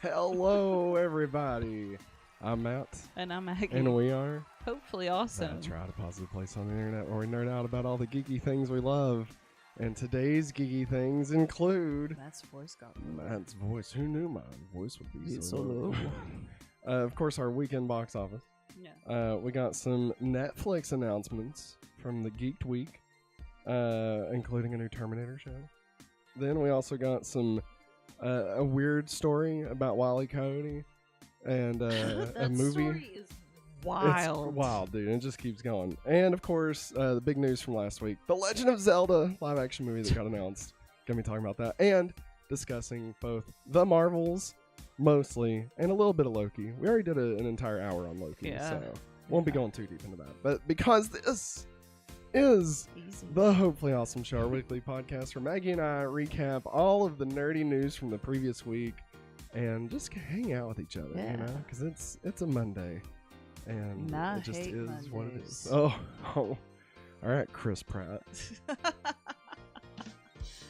Hello, everybody. I'm Matt. And I'm Maggie. And we are hopefully awesome. That's right, a positive place on the internet where we nerd out about all the geeky things we love. And today's geeky things include Matt's voice got Matt's voice. Who knew my voice would be so low? Of course, our weekend box office. Yeah. We got some Netflix announcements from the Geeked week, including a new Terminator show. Then we also got some a weird story about Wile E. Coyote and a movie. Story is wild. It's wild, dude. It just keeps going. And of course, the big news from last week: The Legend of Zelda live-action movie that got announced. Gonna be talking about that and discussing both the Marvels, mostly, and a little bit of Loki. We already did an entire hour on Loki, so won't be going too deep into that. But because this is the Hopefully Awesome Show, our weekly podcast where Maggie and I recap all of the nerdy news from the previous week and just hang out with each other, you know, because it's a Monday, and it just is Mondays. What it is. Oh, all right, Chris Pratt.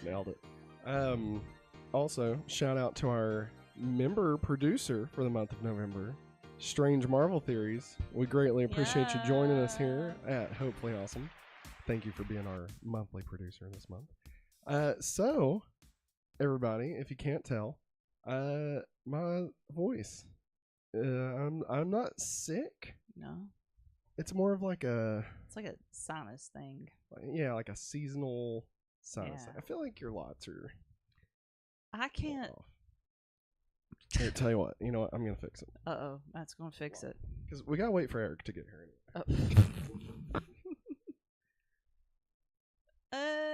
Nailed it. Also, shout out to our member producer for the month of November, Strange Marvel Theories. We greatly appreciate you joining us here at Hopefully Awesome. Thank you for being our monthly producer this month. So, everybody, if you can't tell, my voice, I'm not sick. No. It's more of like a... It's like a sinus thing. Yeah, like a seasonal sinus. Yeah. I feel like your lots are... I can't... Here, tell you what. You know what? I'm going to fix it. Uh-oh. Matt's going to fix it. Because we got to wait for Eric to get here anyway. Oh.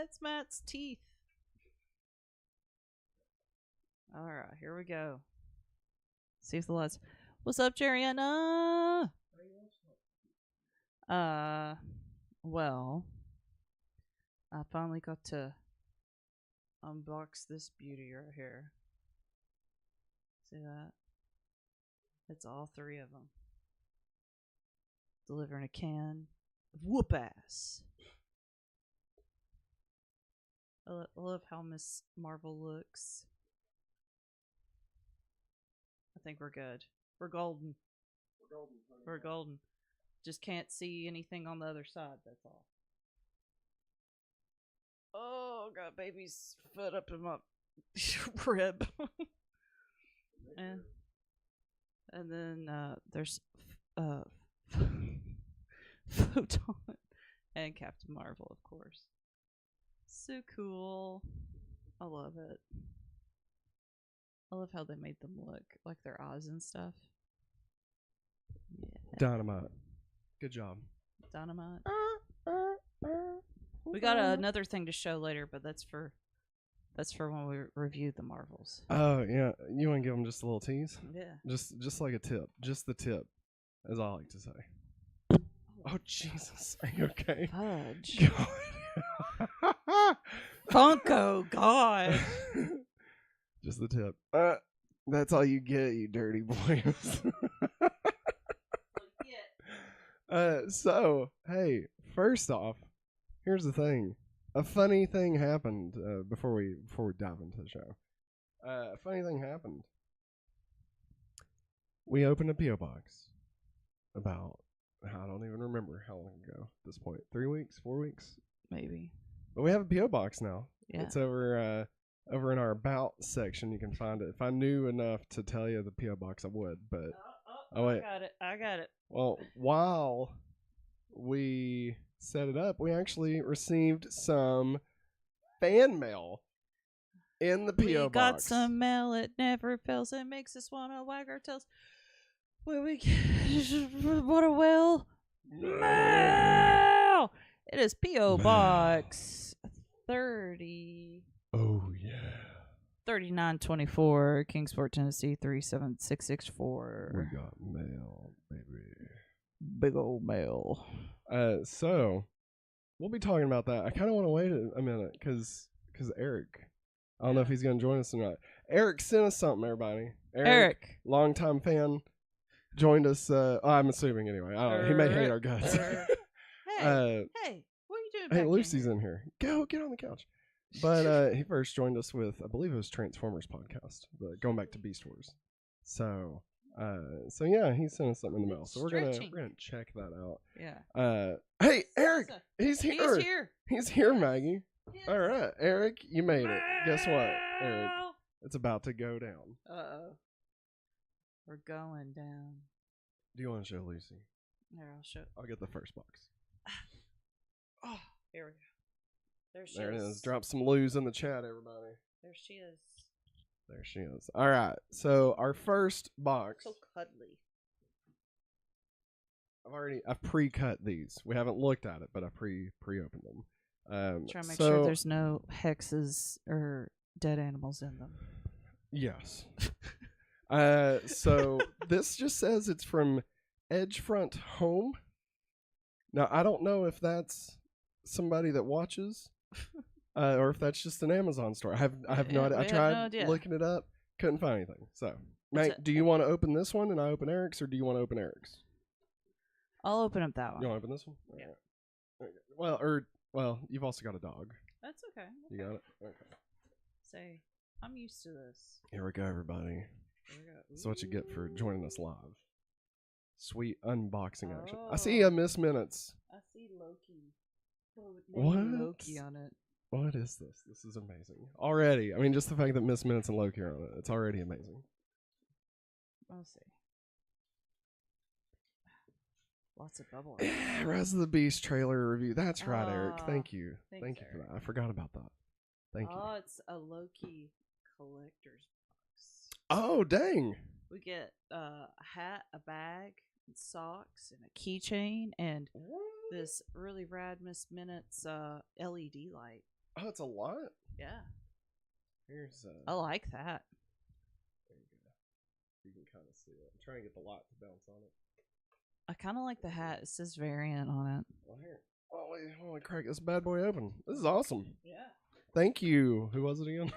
It's Matt's teeth. All right, here we go. See if the lights. What's up, Jeriana? Well, I finally got to unbox this beauty right here. See that? It's all three of them. Delivering a can of whoop ass. I love how Miss Marvel looks. I think we're good. We're golden. We're golden. Just can't see anything on the other side, that's all. Oh, got baby's foot up in my rib. and then there's Photon and Captain Marvel, of course. So cool. I love it. I love how they made them look like their eyes and stuff. Yeah. Dynamite. Good job. Dynamite. We got another thing to show later, but that's for when we review the Marvels. Oh yeah, you want to give them just a little tease? Yeah. Just like a tip. Just the tip, as I like to say. Oh Jesus, are you okay? Fudge. Funko, God. Just the tip. That's all you get, you dirty boys. So, hey, first off, here's the thing. A funny thing happened before we dive into the show. A funny thing happened. We opened a P.O. box about, I don't even remember how long ago at this point. 3 weeks? 4 weeks? Maybe. But we have a P.O. box now. Yeah. It's over in our About section. You can find it. If I knew enough to tell you the P.O. box, I would. But wait. I got it. Well, while we set it up, we actually received some fan mail in the P.O. box. We got some mail. It never fails. It makes us want to wag our tails. Where we what a whale. Mail! It is P.O. Box 30. Oh, yeah. 3924, Kingsport, Tennessee 37664. We got mail, baby. Big old mail. So, we'll be talking about that. I kind of want to wait a minute because Eric, I don't know if he's going to join us or not. Eric sent us something, everybody. Eric. Longtime fan, joined us. I'm assuming anyway. I don't know. He may hate our guts. Hey, what are you doing? Hey, Lucy's in here. Go get on the couch. But he first joined us with, I believe it was Transformers podcast, going back to Beast Wars. So, so yeah, he sent us something in the mail. It's So we're stretching. gonna check that out. Yeah. Hey Eric, Salsa. he's here. He's here. He's here, Maggie. Yes. All right, Eric, you made it. Guess what, Eric? It's about to go down. Uh-oh. We're going down. Do you want to show Lucy? There, I'll show. I'll get the first box. Oh, here we go. There it is. Drop some loos in the chat, everybody. There she is. There she is. All right. So our first box. So cuddly. I've pre-cut these. We haven't looked at it, but I pre-opened them. Try to make sure there's no hexes or dead animals in them. Yes. So this just says it's from Edgefront Home. Now I don't know if that's somebody that watches, or if that's just an Amazon store. I have no idea. I tried looking it up, couldn't find anything. So, Mate, do you want to open this one and I open Eric's, or do you want to open Eric's? I'll open up that one. You want to open this one? Yeah. Right. Okay. Well, you've also got a dog. That's okay. You got it. Okay. Say, I'm used to this. Here we go, everybody. Here we go. That's what you get for joining us live. Sweet unboxing action. Oh. I see a Miss Minutes. I see Loki. What? Loki on it. What is this? This is amazing. Already. I mean, just the fact that Miss Minutes and Loki are on it, it's already amazing. I'll see. Lots of bubble. Rise of the Beast trailer review. That's right, Eric. Thank you. Thanks, Thank you for Eric. that. I forgot about that. Thank you. Oh, it's a Loki collector's box. Oh, dang. We get a hat, a bag, and socks, and a keychain, and this really rad Miss Minutes LED light. Oh, it's a lot? Yeah. Here's I like that. there you go. You can kind of see it. I'm trying to get the light to bounce on it. I kind of like the hat. It says variant on it. Well, here. Oh, wait, holy crack. This bad boy open. This is awesome. Yeah. Thank you. Who was it again?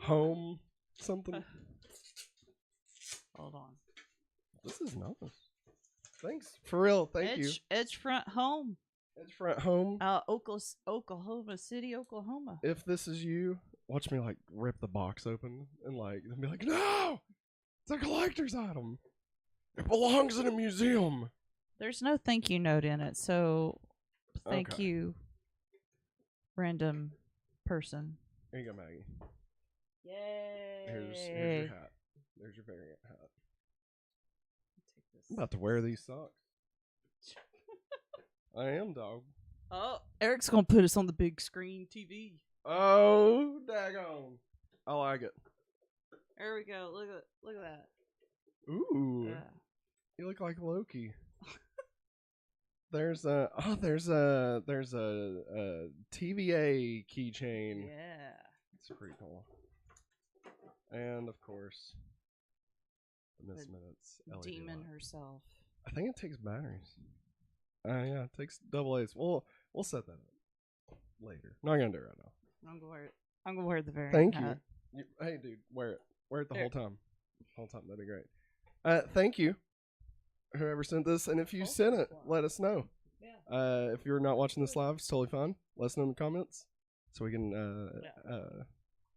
Home something. Hold on. This is nice. Thanks. For real. Thank you. Edgefront Home. Edgefront Home. Oklahoma City, Oklahoma. If this is you, watch me like rip the box open and like then be like, no, it's a collector's item. It belongs in a museum. There's no thank you note in it, so thank you, random person. Here you go, Maggie. Yay! Here's your hat. There's your variant hat. Take this. I'm about to wear these socks. I am, dog. Oh, Eric's gonna put us on the big screen TV. Oh, daggone. I like it. There we go. Look at that. Ooh. Yeah. You look like Loki. There's a TVA keychain. Yeah. It's pretty cool. And of course, the Miss The Minutes LED Demon light. herself. I think it takes batteries. Yeah, it takes double A's. We'll set that up later. Not gonna do it right now. I'm gonna wear the variant. Thank hat. you. Hey, dude, wear it. Wear it the There. whole time. That'd be great. Thank you, whoever sent this, and if you sent it, let us know. Yeah. If you're not watching this live, it's totally fine. Let us know in the comments so we can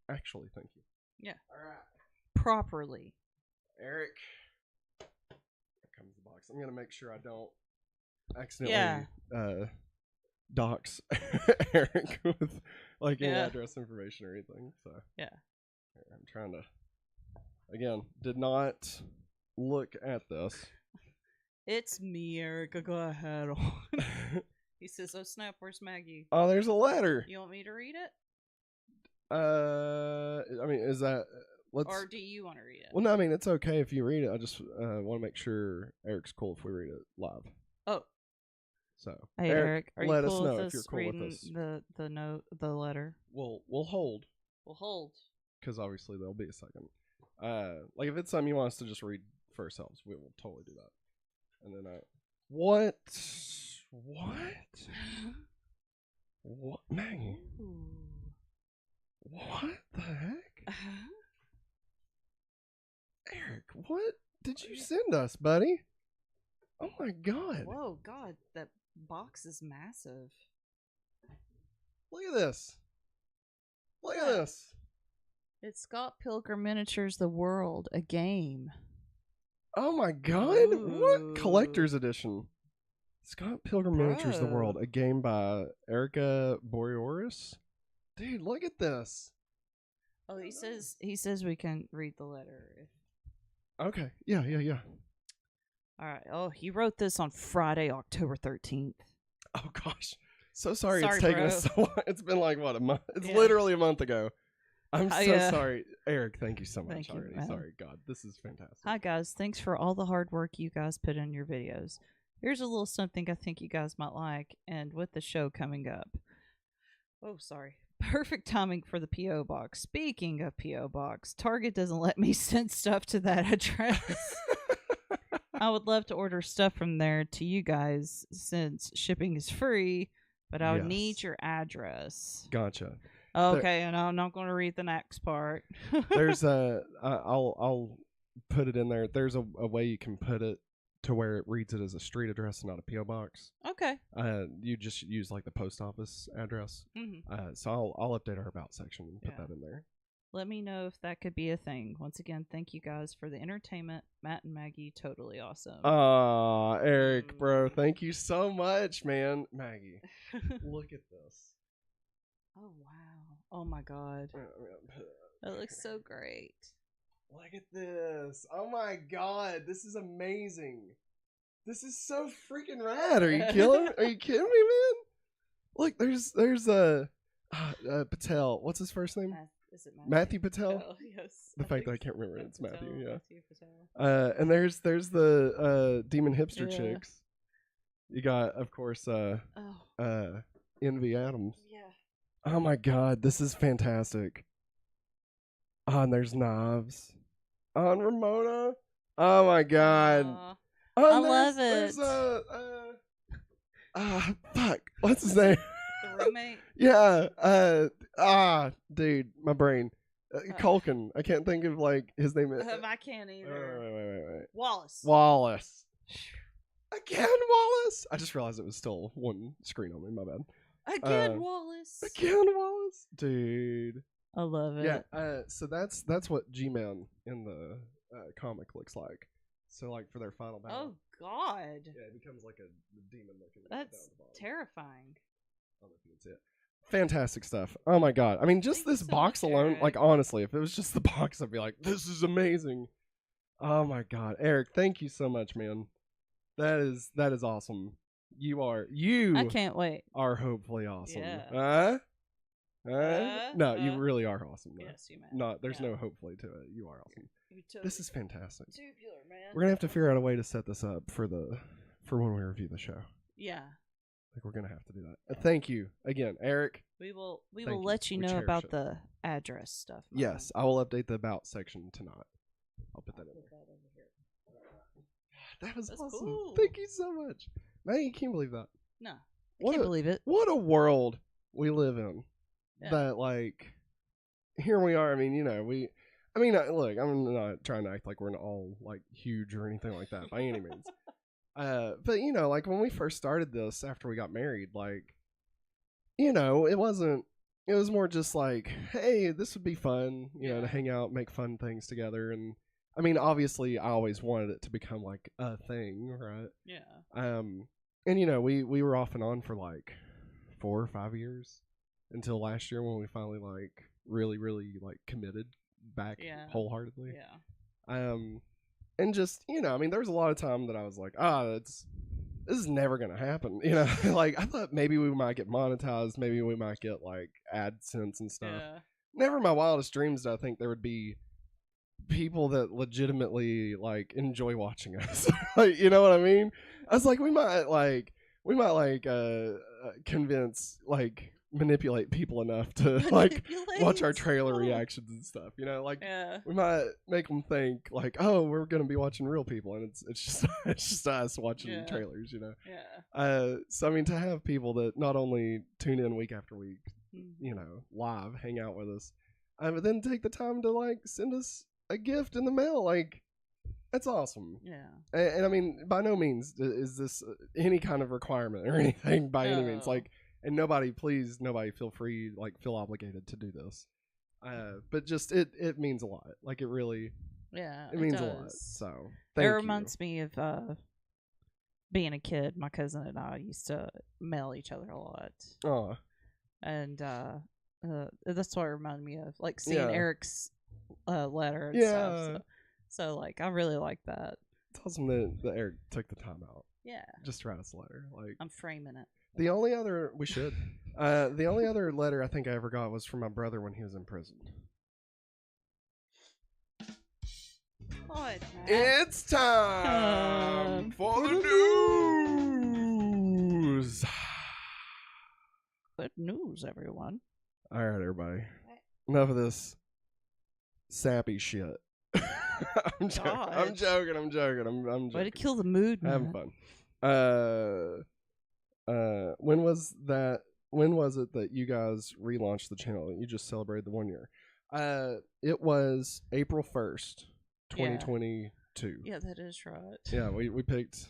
actually thank you. Yeah. All right, Properly. Eric. Here comes the box. I'm gonna make sure I don't accidentally dox Eric with like any address information or anything. So yeah, here, I'm trying to. Again, did not look at this. It's me, Eric. I got a hat on. He says, "Oh snap, where's Maggie?" Oh, there's a letter. You want me to read it? I mean, is that Or do you want to read it? Well, no, I mean it's okay if you read it. I just want to make sure Eric's cool if we read it live. Oh. So, hey Eric, are let you us cool know with if you're us cool with reading this. the note, the letter? We'll hold. We'll hold. Because obviously there'll be a second. Like if it's something you want us to just read for ourselves, we will totally do that. And then what, Maggie? Ooh. What the heck? Eric, what did you send us, buddy? Oh my god. Whoa, God, that box is massive. Look at this. Look at this. It's Scott Pilgrim Miniatures The World, a game. Oh my god! What Ooh. collector's edition? Scott Pilgrim Miniatures: The Bro. World, a game by Erica Boreoris. Dude, look at this. Oh, he says we can read the letter. Okay, yeah. All right. Oh, he wrote this on Friday, October 13th. Oh gosh, so sorry, Sorry, it's taken bro. us so long. It's been like what, a month? It's Yeah. literally a month ago. I'm so yeah. sorry, Eric. Thank you so much Thank you, already. man. Sorry, God, this is fantastic. Hi, guys. Thanks for all the hard work you guys put in your videos. Here's a little something I think you guys might like, and with the show coming up. Oh, sorry. Perfect timing for the P.O. Box. Speaking of P.O. Box, Target doesn't let me send stuff to that address. I would love to order stuff from there to you guys since shipping is free, but I would need Yes. your address. Gotcha. Okay, and I'm not going to read the next part. There's I'll put it in there. There's a way you can put it to where it reads it as a street address, not a PO box. Okay. You just use like the post office address. Mm-hmm. So I'll update our about section and put Yeah. that in there. Let me know if that could be a thing. Once again, thank you guys for the entertainment. Matt and Maggie, totally awesome. Eric, bro, thank you so much, man. Maggie, look at this. Oh, wow. Oh, my God. That looks so great. Look at this. Oh my god, this is amazing. This is so freaking rad. Are you kidding? Are you kidding me, man? Look, there's Patel. What's his first name? Is it Matthew? Matthew Patel. Patel, yes. The fact that I think can't remember it's Patel, Matthew. Yeah. Matthew Patel. And there's the demon hipster Yeah. chicks. You got, of course, Envy Adams. Yeah. Oh my god, this is fantastic. And there's Knobs. On Ramona. Oh my god. I love it. There's fuck. What's his name? The roommate? Yeah. Dude, my brain. Culkin. I can't think of like his name. I can't either. Wait. Wallace. Again, Wallace. I just realized it was still one screen on me. My bad. Again, Wallace. Dude. I love it. Yeah. So that's what G-Man in the comic looks like. So like for their final battle. Oh God. Yeah, it becomes like a demon looking. That's down the bottom. terrifying. I don't know if you can see it. Fantastic stuff. Oh my god. I mean, just Thank this you so box much, alone. Eric. Like honestly, if it was just the box, I'd be like, this is amazing. Oh my god, Eric, thank you so much, man. That is awesome. I can't wait. are hopefully awesome. Yeah. No, you really are awesome. Though. Yes, you man. No, there's Yeah. no hopefully to it. You are awesome. You totally This is fantastic. tubular, man. We're gonna have to figure out a way to set this up for when we review the show. Yeah. Like we're gonna have to do that. Thank you again, Eric. We will Thank you. let you We know cherish about it. the address stuff. Yes, I will update the about section tonight. I'll put that in there. That was That's awesome. cool. Thank you so much. Man, you can't believe that. No. What Can't a, believe it. what a world we live in. Yeah. That like here we are. I mean, look, I'm not trying to act like we're all like huge or anything like that by any means. But like when we first started this after we got married, like it was more just like, hey, this would be fun, to hang out, make fun things together. And I mean, obviously I always wanted it to become like a thing, right? Yeah. And we were off and on for like 4 or 5 years until last year when we finally like really like committed back wholeheartedly. Yeah. And just I mean, there was a lot of time that I was like, this is never gonna happen. Like I thought maybe we might get monetized, maybe we might get like AdSense and stuff. Yeah. Never in my wildest dreams did I think there would be people that legitimately like enjoy watching us. Like, you know what I mean? I was like, we might manipulate people enough to like watch our trailer reactions and stuff. Like we might make them think like, oh, we're gonna be watching real people, and it's just us watching trailers. Yeah. So I mean, to have people that not only tune in week after week, live, hang out with us, but then take the time to like send us a gift in the mail, like that's awesome. Yeah. And I mean, by no means is this any kind of requirement or anything by any means. Like, and nobody feel free, like feel obligated to do this. But just it means a lot. Like it really, Yeah, it means a does. lot. So It thank you. reminds me of being a kid. My cousin and I used to mail each other a lot, Oh, and that's what it reminded me of, like seeing Yeah. Eric's letter and Yeah. stuff. So like, I really like that. it's awesome that Eric took the time out Yeah, just to write us a letter. Like I'm framing it. the only other the only other letter I think I ever got was from my brother when he was in prison. What? It's time for the news. Good news, everyone. All right, everybody. Enough of this sappy shit. I'm joking. I'm joking. Way to kill the mood, man. Having fun. When was that? When was it that you guys relaunched the channel? You just celebrated the 1 year. It was April 1st, 2022. Yeah, that is right. Yeah, we picked.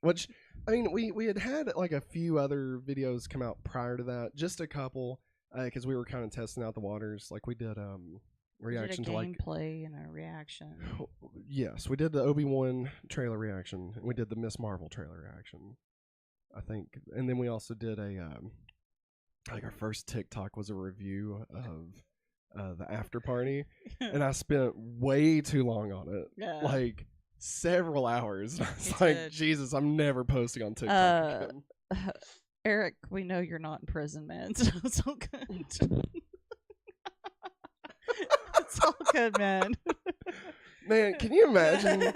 Which, I mean, we had like a few other videos come out prior to that, just a couple, because we were kind of testing out the waters. Like we did reaction we did a to like gameplay and a reaction. Yes, we did the Obi-Wan trailer reaction. We did the Miss Marvel trailer reaction, I think, and then we also did a like our first TikTok was a review of the after party, and I spent way too long on it, like several hours. I was like, Jesus, I'm never posting on TikTok again. Eric, we know you're not in prison, man. So it's all good. It's all good, man. Man, can you imagine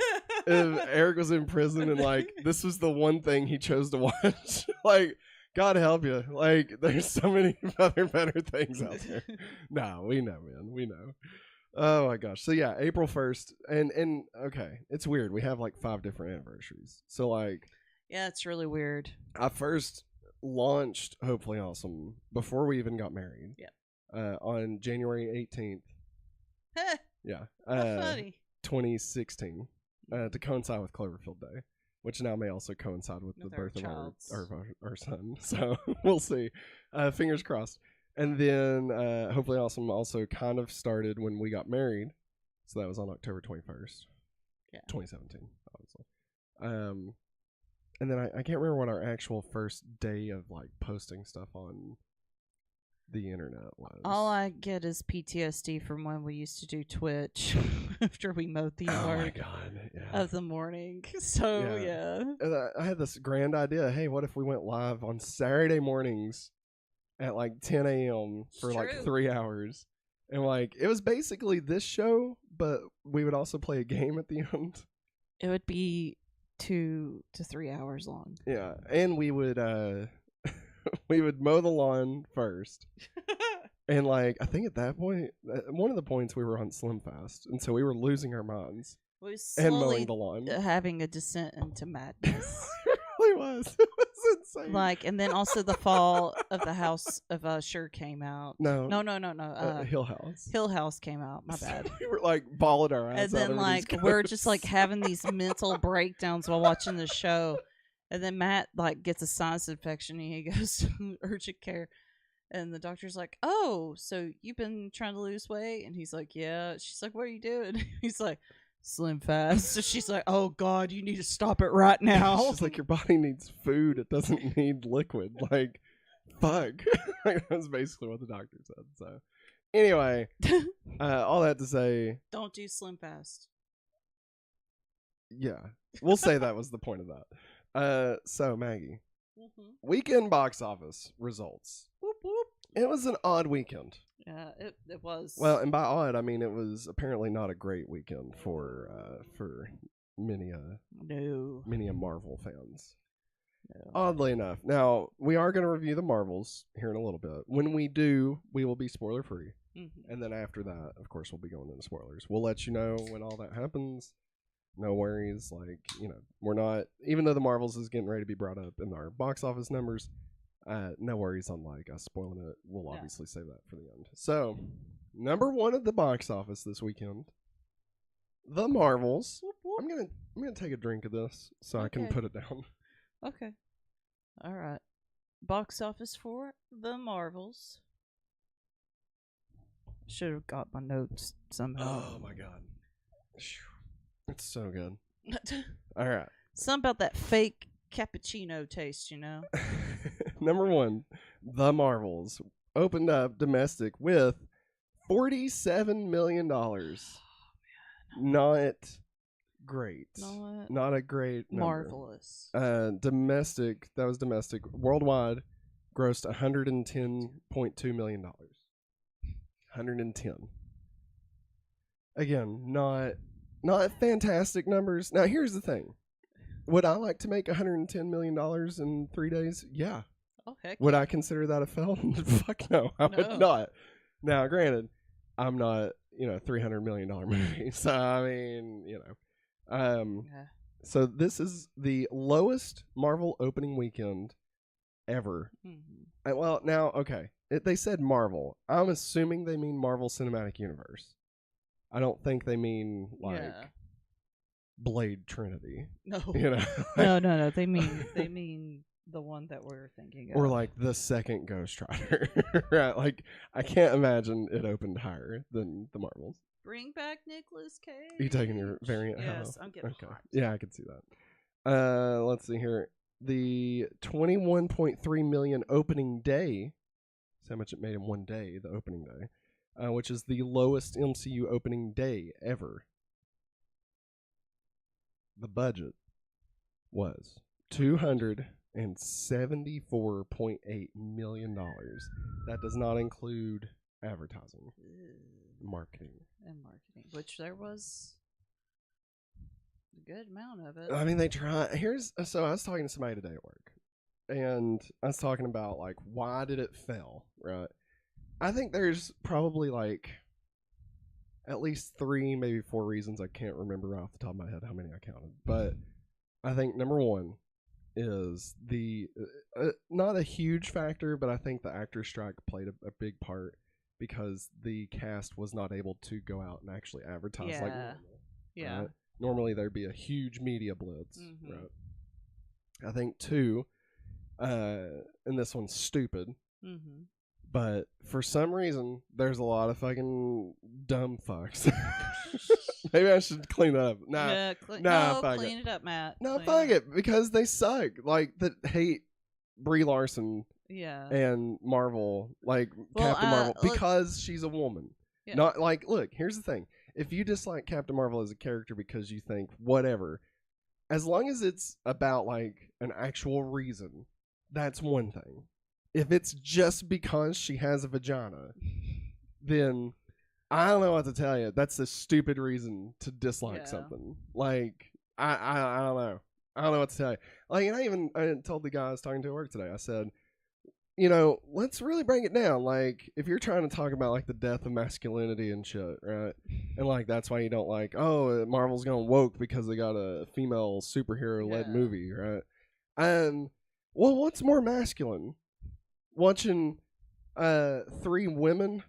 if Eric was in prison and like this was the one thing he chose to watch? Like, God help you. Like, there's so many other better things out there. No, we know, man. We know. Oh my gosh. So yeah, April 1st. And okay, it's weird. We have like 5 different anniversaries. So like, yeah, it's really weird. I first launched Hopefully Awesome before we even got married. Yeah. On January 18th. Yeah. Funny. 2016. To coincide with Cloverfield Day, which now may also coincide with the birth of our son. So we'll see. Fingers crossed. And then Hopefully Awesome also kind of started when we got married. So that was on October 21st. Yeah. 2017, obviously. And then I can't remember what our actual first day of like posting stuff on the internet was. All I get is PTSD from when we used to do Twitch after we mowed the yard of the morning. So yeah. And I had this grand idea. Hey, what if we went live on Saturday mornings at like 10 a.m. for like 3 hours? And like it was basically this show, but we would also play a game at the end. It would be 2 to 3 hours long. Yeah, and we would we would mow the lawn first. And like I think at that point, one of the points we were on Slim Fast, and so we were losing our minds and mowing the lawn, having a descent into madness. It really was. It was insane. Like, and then also the fall of the House of Usher came out. No. Hill House. Hill House came out. My bad. We were like bawling our eyes out. And then like we're just like having these mental breakdowns while watching the show. And then Matt like gets a sinus infection and he goes to urgent care. And the doctor's like, "Oh, so you've been trying to lose weight?" And he's like, "Yeah." She's like, "What are you doing?" He's like, "Slim Fast." So she's like, "Oh God, you need to stop it right now." She's like, "Your body needs food. It doesn't need liquid." Like, fuck. Like, that's basically what the doctor said. So, anyway, all that to say, don't do Slim Fast. Yeah, we'll say that was the point of that. So Maggie, weekend box office results. Whoop, whoop. It was an odd weekend. Yeah, it was. Well, and by odd, I mean it was apparently not a great weekend for many a Marvel fans. No. Oddly enough. Now, we are going to review the Marvels here in a little bit. When we do, we will be spoiler free. And then after that, of course, we'll be going into spoilers. We'll let you know when all that happens. No worries. Like, you know, we're not, even though the Marvels is getting ready to be brought up in our box office numbers, no worries on like us spoiling it. We'll obviously save that for the end. So, number 1 at the box office this weekend, the Marvels. I'm gonna take a drink of this so I can put it down. Okay. All right. Box office for the Marvels. Should have got my notes somehow. Oh my god. It's so good. All right. Something about that fake cappuccino taste, you know? Number 1, The Marvels opened up domestic with $47 million. Not great. Not a great number. Marvelous. Domestic, that was domestic. Worldwide grossed $110.2 million. 110. Again, not fantastic numbers. Now, here's the thing. Would I like to make $110 million in 3 days? Yeah. Oh, heck. Would I consider that a film? Fuck no, I would not. Now, granted, I'm not, $300 million movie. So, I mean, So this is the lowest Marvel opening weekend ever. Mm-hmm. Well, now, okay. They said Marvel. I'm assuming they mean Marvel Cinematic Universe. I don't think they mean, Blade Trinity. No. No. They mean the one that we're thinking of. Or like the second Ghost Rider. Right? Like, I can't imagine it opened higher than the Marvels. Bring back Nicolas Cage. Are you taking your variant? Yes, I'm getting hot. Yeah, I can see that. Let's see here. The 21.3 million opening day. That's how much it made in one day, the opening day. Which is the lowest MCU opening day ever. The budget was $274.8 million. That does not include advertising. Marketing, which there was a good amount of it. I mean, they try. So I was talking to somebody today at work, and I was talking about why did it fail, right? I think there's probably at least 3, maybe 4 reasons. I can't remember off the top of my head how many I counted, but I think number 1 is the not a huge factor, but I think the actor strike played a big part. Because the cast was not able to go out and actually advertise like normal. Yeah. Right? Normally there'd be a huge media blitz. Mm-hmm. Right? I think 2, and this one's stupid, but for some reason there's a lot of fucking dumb fucks. Maybe I should clean it up. Clean it up, Matt. No, fuck it, because they suck. That hate Brie Larson. Yeah. And Marvel, Captain Marvel, because she's a woman. Yeah. Not look, here's the thing. If you dislike Captain Marvel as a character because you think whatever, as long as it's about an actual reason, that's one thing. If it's just because she has a vagina, then I don't know what to tell you. That's a stupid reason to dislike something. I don't know. I don't know what to tell you. And I told the guy I was talking to at work today, I said, let's really break it down. If you're trying to talk about the death of masculinity and shit, right? And that's why you don't Marvel's going woke because they got a female superhero-led movie, right? And well, what's more masculine? Watching 3 women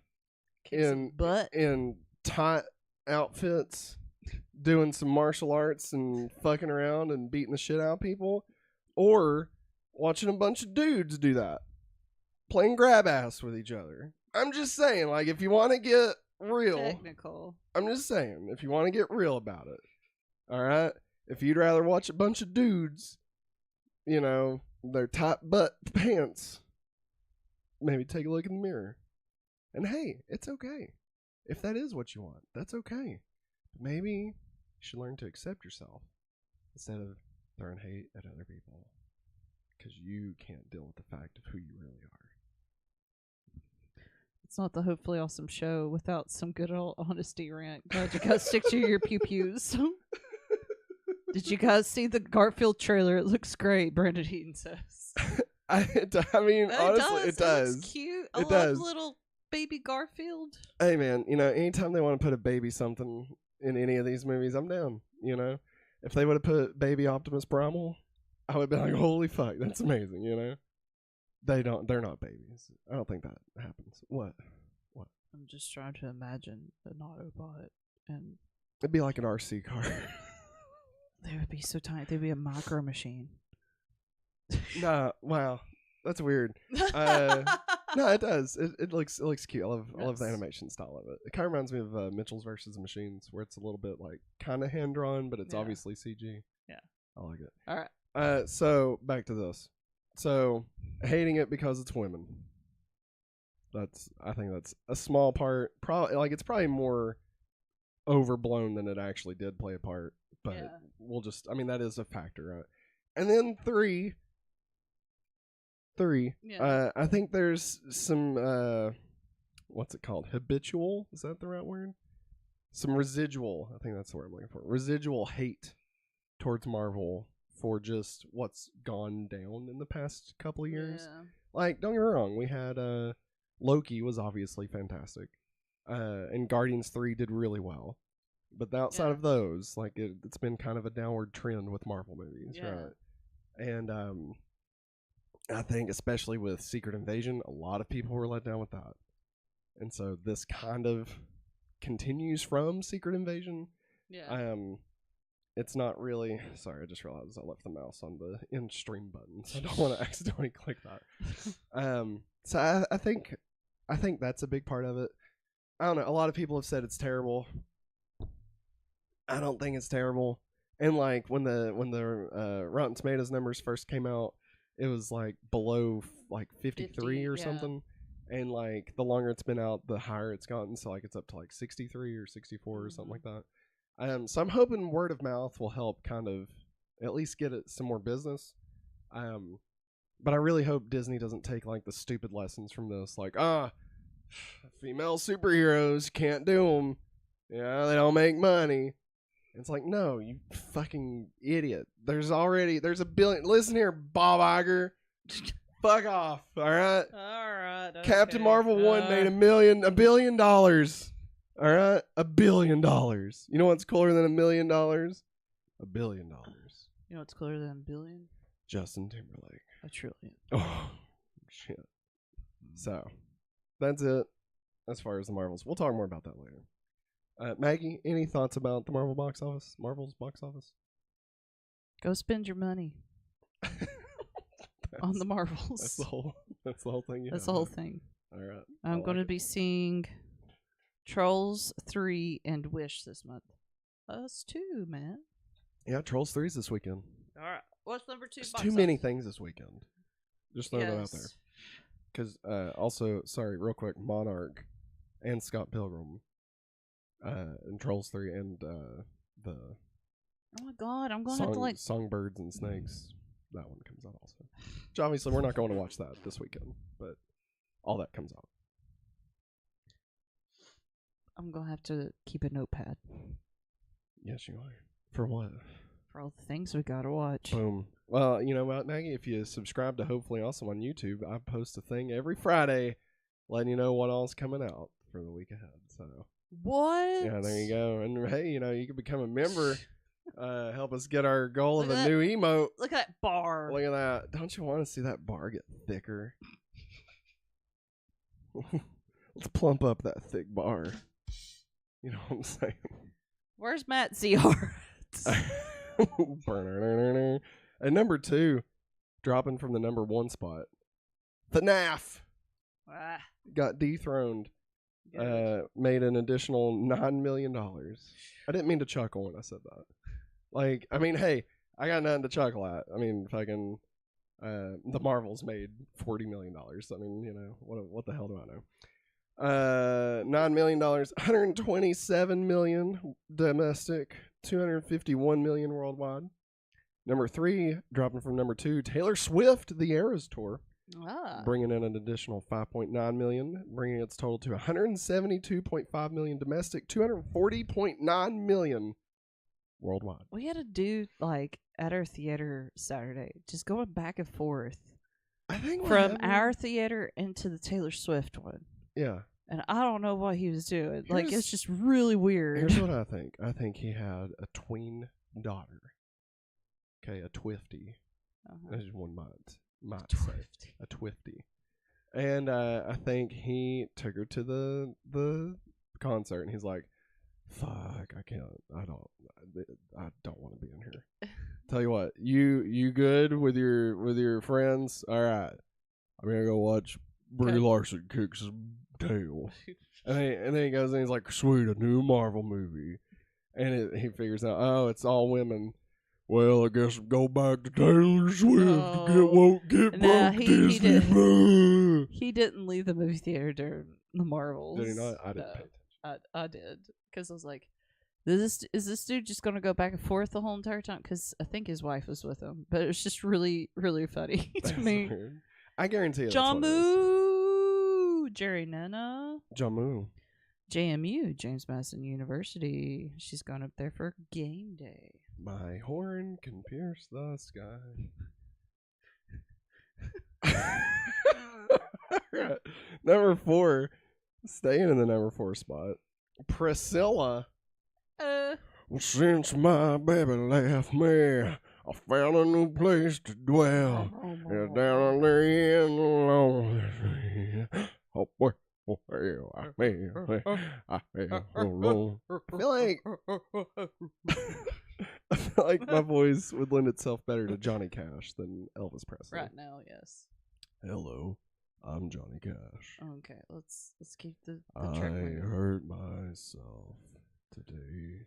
in tight outfits doing some martial arts and fucking around and beating the shit out of people, or watching a bunch of dudes do that? Playing grab ass with each other. I'm just saying, if you want to get real, technical. I'm just saying, if you want to get real about it, all right. If you'd rather watch a bunch of dudes, their tight butt pants, maybe take a look in the mirror. And hey, it's okay if that is what you want. That's okay. Maybe you should learn to accept yourself instead of throwing hate at other people because you can't deal with the fact of who you really are. It's not the Hopefully Awesome show without some good old honesty rant. Glad you guys stick to your pew-pews. Did you guys see the Garfield trailer? It looks great, Brandon Heaton says. I mean, honestly, it does. It's cute. I love little baby Garfield. Hey, man, anytime they want to put a baby something in any of these movies, I'm down, If they would have put baby Optimus Primal, I would be like, holy fuck, that's amazing, They're not babies. I don't think that happens. What? I'm just trying to imagine an Autobot, and it'd be like an RC car. They would be so tiny. They'd be a micro machine. Nah, wow. That's weird. No, it does. It looks cute. I love the Yes. animation style of it. It kind of reminds me of Mitchell's versus the Machines, where it's a little bit like kind of hand drawn, but it's Yeah. obviously CG. Yeah. I like it. All right. So back to this. So hating it because it's women. I think that's a small part. Probably like it's probably more overblown than it actually did play a part. But Yeah. we'll just. I mean, that is a factor, right? And then three. Yeah. I think there's some what's it called? Habitual? Is that the right word? Some residual. I think that's the word I'm looking for. Residual hate towards Marvel for just what's gone down in the past couple of years. Yeah. Like, don't get me wrong, we had Loki was obviously fantastic. And Guardians 3 did really well. But outside of those, like it's been kind of a downward trend with Marvel movies, right? And I think especially with Secret Invasion, a lot of people were let down with that. And so this kind of continues from Secret Invasion. Yeah. It's not really. Sorry, I just realized I left the mouse on the end stream button, so I don't want to accidentally click that. So I think that's a big part of it. I don't know. A lot of people have said it's terrible. I don't think it's terrible. And like when the Rotten Tomatoes numbers first came out, it was like below like 53 50, or yeah. something. And like the longer it's been out, the higher it's gotten. So like it's up to like 63 or 64 or something like that. So I'm hoping word of mouth will help kind of at least get it some more business. But I really hope Disney doesn't take like the stupid lessons from this. Like, female superheroes, can't do them. Yeah, they don't make money. It's like, no, you fucking idiot. There's a billion. Listen here, Bob Iger. Fuck off, all right? All right. Okay. Captain Marvel 1 made $1 billion. All right? $1 billion. You know what's cooler than $1 million? $1 billion. You know what's cooler than a billion? Justin Timberlake. A trillion. Oh, shit. So, that's it as far as the Marvels. We'll talk more about that later. Maggie, any thoughts about the Marvel's box office? Go spend your money on the Marvels. That's the whole thing. That's the whole thing. All right. I'm going to be seeing Trolls 3 and Wish this month. Us too, man. Yeah, Trolls 3 is this weekend. All right. What's number 2? There's too many things this weekend. Just throw that out there. Yes. Because also, sorry, real quick, Monarch and Scott Pilgrim and Trolls 3 and the Oh my god, I'm going to have to like Songbirds and Snakes. That one comes out also. Which obviously we're not going to watch that this weekend, but all that comes out. I'm going to have to keep a notepad. Yes, you are. For what? For all the things we got to watch. Boom. Well, you know what, Maggie? If you subscribe to Hopefully Awesome on YouTube, I post a thing every Friday letting you know what all's coming out for the week ahead. So What? yeah, there you go. And hey, you know, you can become a member. Help us get our goal of Look a at new emote. Look at that bar. Look at that. Don't you want to see that bar get thicker? Let's plump up that thick bar. You know what I'm saying? Where's Matt ZR? And number 2, dropping from the number 1 spot. FNAF got dethroned. Made an additional $9 million. I didn't mean to chuckle when I said that. Like, I mean, hey, I got nothing to chuckle at. I mean, fucking, the Marvels made $40 million. I mean, you know, what the hell do I know? $9 million, $127 million domestic, $251 million worldwide. Number 3, dropping from number 2, Taylor Swift, The Eras Tour. Bringing in an additional $5.9 million, bringing its total to $172.5 million domestic, $240.9 million worldwide. We had a dude like at our theater Saturday, just going back and forth. I think from our theater into the Taylor Swift one. Yeah. And I don't know what he was doing. Like, it's just really weird. Here's what I think. I think he had a tween daughter. Okay, a twifty. As one might say. A twifty. And I think he took her to the concert, and he's like, fuck, I can't. I don't want to be in here. Tell you what, you good with your friends? All right. I'm going to go watch Brie Larson kicks his tail. And then he goes and he's like, sweet, a new Marvel movie. And he figures out, oh, it's all women. Well, I guess go back to Taylor Swift to get broke Disney. He didn't leave the movie theater during the Marvels. Did he not? I didn't pay attention. I did. Because I was like, is this dude just going to go back and forth the whole entire time? Because I think his wife was with him. But it was just really, really funny to me. Weird. I guarantee you Jammu! Jerry Nana. Jammu. JMU, James Madison University. She's gone up there for game day. My horn can pierce the sky. Number 4. Staying in the number 4 spot. Priscilla. Since my baby left me, I found a new place to dwell. It's down there in the lonely street. Oh boy. I feel alone. I feel like my voice would lend itself better to Johnny Cash than Elvis Presley. Right now, yes. Hello, I'm Johnny Cash. Okay, let's keep the I track moving. hurt myself today.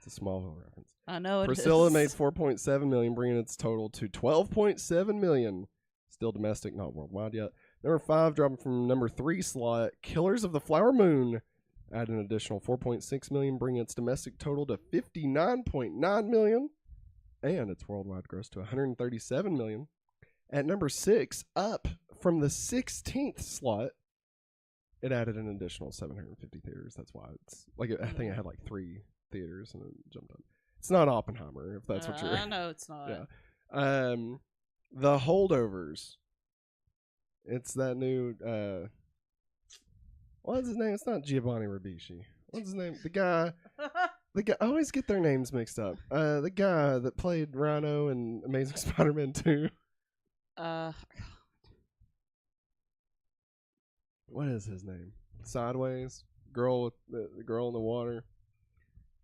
It's a Smallville reference. I know it Priscilla is. made $4.7 million, bringing its total to $12.7 million. Still domestic, not worldwide yet. Number 5, dropping from number 3 slot, Killers of the Flower Moon. Add an additional $4.6 million, bringing its domestic total to $59.9 million. And its worldwide gross to $137 million. At number 6, up from the 16th slot, it added an additional 750 theaters. That's why it's like I think it had like 3 theaters and it jumped up. It's not Oppenheimer, if that's what you're. I know it's not. Yeah. The Holdovers. It's that new. What's his name? It's not Giovanni Ribisi. What's his name? The guy. I always get their names mixed up. The guy that played Rhino in Amazing Spider-Man 2. What is his name? Sideways. Girl with the girl in the water.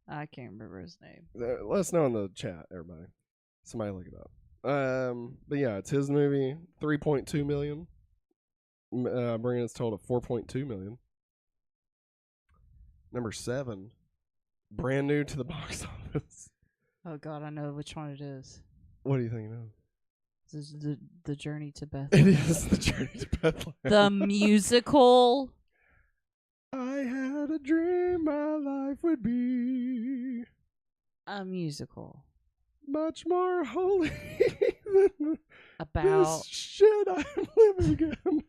I can't remember his name. Let us know in the chat, everybody. Somebody look it up. But yeah, it's his movie. $3.2 million. Bringing its total to $4.2 million. Number 7, brand new to the box office. Oh God, I know which one it is. What do you think it is? This is the Journey to Bethlehem. It is the Journey to Bethlehem. The musical. I had a dream my life would be A musical. much more holy than About this shit I'm living in.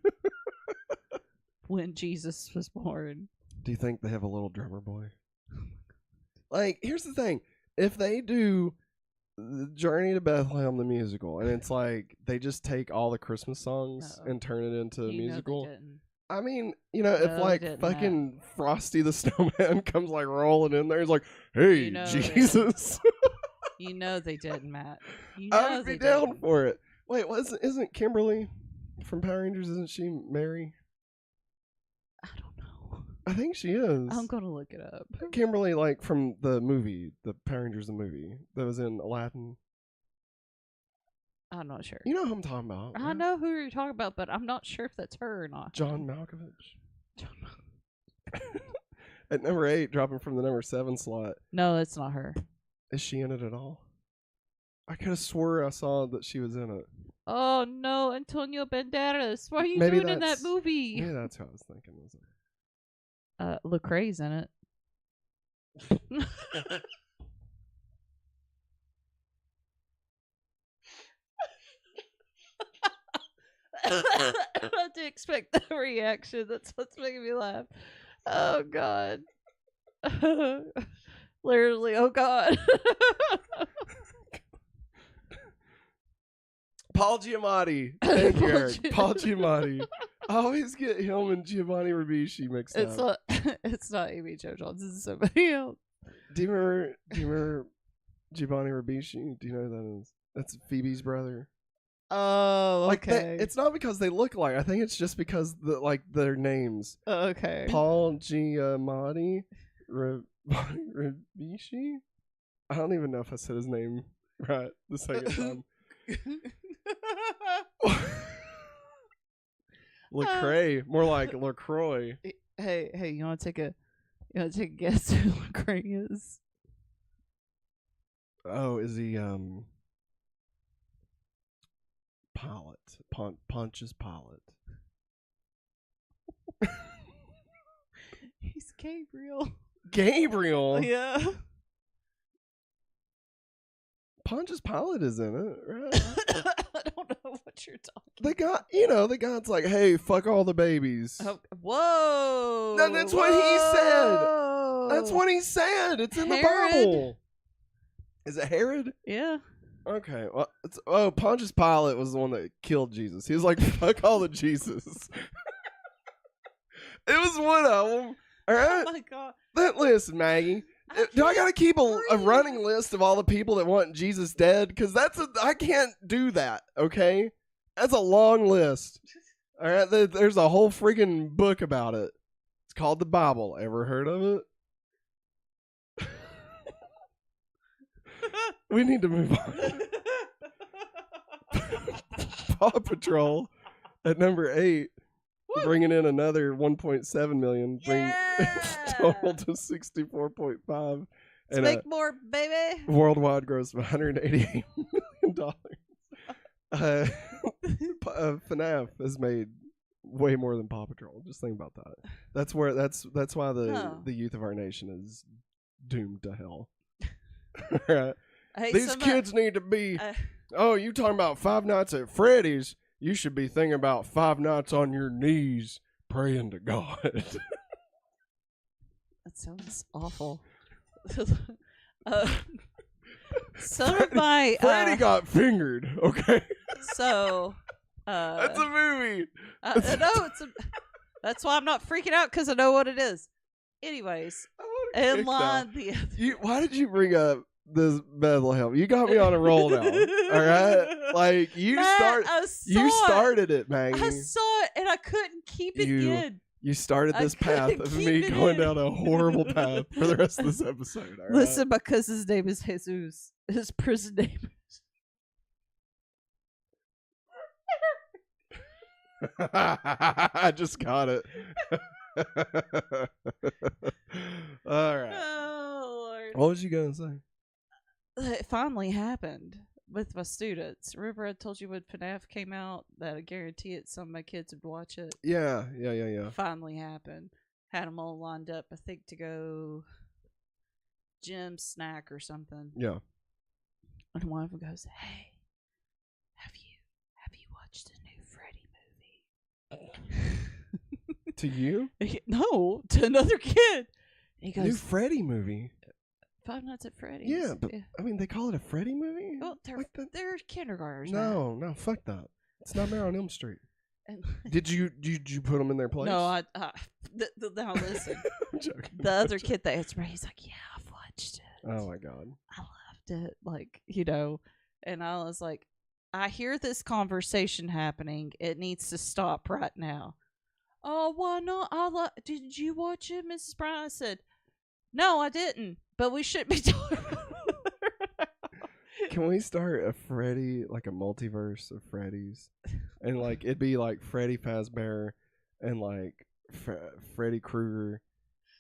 when Jesus was born. Do you think they have a little drummer boy? Like, here's the thing. If they do the Journey to Bethlehem, the musical, and it's like they just take all the Christmas songs and turn it into a musical. I mean, if like fucking Frosty the Snowman comes like rolling in there, he's like, hey, Jesus. You know they didn't, Matt. I would be down for it. Wait, isn't Kimberly from Power Rangers, isn't she Mary? I don't know. I think she is. I'm going to look it up. Kimberly, like from the movie, the Power Rangers, the movie that was in Aladdin. I'm not sure. You know who I'm talking about. I know who you're talking about, but I'm not sure if that's her or not. John Malkovich. At number 8, dropping from the number 7 slot. No, it's not her. Is she in it at all? I could have swore I saw that she was in it. Oh no, Antonio Banderas! What are you Maybe doing in that movie? Yeah, that's what I was thinking. Was it? Lecrae's in it. I didn't expect that reaction. That's what's making me laugh. Oh God. Literally, oh God. Paul Giamatti. Thank you, Eric. Paul Giamatti. I always get him and Giovanni Ribisi mixed up. It's not Amy Jo Johnson. It's somebody else. Do you remember Giovanni Ribisi? Do you know who that is? That's Phoebe's brother. Oh, okay. It's not because they look alike. I think it's just because their names. Okay. Paul Giamatti Ribisi. I don't even know if I said his name right the second time. LaCroix, more like LaCroix. Hey, you want to take a guess who LaCroix is? Oh, is he Pilot? Pontius Pilate. He's Gabriel. Gabriel. Yeah. Pontius Pilate is in it, right? I don't know what you're talking. The God's like, hey, fuck all the babies. Oh, whoa! No, that's what he said. That's what he said. It's in the Bible. Is it Herod? Yeah. Okay. Well, Pontius Pilate was the one that killed Jesus. He was like, fuck all the Jesus. It was one of them. All right. Oh my god. Listen, Maggie. Do I gotta keep a running list of all the people that want Jesus dead? Because I can't do that. Okay, that's a long list. All right, there's a whole freaking book about it. It's called the Bible. Ever heard of it? We need to move on. Paw Patrol at number 8, bringing in another 1.7 million, bringing total to 64.5. Let's make more, baby. Worldwide gross of $188 million. FNAF has made way more than Paw Patrol. Just think about that. That's why the youth of our nation is doomed to hell. Right? These kids need to be. You talking about Five Nights at Freddy's? You should be thinking about 5 nights on your knees praying to God. That sounds awful. Freddy got fingered. Okay. So. That's a movie. That's why I'm not freaking out, because I know what it is. Anyways, why did you bring up this Bethlehem? You got me on a roll now. All right, like you started it, Maggie. I saw it and I couldn't keep it in. You started this path of me going down a horrible path for the rest of this episode. All right? Listen, my cousin's name is Jesus. His prison name is. I just got it. All right. Oh, Lord. What was you going to say? It finally happened with my students. Remember I told you when FNAF came out that I guarantee it some of my kids would watch it? Yeah. Finally happened. Had them all lined up, I think, to go gym snack or something. Yeah. And one of them goes, "Hey, have you watched the new Freddy movie?" To you? No, to another kid. He goes, "New Freddy movie? Five Nights at Freddy's." Yeah, but I mean, they call it a Freddy movie? Well, they're kindergartners. No, fuck that. It's not there on Elm Street. And Did you put them in their place? No, now listen. I'm joking. The other kid that answered me, he's like, "Yeah, I've watched it. Oh my god, I loved it." Like, and I was like, "I hear this conversation happening. It needs to stop right now." "Oh, why not? Did you watch it, Mrs. Brown?" I said, "No, I didn't. But we shouldn't be talking." Can we start a Freddy, like a multiverse of Freddys? And like it'd be like Freddy Fazbear and like Freddy Krueger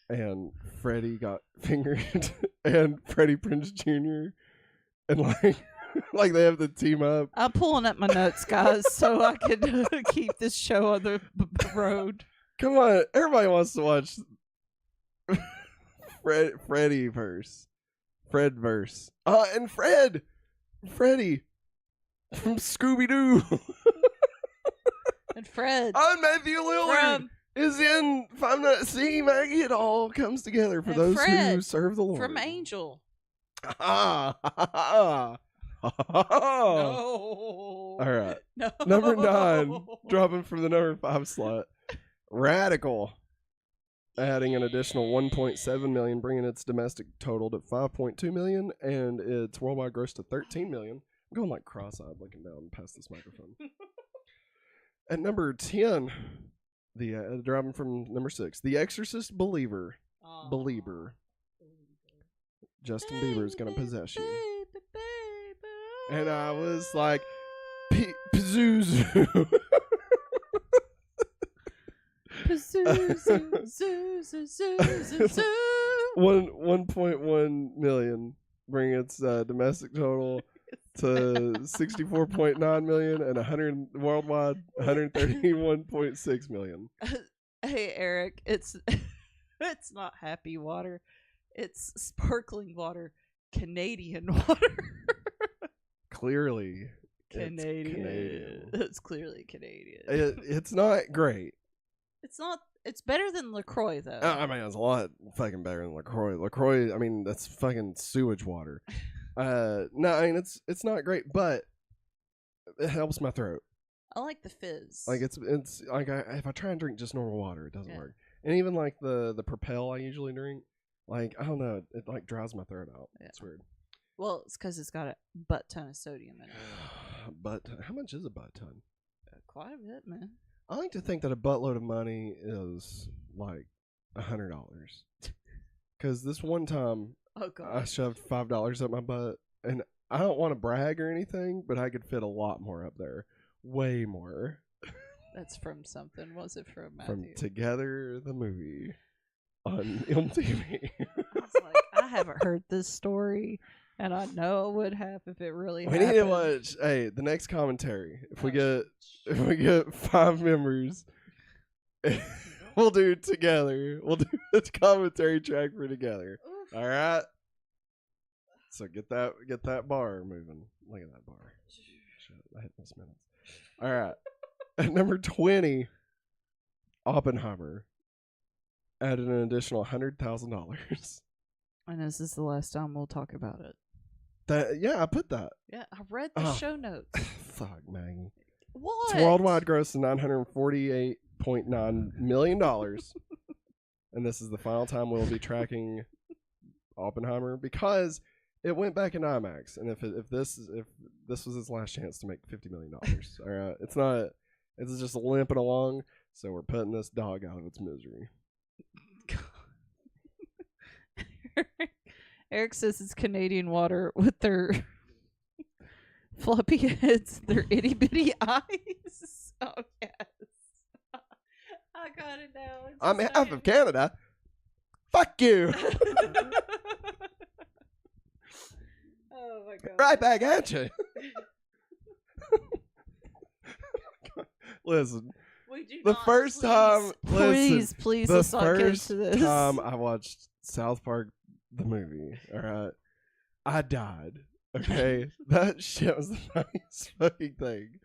and Freddy got fingered and Freddie Prinze Jr. and like they have to team up. I'm pulling up my notes, guys, so I can keep this show on the road. Come on, everybody wants to watch Freddy verse, Fred verse. And Freddy from Scooby Doo. And Fred. Matthew Lillard is in Five Nights. See, Maggie, it all comes together for those who serve the Lord. From Angel. No. All right. No. Number 9, dropping from the number 5 slot. Radical. Adding an additional 1.7 million, bringing its domestic total to 5.2 million, and its worldwide gross to 13 million. I'm going like cross-eyed looking down past this microphone. At number 10, dropping from number 6, The Exorcist Believer. Believer. Justin Bieber is going to possess you. And I was like, Pazuzu. zoo, zoo, zoo, zoo, zoo, zoo, zoo. 1.1 million, bring its domestic total to 64.9 million and 100 worldwide 131.6 million. Hey Eric, it's it's not happy water, it's sparkling water, Canadian water. Clearly, Canadian. It's clearly Canadian. It's not great. It's not. It's better than LaCroix though. I mean, it's a lot fucking better than LaCroix. LaCroix, I mean, that's fucking sewage water. No, I mean it's not great, but it helps my throat. I like the fizz. Like it's like if I try and drink just normal water, it doesn't work. And even like the Propel I usually drink, like I don't know, it like dries my throat out. Yeah. It's weird. Well, it's because it's got a butt ton of sodium in it. But how much is a butt ton? Quite a bit, man. I like to think that a buttload of money is like $100. Because this one time, I shoved $5 up my butt, and I don't want to brag or anything, but I could fit a lot more up there, way more. That's from something. Was it from Matthew? From Together the movie on MTV. I was like, I haven't heard this story. And I know I would have if it really happened. We need to watch. Hey, the next commentary. If we get 5 members, we'll do it together. We'll do a commentary track for Together. Oof. All right. So get that bar moving. Look at that bar. Shit, I hit this minutes. All right. At number 20, Oppenheimer added an additional $100,000. And this is the last time we'll talk about it. Yeah, I put that. Yeah, I read the show notes. Fuck, Maggie. What? Its worldwide gross is $948.9 million. And this is the final time we'll be tracking Oppenheimer because it went back in IMAX. And if this was its last chance to make $50 million. All right. It's just limping along. So we're putting this dog out of its misery. Eric says it's Canadian water with their floppy heads, their itty bitty eyes. Oh yes, I got it now. I'm half of Canada. Fuck you. Oh my god! Right back at you. Listen. The first time I watched South Park the movie, all right, I died. Okay, that shit was the funniest fucking thing.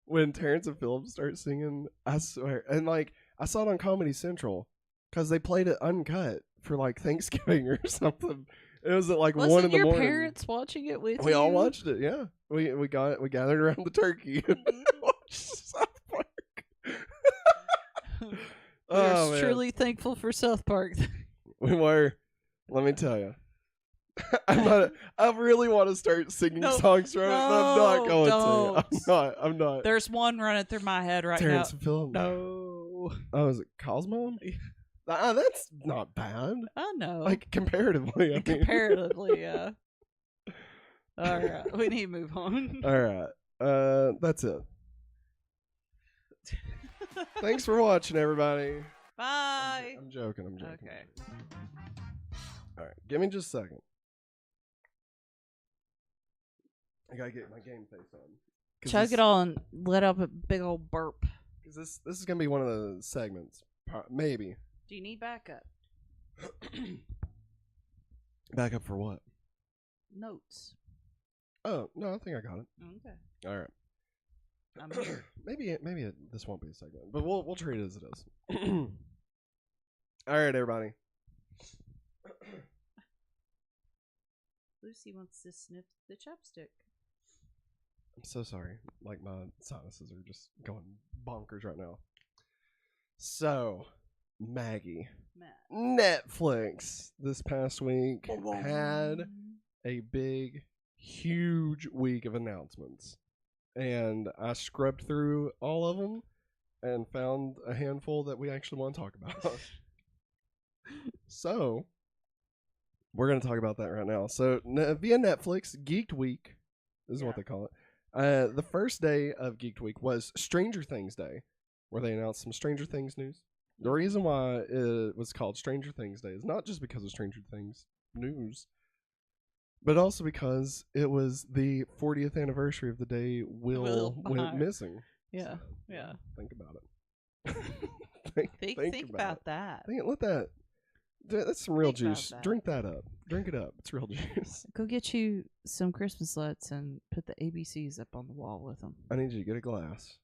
When Terrence and Phillip start singing, I swear, and like I saw it on Comedy Central because they played it uncut for like Thanksgiving or something. It was at like 1 in the morning. Wasn't your parents watching it with you? We all watched it. Yeah, we gathered around the turkey and watched South Park. We're truly thankful for South Park. We were. Let me tell you. I really want to start singing songs from it, but I'm not going to. I'm not. There's one running through my head right Terrence now. And Phillip. No. Oh, is it Cosmo? That's not bad. I know. Like, comparatively. I mean. Comparatively, yeah. All right. We need to move on. All right. That's it. Thanks for watching, everybody. Bye. I'm joking. Okay. All right. Give me just a second. I gotta get my game face on. Chug it all and let out a big old burp. Because this is gonna be one of the segments. Maybe. Do you need backup? Backup for what? Notes. Oh, no, I think I got it. Okay. All right. I'm here. Maybe this won't be a segment, but we'll treat it as it is. All right, everybody. Lucy wants to sniff the chapstick. I'm so sorry. Like, my sinuses are just going bonkers right now. So, Maggie. Matt. Netflix this past week had a big, huge week of announcements. And I scrubbed through all of them and found a handful that we actually want to talk about. So, we're going to talk about that right now. So, via Netflix, Geeked Week is what they call it. The first day of Geeked Week was Stranger Things Day, where they announced some Stranger Things news. The reason why it was called Stranger Things Day is not just because of Stranger Things news, but also because it was the 40th anniversary of the day Will went missing. Yeah, So, yeah. Think about it. think about that. Let that. That's some real Think about juice. that. Drink that up. Drink it up. It's real juice. Go get you some Christmas lights and put the ABCs up on the wall with them. I need you to get a glass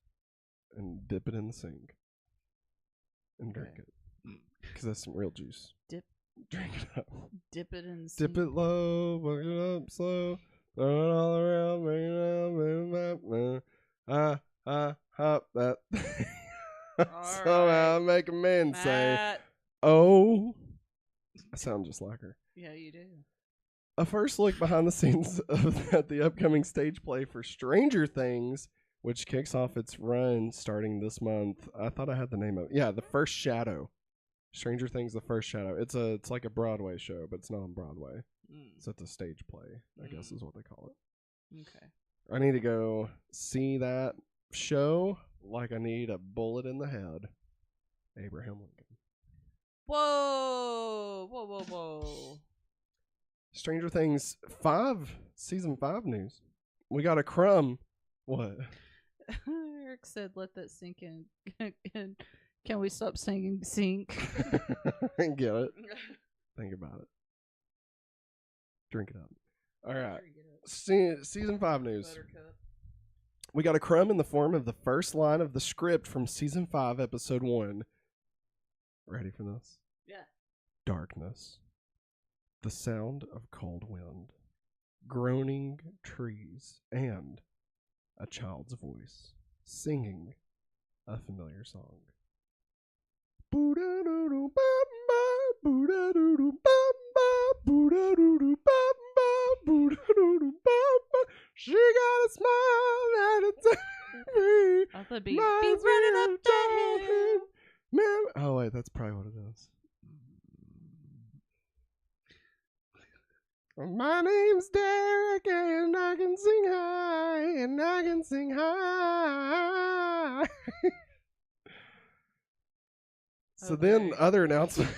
and dip it in the sink and drink it. Because that's some real juice. Drink it up. Dip it in the Dip it low, bring it up slow, throw it all around, bring it up, bring it back, hop that. Somehow make a man say, "Oh." I sound just like her. Yeah, you do. A first look behind the scenes of the upcoming stage play for Stranger Things, which kicks off its run starting this month. I thought I had the name of it. Yeah, The First Shadow. Stranger Things, The First Shadow. It's like a Broadway show, but it's not on Broadway. So it's a stage play, I guess is what they call it. Okay. I need to go see that show like I need a bullet in the head. Abraham Lincoln. Whoa. Stranger Things 5, season 5 news. We got a crumb. What? Eric said, "Let that sink in." And can we stop saying sink? Get it? Think about it. Drink it up. All right. Season 5 news. Buttercup. We got a crumb in the form of the first line of the script from season 5, episode 1. Ready for this? Yeah. Darkness. The sound of cold wind. Groaning trees. And a child's voice singing a familiar song. She got a smile and it's me. I thought be running up to him. Man. Oh wait, that's probably what it is. My name's Derek and I can sing high and I can sing high. So then other announcements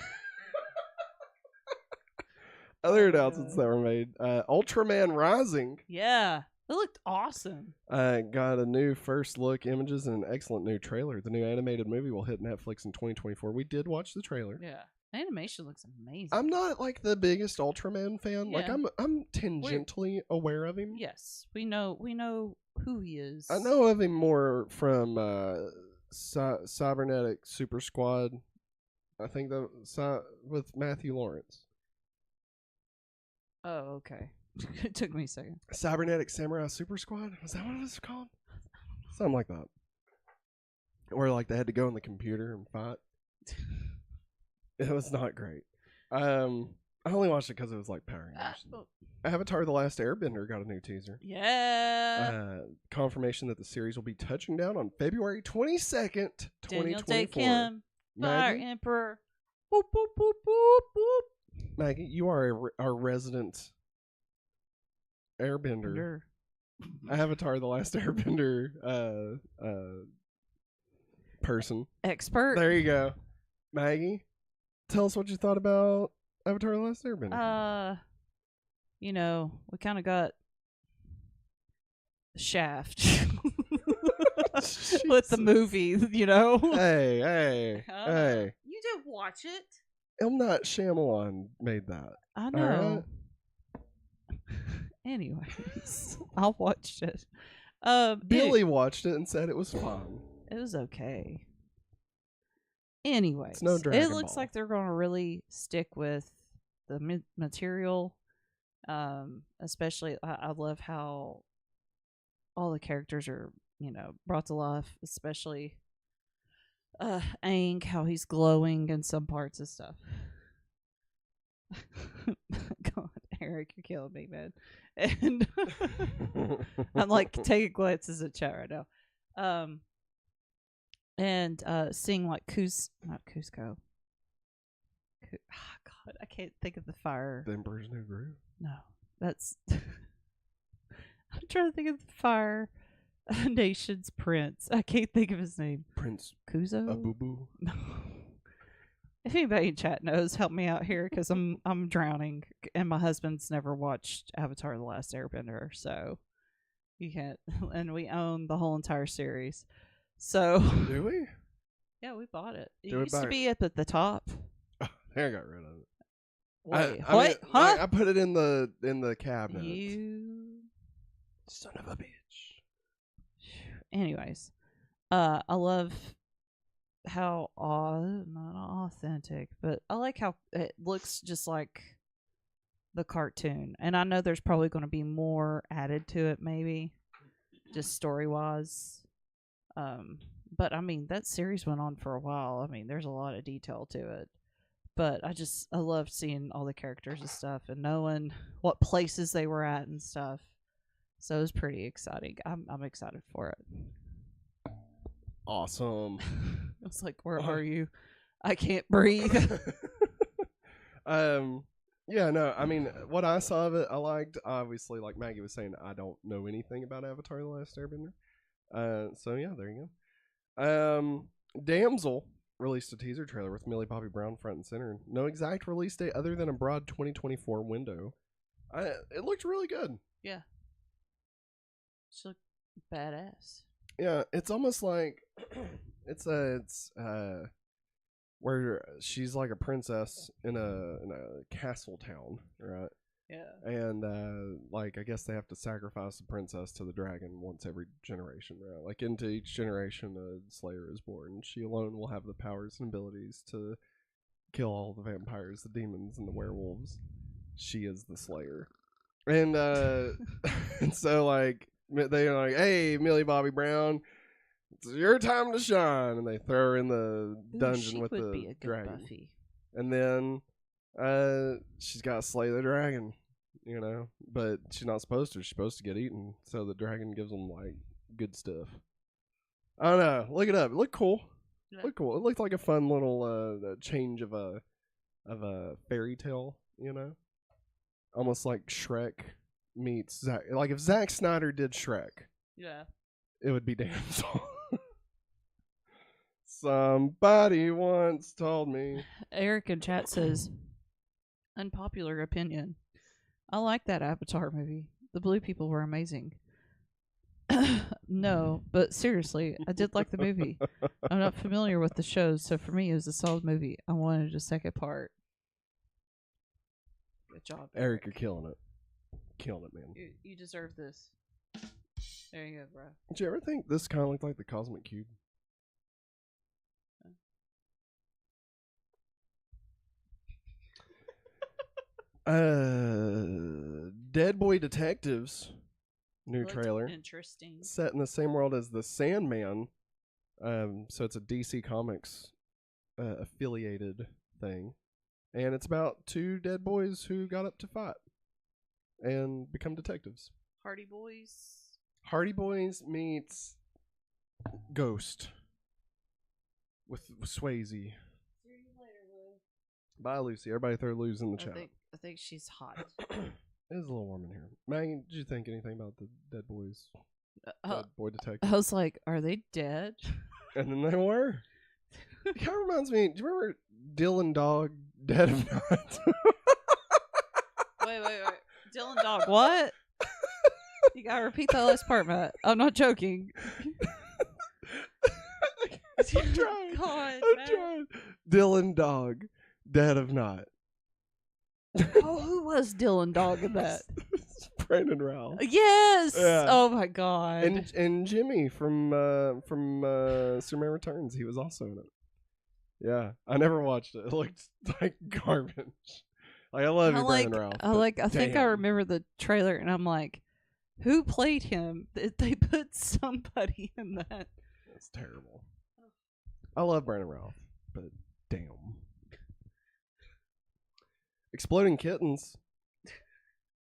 announcements that were made. Ultraman Rising. Yeah. It looked awesome. Got a new first look images and an excellent new trailer. The new animated movie will hit Netflix in 2024. We did watch the trailer. Yeah. Animation looks amazing. I'm not like the biggest Ultraman fan. Yeah. Like I'm tangentially aware of him. Yes. We know who he is. I know of him more from Cybernetic Super Squad. I think that with Matthew Lawrence. Oh, okay. It took me a second. Cybernetic Samurai Super Squad? Was that what it was called? Something like that. Where like they had to go in the computer and fight. It was not great. I only watched it because it was like Power Rangers. Avatar: The Last Airbender got a new teaser. Yeah. Confirmation that the series will be touching down on February 22nd, 2024. Daniel Day-Kim, Fire Maggie? Emperor. Boop, boop, boop, boop, boop. Maggie, you are our resident Airbender. Avatar: The Last Airbender person. Expert. There you go. Maggie, tell us what you thought about Avatar: The Last Airbender. We kind of got Shaft with the movie, Hey. You didn't watch it. M. Night Shyamalan made that. I know. Anyways, I watched it. Billy watched it and said it was fun. It was okay. Anyways, it's no Dragon it looks Ball. like they're going to really stick with the material. Especially, I love how all the characters are, brought to life. Especially, Aang, how he's glowing in some parts of stuff. God, Eric, you're killing me, man. And I'm like taking glances at chat right now. And seeing like not Cusco. God, I can't think of the fire. The Emperor's New Groove? No, that's. I'm trying to think of the Fire Nation's prince. I can't think of his name. Prince Kuzo? Abubu? No. If anybody in chat knows, help me out here because I'm drowning, and my husband's never watched Avatar: The Last Airbender, so you can't. And we own the whole entire series, so Do we? yeah, we bought it. It Do we used to buy be up at the top. I got rid of it. Wait, I what? mean, Huh? I put it in the cabinet. You. Son of a bitch. Anyways, I love how not authentic, but I like how it looks just like the cartoon. And I know there's probably going to be more added to it, maybe just story wise. But I mean, that series went on for a while. I mean, there's a lot of detail to it. But I loved seeing all the characters and stuff and knowing what places they were at and stuff. So it was pretty exciting. I'm excited for it. Awesome. I was like, where are you? I can't breathe. Yeah, no, I mean, what I saw of it, I liked. Obviously, like Maggie was saying, I don't know anything about Avatar: The Last Airbender. So yeah, there you go. Damsel released a teaser trailer with Millie Bobby Brown front and center. No exact release date other than a broad 2024 window. It looked really good. Yeah. She looked badass. Yeah, it's almost like it's where she's like a princess in a castle town, right? Yeah. And like I guess they have to sacrifice the princess to the dragon once every generation, right? Like into each generation a slayer is born. She alone will have the powers and abilities to kill all the vampires, the demons, and the werewolves. She is the slayer. And and so like they're like, hey, Millie Bobby Brown, it's your time to shine, and they throw her in the dungeon with the dragon. Buffy. And then she's got to slay the dragon, you know, but she's not supposed to. She's supposed to get eaten, so the dragon gives them like good stuff. I don't know. Look it up. It looked cool. Yeah. Looked cool. It looked like a fun little change of a fairy tale, you know, almost like Shrek meets Zack. Like if Zack Snyder did Shrek, Yeah. it would be Damsel. Somebody once told me. Eric in chat says, unpopular opinion. I like that Avatar movie. The blue people were amazing. No, but seriously, I did like the movie. I'm not familiar with the shows, so for me it was a solid movie. I wanted a second part. Good job, Eric, you're killing it. Killing it, man. You deserve this. There you go, bro. Did you ever think this kind of looked like the Cosmic Cube? Dead Boy Detectives, new trailer. Interesting. Set in the same world as the Sandman. So it's a DC Comics affiliated thing. And it's about two dead boys who got up to fight and become detectives. Hardy Boys. Hardy Boys meets Ghost with Swayze. See you later, Lou. Bye, Lucy. Everybody throw Luz in the chat. I think she's hot. It is a little warm in here. Maggie, did you think anything about the Dead Boys? Dead Boy Detective? I was like, are they dead? And then they were. It kind of reminds me, do you remember Dylan Dog, Dead of Night? Wait. Dylan Dog, what? You gotta repeat that last part, Matt. I'm not joking. I'm trying. God, I'm trying. Dylan Dog, Dead of Night. Oh, who was Dylan Dog in that? Brandon Ralph. Yes. Yeah. Oh my God. And Jimmy from Superman Returns. He was also in it. Yeah, I never watched it. It looked like garbage. Like I love you, Brandon Ralph. I think I remember the trailer, and I'm like, who played him? They put somebody in that. That's terrible. I love Brandon Ralph, but damn. Exploding Kittens.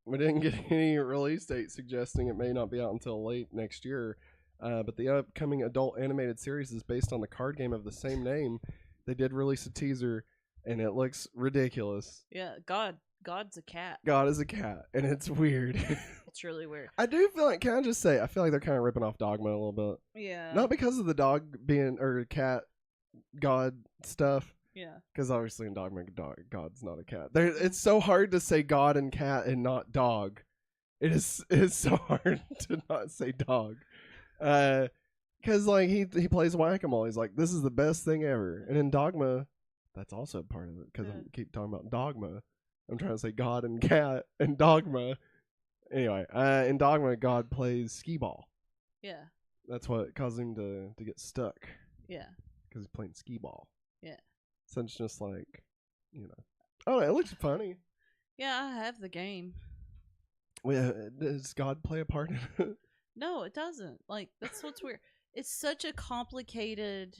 We didn't get any release date suggesting it may not be out until late next year, but the upcoming adult animated series is based on the card game of the same name. They did release a teaser, and it looks ridiculous. Yeah, God's a cat. God is a cat, and it's weird. It's really weird. I do feel like, can I just say, I feel like they're kind of ripping off Dogma a little bit. Yeah. Not because of the dog being, or cat God stuff, Yeah. Because obviously in Dogma, God's not a cat. It's so hard to say God and cat and not dog. It is so hard to not say dog. Because like he plays whack-a-mole. He's like, this is the best thing ever. And in Dogma, that's also part of it. Because I keep talking about Dogma. I'm trying to say God and cat and Dogma. Anyway, in Dogma, God plays skee ball. Yeah. That's what caused him to get stuck. Yeah. Because he's playing skee ball. Yeah. So it's just like, oh, it looks funny. Yeah, I have the game. Does God play a part in it? No, it doesn't. Like, that's what's weird. It's such a complicated...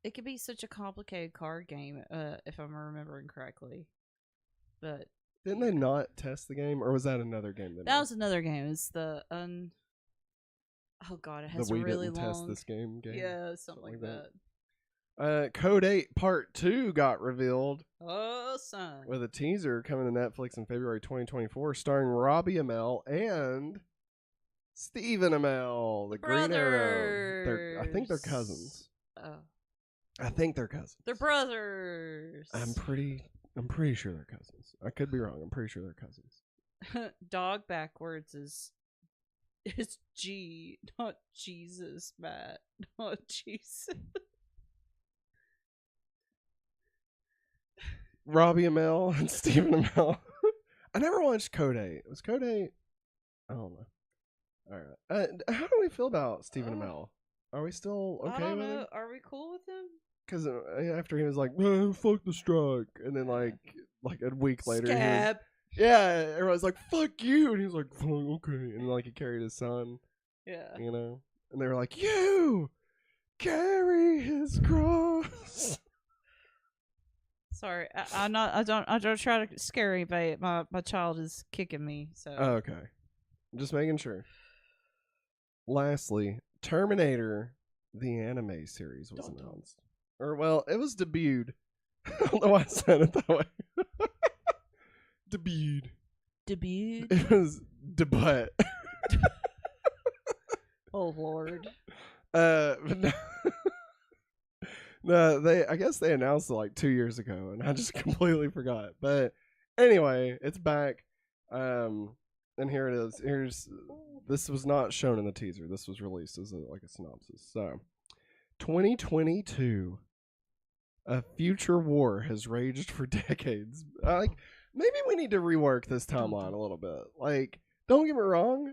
It could be such a complicated card game, if I'm remembering correctly. But... Didn't they not test the game? Or was that another game? That was another game. It's the... Oh, God, it has a really long... test this game. Yeah, something like that. Code 8 Part 2 got revealed. Oh, son. With a teaser coming to Netflix in February 2024, starring Robbie Amell and Stephen Amell, the Green Arrow. I think they're cousins. Oh. I think they're cousins. They're brothers. I'm pretty sure they're cousins. I could be wrong. I'm pretty sure they're cousins. Dog backwards is G, not Jesus, Matt. Not Jesus. Robbie Amell and Stephen Amell. I never watched Code 8. Was Code 8? I don't know. All right. How do we feel about Stephen Amell? Are we still okay I don't with know. him? Are we cool with him? Because after he was like, fuck the strike. And then like a week later. Scab. Everyone's like, fuck you. And he was like, okay. And like he carried his son. Yeah. And they were like, you carry his cross. Sorry, I don't try to scare anybody. My child is kicking me. So okay, just making sure. Lastly, Terminator, the anime series was announced, or well, it was debuted. I don't know why I said it that way. Debuted. It was debut. Oh Lord. But no. No, I guess they announced it like 2 years ago, and I just completely forgot. But anyway, it's back, and here it is. This was not shown in the teaser. This was released as a synopsis. So, 2022, a future war has raged for decades. Maybe we need to rework this timeline a little bit. Like, don't get me wrong,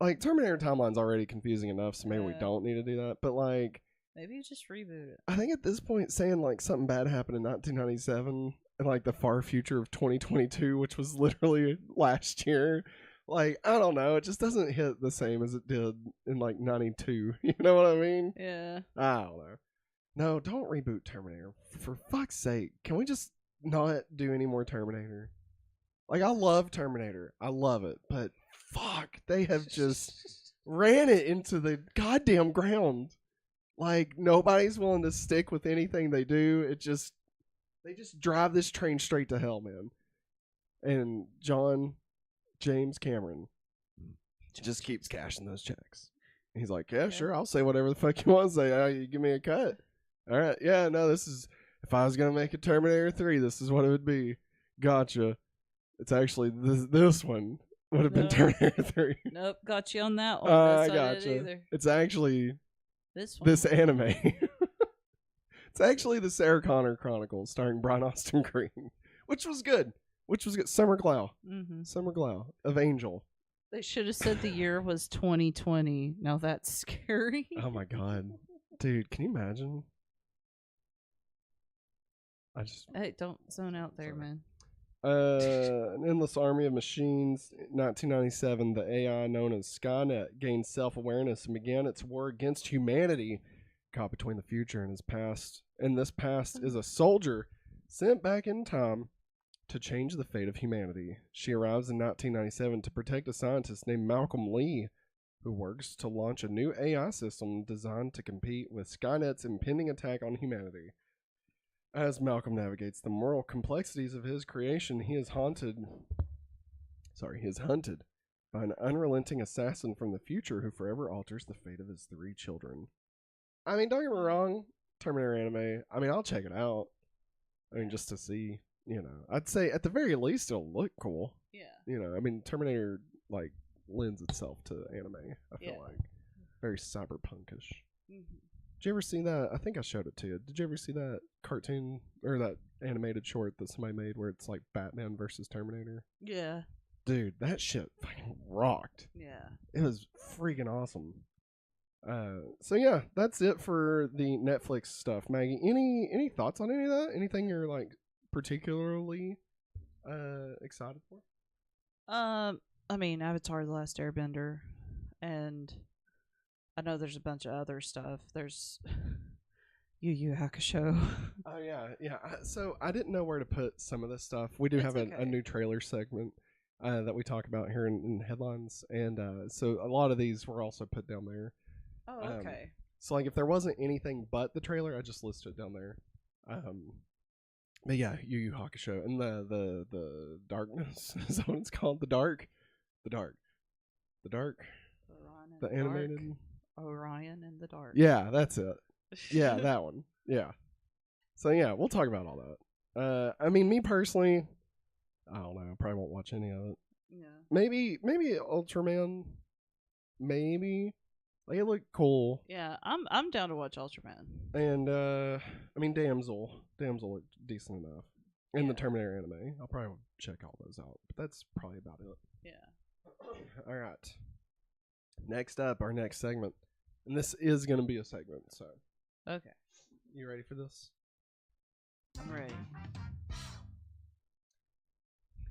like Terminator timeline's already confusing enough, so maybe we don't need to do that. But like. Maybe you just reboot it. I think at this point, saying like something bad happened in 1997 and like the far future of 2022, which was literally last year, like I don't know, it just doesn't hit the same as it did in like 92. You know what I mean? Yeah. I don't know. No, don't reboot Terminator. For fuck's sake, can we just not do any more Terminator? Like I love Terminator, I love it, but fuck, they have just ran it into the goddamn ground. Like, nobody's willing to stick with anything they do. They just drive this train straight to hell, man. And James Cameron just keeps cashing those checks. He's like, yeah, sure, I'll say whatever the fuck you want to say. You give me a cut. All right, yeah, no, this is, if I was going to make a Terminator 3, this is what it would be. Gotcha. It's actually, this one would have been Terminator 3. Nope, got you on that one. I gotcha. It's actually... This anime. It's actually the Sarah Connor Chronicles starring Brian Austin Green, which was good. Summer Glau. Mm-hmm. Summer Glau of Angel. They should have said the year was 2020. Now that's scary. Oh my god. Dude, can you imagine? Hey, don't zone out there, man. An endless army of machines. 1997, the AI known as Skynet gained self-awareness and began its war against humanity. Caught between the future and his past. And this past is a soldier sent back in time to change the fate of humanity. She arrives in 1997 to protect a scientist named Malcolm Lee, who works to launch a new AI system designed to compete with Skynet's impending attack on humanity. As Malcolm navigates the moral complexities of his creation, he is hunted by an unrelenting assassin from the future who forever alters the fate of his 3 children. I mean, don't get me wrong, Terminator anime. I mean, I'll check it out. I mean, just to see, I'd say at the very least it'll look cool. Yeah. I mean, Terminator like lends itself to anime. I feel like very cyberpunkish. Mm-hmm. Did you ever see that? I think I showed it to you. Did you ever see that cartoon or that animated short that somebody made where it's like Batman versus Terminator? Yeah. Dude, that shit fucking rocked. Yeah. It was freaking awesome. So yeah, that's it for the Netflix stuff. Maggie, any thoughts on any of that? Anything you're like particularly excited for? I mean, Avatar: The Last Airbender, and I know there's a bunch of other stuff. There's Yu Yu Hakusho. Oh yeah. So I didn't know where to put some of this stuff. We do have a new trailer segment that we talk about here in headlines, and so a lot of these were also put down there. Oh, okay. So like if there wasn't anything but the trailer, I just listed it down there. But yeah, Yu Yu Hakusho and the darkness is that what it's called? The dark, Orion the animated Orion in the Dark. Yeah, that's it. Yeah, that one. Yeah. So yeah, we'll talk about all that. I mean, me personally, I don't know. I probably won't watch any of it. Yeah. Maybe Ultraman. Maybe. Like, it looked cool. Yeah, I'm down to watch Ultraman. And I mean, Damsel looked decent enough. And the Terminator anime, I'll probably check all those out. But that's probably about it. Yeah. All right. Next up, our next segment, and this is going to be a segment. So. Okay. You ready for this? I'm ready.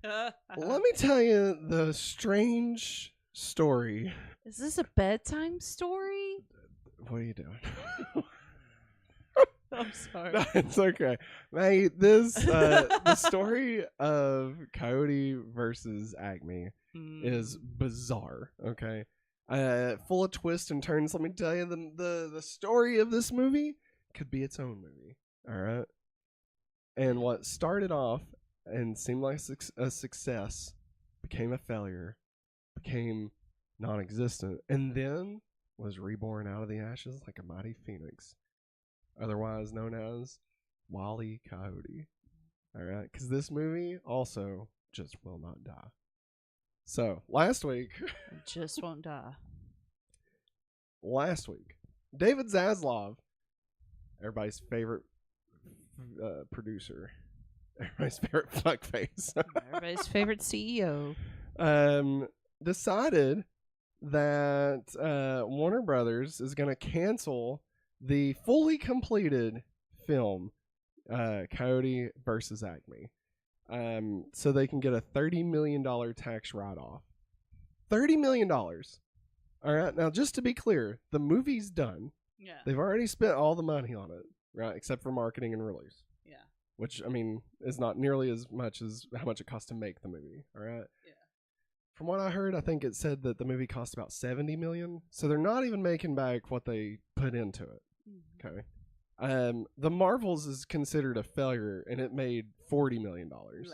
Let me tell you the strange story. Is this a bedtime story? What are you doing? I'm sorry. No, it's okay. Maggie, this the story of Coyote versus Acme is bizarre, okay? Full of twists and turns. Let me tell you, the story of this movie could be its own movie, all right? And what started off and seemed like a success became a failure, became non-existent, and then was reborn out of the ashes like a mighty phoenix, otherwise known as Wile E. Coyote. All right, because this movie also just will not die. So last week, It just won't die. Last week, David Zaslav, everybody's favorite producer, everybody's favorite fuckface, Everybody's favorite CEO, decided that Warner Brothers is going to cancel the fully completed film Coyote versus Acme, so they can get a $30 million tax write-off. $30 million. All right, now just to be clear, the movie's done. Yeah. They've already spent all the money on it, right, except for marketing and release. Yeah. Which, I mean, is not nearly as much as how much it cost to make the movie, all right? Yeah. From what I heard, I think it said that the movie cost about $70 million, so they're not even making back what they put into it. Okay. The Marvels is considered a failure, and it made $40 million. Yeah.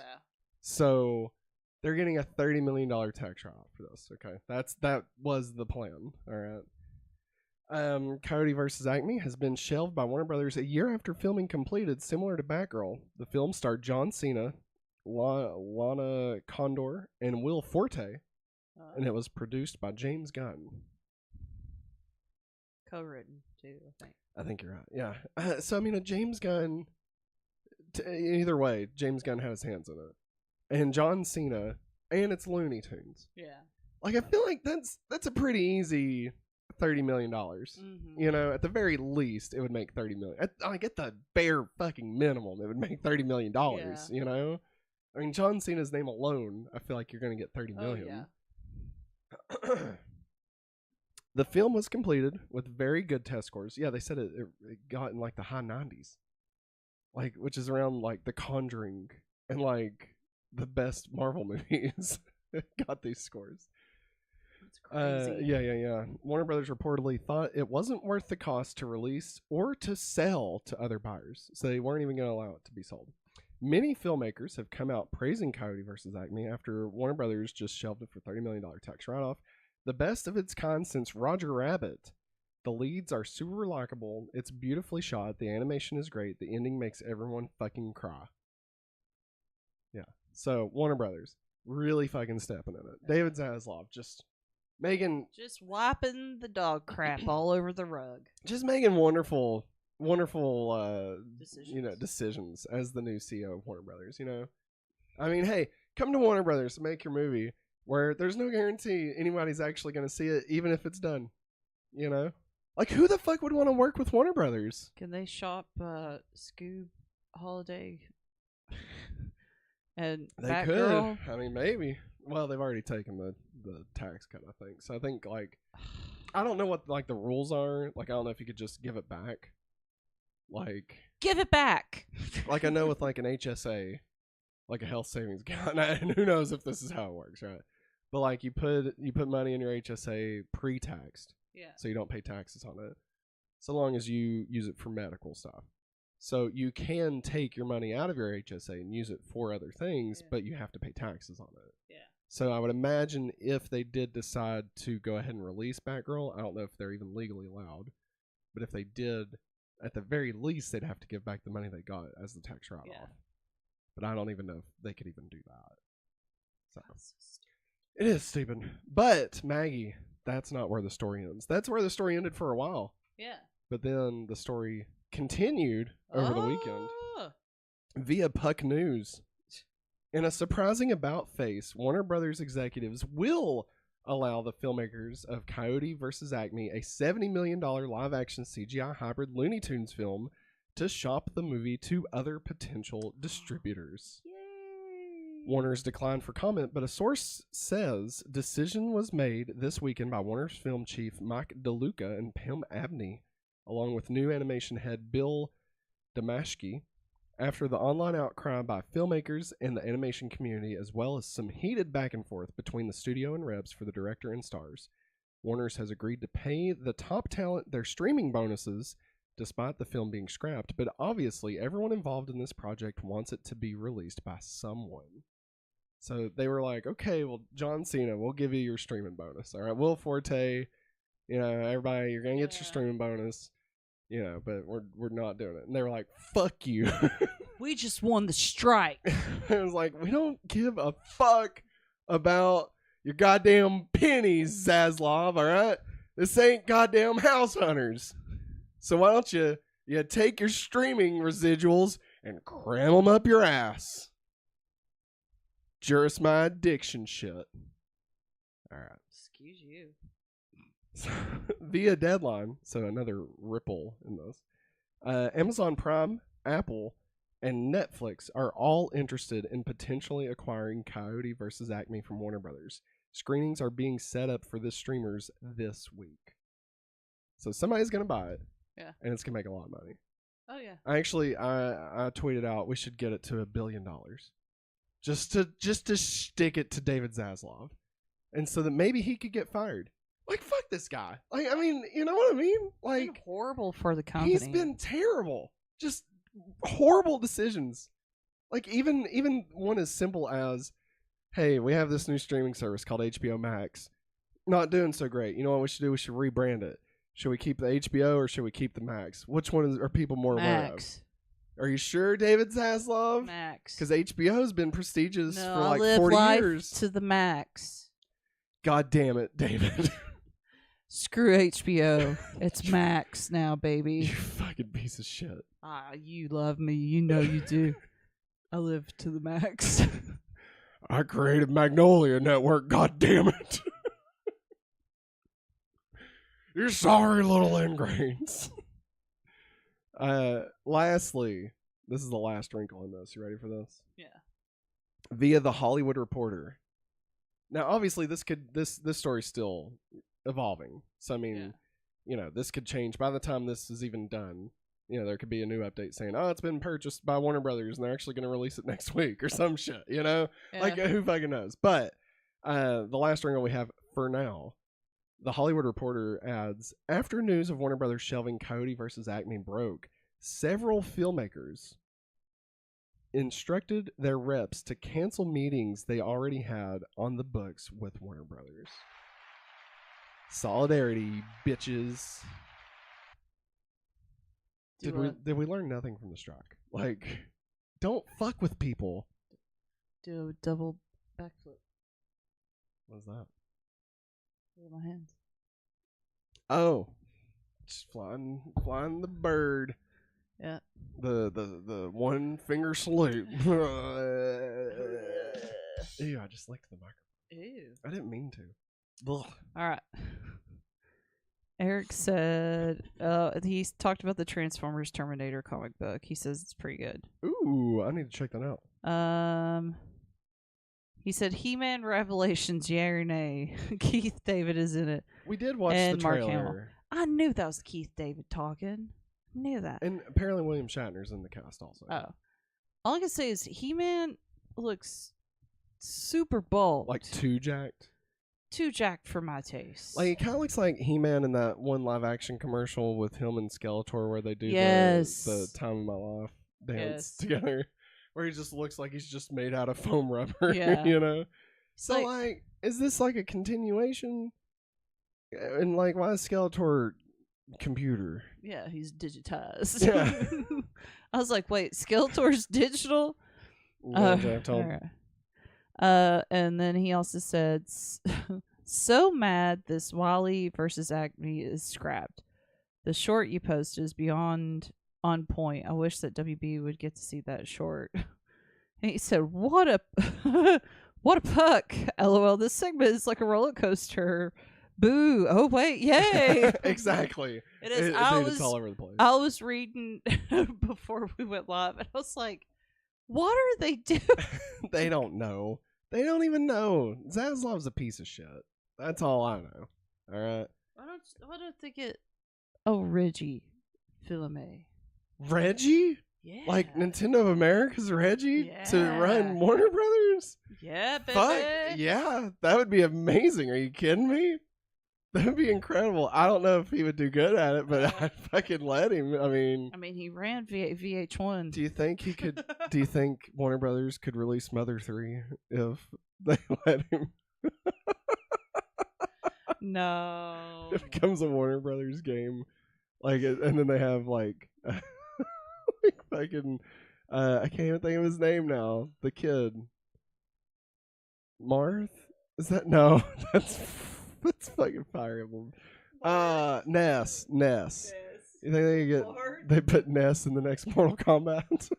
So they're getting a $30 million tax write-off for this. Okay, that was the plan. All right. Coyote vs. Acme has been shelved by Warner Brothers a year after filming completed. Similar to Batgirl, the film starred John Cena, Lana Condor, and Will Forte, and it was produced by James Gunn. Co-written too, I think. I think you're right. Yeah. So I mean, a James Gunn. Either way, James Gunn had his hands in it, and John Cena, and it's Looney Tunes. Yeah. Like, I feel like that's a pretty easy $30 million. You know, at the very least, it would make $30 million. Like, at the bare fucking minimum, it would make $30 million. Yeah. You know, I mean, John Cena's name alone, I feel like you're gonna get $30 million. Yeah. The film was completed with very good test scores. Yeah, they said it got in like the high 90s, like, which is around like The Conjuring and like the best Marvel movies got these scores. That's crazy. Yeah. Warner Brothers reportedly thought it wasn't worth the cost to release or to sell to other buyers, so they weren't even going to allow it to be sold. Many filmmakers have come out praising Coyote vs. Acme after Warner Brothers just shelved it for $30 million tax write-off. The best of its kind since Roger Rabbit The leads are super likable. It's beautifully shot. The animation is great. The ending makes everyone fucking cry. Yeah. So Warner Brothers really fucking stepping in it. David Zaslav just making wiping the dog crap all over the rug. Just making wonderful Decisions. Decisions as the new CEO of Warner Brothers. I mean, hey, come to Warner Brothers to make your movie where there's no guarantee anybody's actually going to see it, even if it's done. Like, who the fuck would want to work with Warner Brothers? Can they shop Scoob Holiday and They Batgirl? could. I mean, maybe. Well, they've already taken the tax cut, I think. So I think, like, I don't know what, like, the rules are. Like, I don't know if you could just give it back. Like, give it back. Like, I know with, like, an HSA, like a health savings account, and who knows if this is how it works, right? But, like, you put money in your HSA pre-taxed. Yeah. So you don't pay taxes on it, so long as you use it for medical stuff. So you can take your money out of your HSA and use it for other things, but you have to pay taxes on it. Yeah. So I would imagine if they did decide to go ahead and release Batgirl, I don't know if they're even legally allowed, but if they did, at the very least, they'd have to give back the money they got as the tax write-off. Yeah. But I don't even know if they could even do that. So That's so stupid. it is stupid. But Maggie, that's not where the story ends. That's where the story ended for a while. Yeah. But then the story continued over the weekend Oh. via Puck News. In a surprising about-face, Warner Brothers executives will allow the filmmakers of Coyote Vs ACME, a $70 million live-action CGI hybrid Looney Tunes film, to shop the movie to other potential distributors. Yay. Warner's declined for comment, but a source says decision was made this weekend by Warner's film chief Mike DeLuca and Pam Abney, along with new animation head Bill Damashki, after the online outcry by filmmakers and the animation community, as well as some heated back and forth between the studio and reps for the director and stars. Warner's has agreed to pay the top talent their streaming bonuses, despite the film being scrapped, but obviously everyone involved in this project wants it to be released by someone. So they were like, okay, well, John Cena, we'll give you your streaming bonus. All right, Will Forte, everybody, you're going to get your streaming bonus, but we're not doing it. And they were like, fuck you. We just won the strike. It was like, we don't give a fuck about your goddamn pennies, Zaslav, all right? This ain't goddamn House Hunters. So why don't you take your streaming residuals and cram them up your ass? Just my addiction shit. All right. Excuse you. Via Deadline, so another ripple in this, Amazon Prime, Apple, and Netflix are all interested in potentially acquiring Coyote vs. ACME from Warner Brothers. Screenings are being set up for the streamers this week. So somebody's going to buy it. Yeah. And it's going to make a lot of money. Oh, yeah. Actually, I tweeted out we should get it to $1 billion. Just to stick it to David Zaslav. And so that maybe he could get fired. Like, fuck this guy. Like, I mean, you know what I mean? Like, it's been horrible for the company. He's been terrible. Just horrible decisions. Like, even one as simple as, hey, we have this new streaming service called HBO Max. Not doing so great. You know what we should do? We should rebrand it. Should we keep the HBO or should we keep the Max? Which one are people more aware of? Are you sure, David Zaslav? Max. Because HBO's been prestigious No, for like I live 40 life years. To the max. God damn it, David. Screw HBO. It's Max now, baby. You fucking piece of shit. You love me. You know you do. I live to the max. I created Magnolia Network, god damn it. You're sorry, little ingrains. Lastly, this is the last wrinkle in this. You ready for this? Yeah. Via The Hollywood Reporter. Now, obviously, this story's still evolving. So, I mean, this could change by the time this is even done. There could be a new update saying, oh, it's been purchased by Warner Brothers and they're actually going to release it next week or some shit, Yeah. Like, who fucking knows? But the last wrinkle we have for now, The Hollywood Reporter adds, after news of Warner Brothers shelving Coyote vs. ACME broke, several filmmakers instructed their reps to cancel meetings they already had on the books with Warner Brothers. Solidarity, bitches. Did we learn nothing from the struck? Like, don't fuck with people. Do a double backflip What's that? with my hands. Oh, just flying the bird. Yeah. The one finger salute. Ew, I just licked the microphone. Ew. I didn't mean to. All right. Eric said he's talked about the Transformers Terminator comic book. He says it's pretty good. Ooh, I need to check that out. He said He-Man Revelations, yeah or nay? Keith David is in it. We did watch and the Mark trailer. Hamill. I knew that was Keith David talking. I knew that. And apparently William Shatner's in the cast also. Oh. All I can say is He-Man looks super bald. Like too jacked? Too jacked for my taste. Like, it kind of looks like He-Man in that one live-action commercial with him and Skeletor where they do the Time of My Life dance together. Where he just looks like he's just made out of foam rubber, you know? So, like, is this like a continuation? And, like, why is Skeletor computer? Yeah, he's digitized. Yeah. I was like, wait, Skeletor's digital? And then he also said, so mad this Wally versus Acme is scrapped. The short you posted is beyond on point. I wish that WB would get to see that short. And he said, what a puck. LOL, this segment is like a roller coaster. Boo. Oh, wait. Yay. Exactly. It is. It's all over the place. I was reading before we went live, and I was like, what are they doing? They don't know. They don't even know. Zaslav's a piece of shit. That's all I know. All right. Why don't they get Reggie Fils-Aimé? Reggie? Yeah. Like Nintendo of America's Reggie to run Warner Brothers? Yeah, baby. Fuck yeah, that would be amazing. Are you kidding me? That would be incredible. I don't know if he would do good at it, but I'd fucking let him. I mean, he ran VH1. Do you think he could? Do you think Warner Brothers could release Mother 3 if they let him? No. It becomes a Warner Brothers game, and then they have like fucking. I can't even think of his name now. The kid. Marth? Is that no? That's fucking Fire Emblem. Ness. You think they put Ness in the next Mortal Kombat?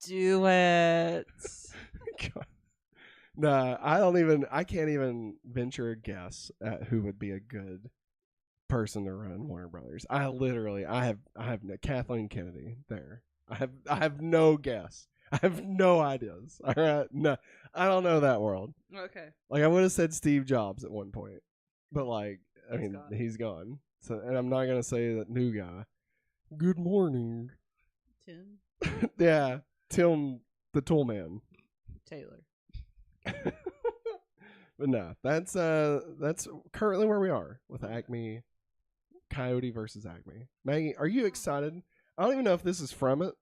Do it. God. Nah, I can't even venture a guess at who would be a good person to run Warner Brothers. I have no Kathleen Kennedy there. I have no guess. I have no ideas. All right, no, I don't know that world. Okay. Like, I would have said Steve Jobs at one point, but he's gone. So, and I'm not gonna say that new guy. Good morning, Tim. Yeah, Tim the Tool Man. Taylor. But no, that's currently where we are with Acme, Coyote versus Acme. Maggie, are you excited? I don't even know if this is from it,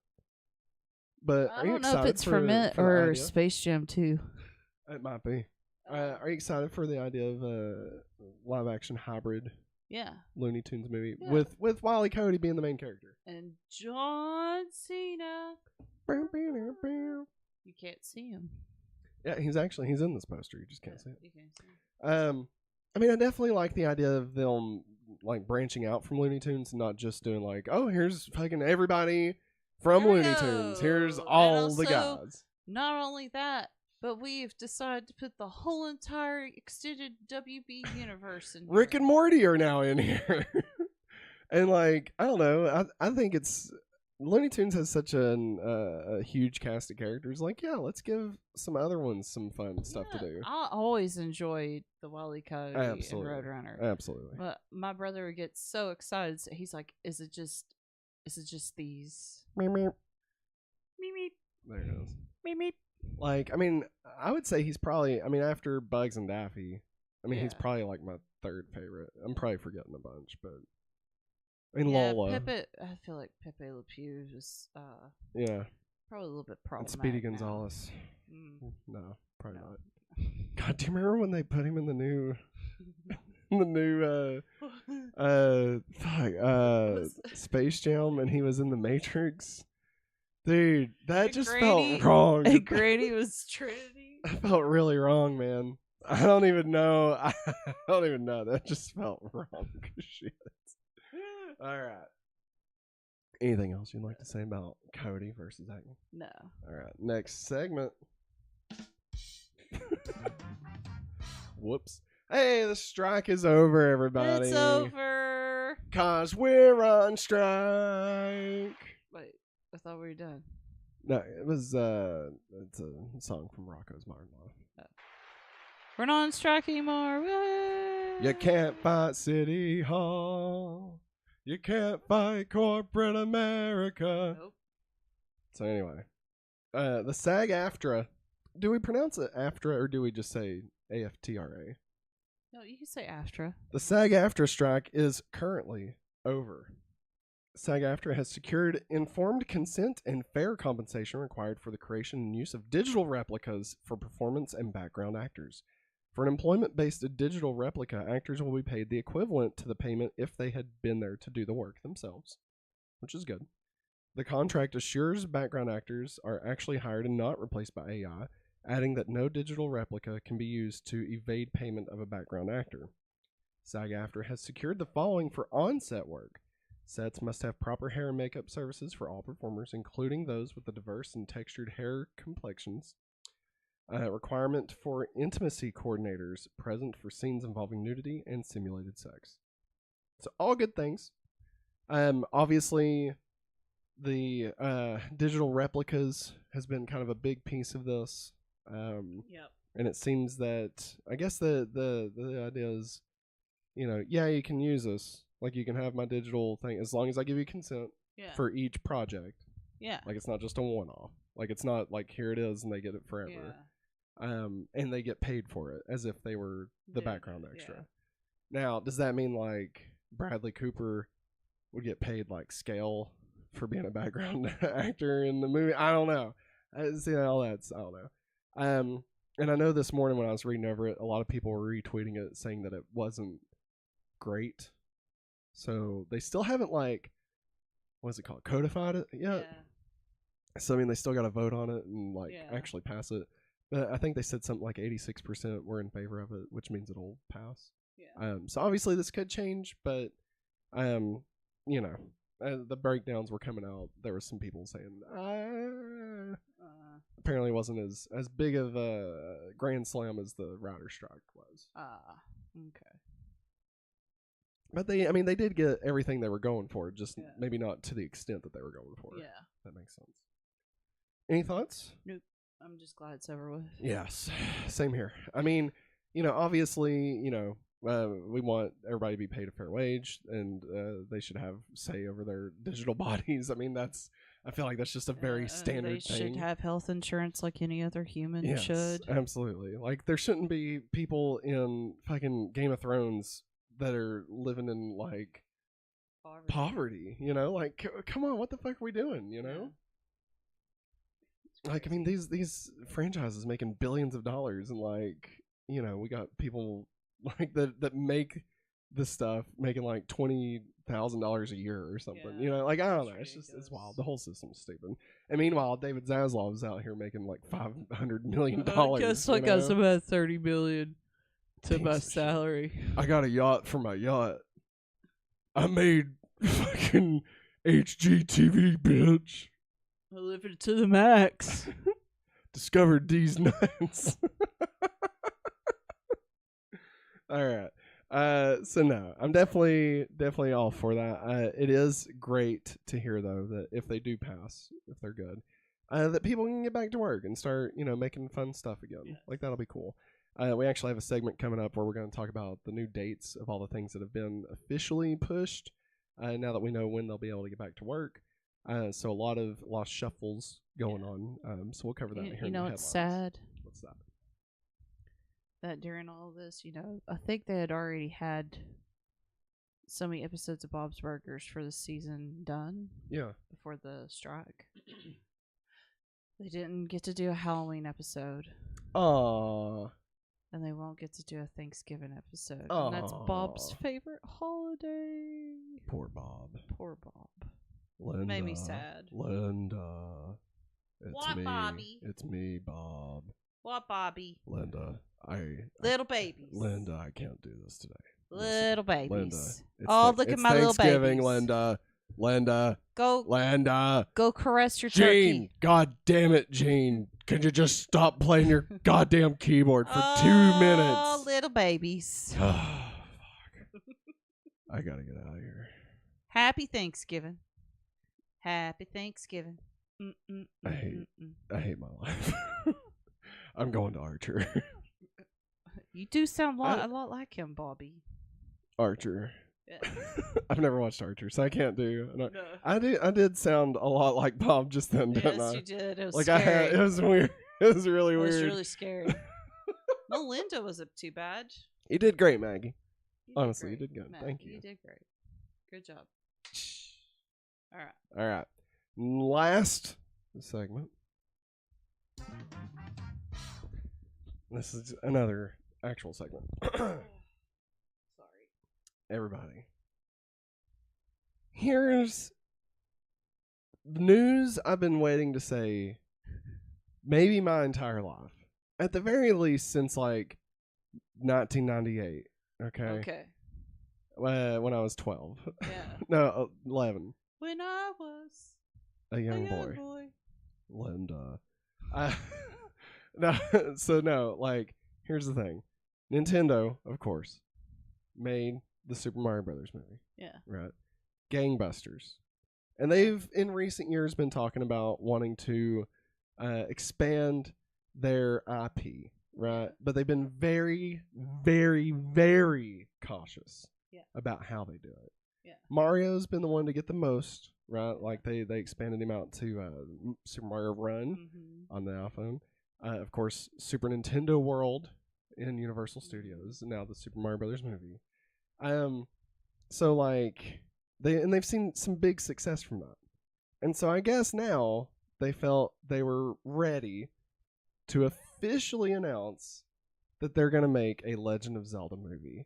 but are you excited? I don't know if it's from it or Space Jam 2. It might be. Are you excited for the idea of a live action hybrid? Yeah. Looney Tunes movie with Wile E. Coyote being the main character and John Cena. You can't see him. Yeah, he's in this poster. You just can't see it. You can't see him. I mean, I definitely like the idea of them like branching out from Looney Tunes and not just doing like, oh, here's fucking everybody from Looney Tunes. Here's all the guys. Not only that, but we've decided to put the whole entire extended WB universe in here. Rick and Morty are now in here. And like, I don't know. I think it's Looney Tunes has such a huge cast of characters. Like, yeah, let's give some other ones some fun stuff to do. I always enjoyed the Wile E. Coyote and Roadrunner. Absolutely. But my brother would get so excited. He's like, "Is it just these?" Meep, meep. Meep, meep. There it is. Meep, meep. Like, I mean, I would say he's probably. I mean, after Bugs and Daffy, he's probably like my third favorite. I'm probably forgetting a bunch, but. I mean, Lola. Pepe, I feel like Pepe Le Pew is probably a little bit problematic. And Speedy Gonzales. No, probably No. not. God, do you remember when they put him in the new Space Jam, and he was in the Matrix. Dude, that And just Grady- felt wrong. And Grady was Trinity. That felt really wrong, man. I don't even know. I don't even know. That just felt wrong. Shit. All right. Anything else you'd like to say about Coyote versus Acme? No. All right. Next segment. Whoops. Hey, the strike is over, everybody. It's over. 'Cause we're on strike. Wait, I thought we were done. No, it was it's a song from Rocco's Modern Life. We're not on strike anymore. Woo! You can't fight City Hall. You can't fight corporate America. Nope. So anyway, the SAG-AFTRA. Do we pronounce it AFTRA or do we just say AFTRA? No, you can say AFTRA. The SAG-AFTRA strike is currently over. SAG-AFTRA has secured informed consent and fair compensation required for the creation and use of digital replicas for performance and background actors. For an employment-based digital replica, actors will be paid the equivalent to the payment if they had been there to do the work themselves, which is good. The contract assures background actors are actually hired and not replaced by AI, adding that no digital replica can be used to evade payment of a background actor. SAG-AFTRA has secured the following for on-set work. Sets must have proper hair and makeup services for all performers, including those with the diverse and textured hair complexions. Requirement for intimacy coordinators present for scenes involving nudity and simulated sex. So all good things. Obviously, the digital replicas has been kind of a big piece of this. Yep. And it seems that I guess the idea is, yeah, you can use this. Like you can have my digital thing as long as I give you consent for each project. Yeah. Like it's not just a one-off. Like it's not like here it is and they get it forever. Yeah. And they get paid for it as if they were the background extra. Yeah. Now, does that mean like Bradley Cooper would get paid like scale for being a background actor in the movie? I don't know. I don't know. And I know this morning when I was reading over it, a lot of people were retweeting it saying that it wasn't great. So they still haven't what's it called? Codified it yet. Yeah. So I mean, they still got to vote on it and actually pass it. But I think they said something like 86% were in favor of it, which means it'll pass. Yeah. So obviously this could change, but the breakdowns were coming out. There were some people saying apparently it wasn't as big of a grand slam as the writer strike was. Okay. But they did get everything they were going for, just maybe not to the extent that they were going for. Yeah. That makes sense. Any thoughts? Nope. I'm just glad it's over with. Yes, same here. I mean, obviously, we want everybody to be paid a fair wage, and they should have say over their digital bodies. I mean, I feel like that's just a very standard thing. They should have health insurance like any other human should. Absolutely. Like, there shouldn't be people in fucking Game of Thrones that are living in, like, poverty, Like, come on, what the fuck are we doing, Yeah. Like, I mean, these franchises making billions of dollars, and like, we got people like that make this stuff making like $20,000 a year or something. Like I don't know. It's wild. The whole system's stupid. And meanwhile, David Zaslav is out here making like $500 million. I guess I got about $30 million to my salary. I got a yacht for my yacht. I made fucking HGTV, bitch. I live it to the max. Discovered these nuts. All right. So no, I'm definitely all for that. It is great to hear though that if they do pass, if they're good, that people can get back to work and start, making fun stuff again. Yeah. Like that'll be cool. We actually have a segment coming up where we're going to talk about the new dates of all the things that have been officially pushed. Now that we know when they'll be able to get back to work. So a lot of lost shuffles going on. So we'll cover that here in the headlines. It's sad. What's that? That during all of this, I think they had already had so many episodes of Bob's Burgers for the season done. Yeah. Before the strike. They didn't get to do a Halloween episode. Aww. And they won't get to do a Thanksgiving episode. And that's Bob's favorite holiday. Poor Bob. Poor Bob. Linda. Made me sad. Linda. It's What, me. Bobby? It's me, Bob. What, Bobby? Linda. Little babies. Linda, I can't do this today. Little babies. Linda. Look at my little babies. Thanksgiving, Linda. Go. Linda. Go caress your Gene. turkey. God damn it, Gene. Could you just stop playing your goddamn keyboard for 2 minutes? Oh, little babies. Fuck. I gotta get out of here. Happy Thanksgiving. Happy Thanksgiving. I hate my life. I'm going to Archer. You do sound a lot like him, Bobby. Archer. Yeah. I've never watched Archer, so I can't do. No. I did sound a lot like Bob just then, didn't I? Yes, you did. It was Like scary. it was weird. It was really weird. It was really scary. Melinda wasn't too bad. You did great, Maggie. You did Honestly, great. you did good. Matt, Thank you. You did great. Good job. All right. All right. Last segment. This is another actual segment. Sorry. Everybody. Here's the news I've been waiting to say maybe my entire life. At the very least since like 1998. Okay. Okay. When I was 12. Yeah. No, 11. When I was A young boy. boy. Linda. No, like, here's the thing. Nintendo, of course, made the Super Mario Brothers movie. Yeah. Right? Gangbusters. And they've, in recent years, been talking about wanting to expand their IP, right? But they've been very, very, very cautious about how they do it. Yeah. Mario's been the one to get the most, right? Like, they expanded him out to Super Mario Run on the iPhone. Of course, Super Nintendo World in Universal Studios, and now the Super Mario Brothers movie. So like they've seen some big success from that. And so I guess now they felt they were ready to officially announce that they're going to make a Legend of Zelda movie.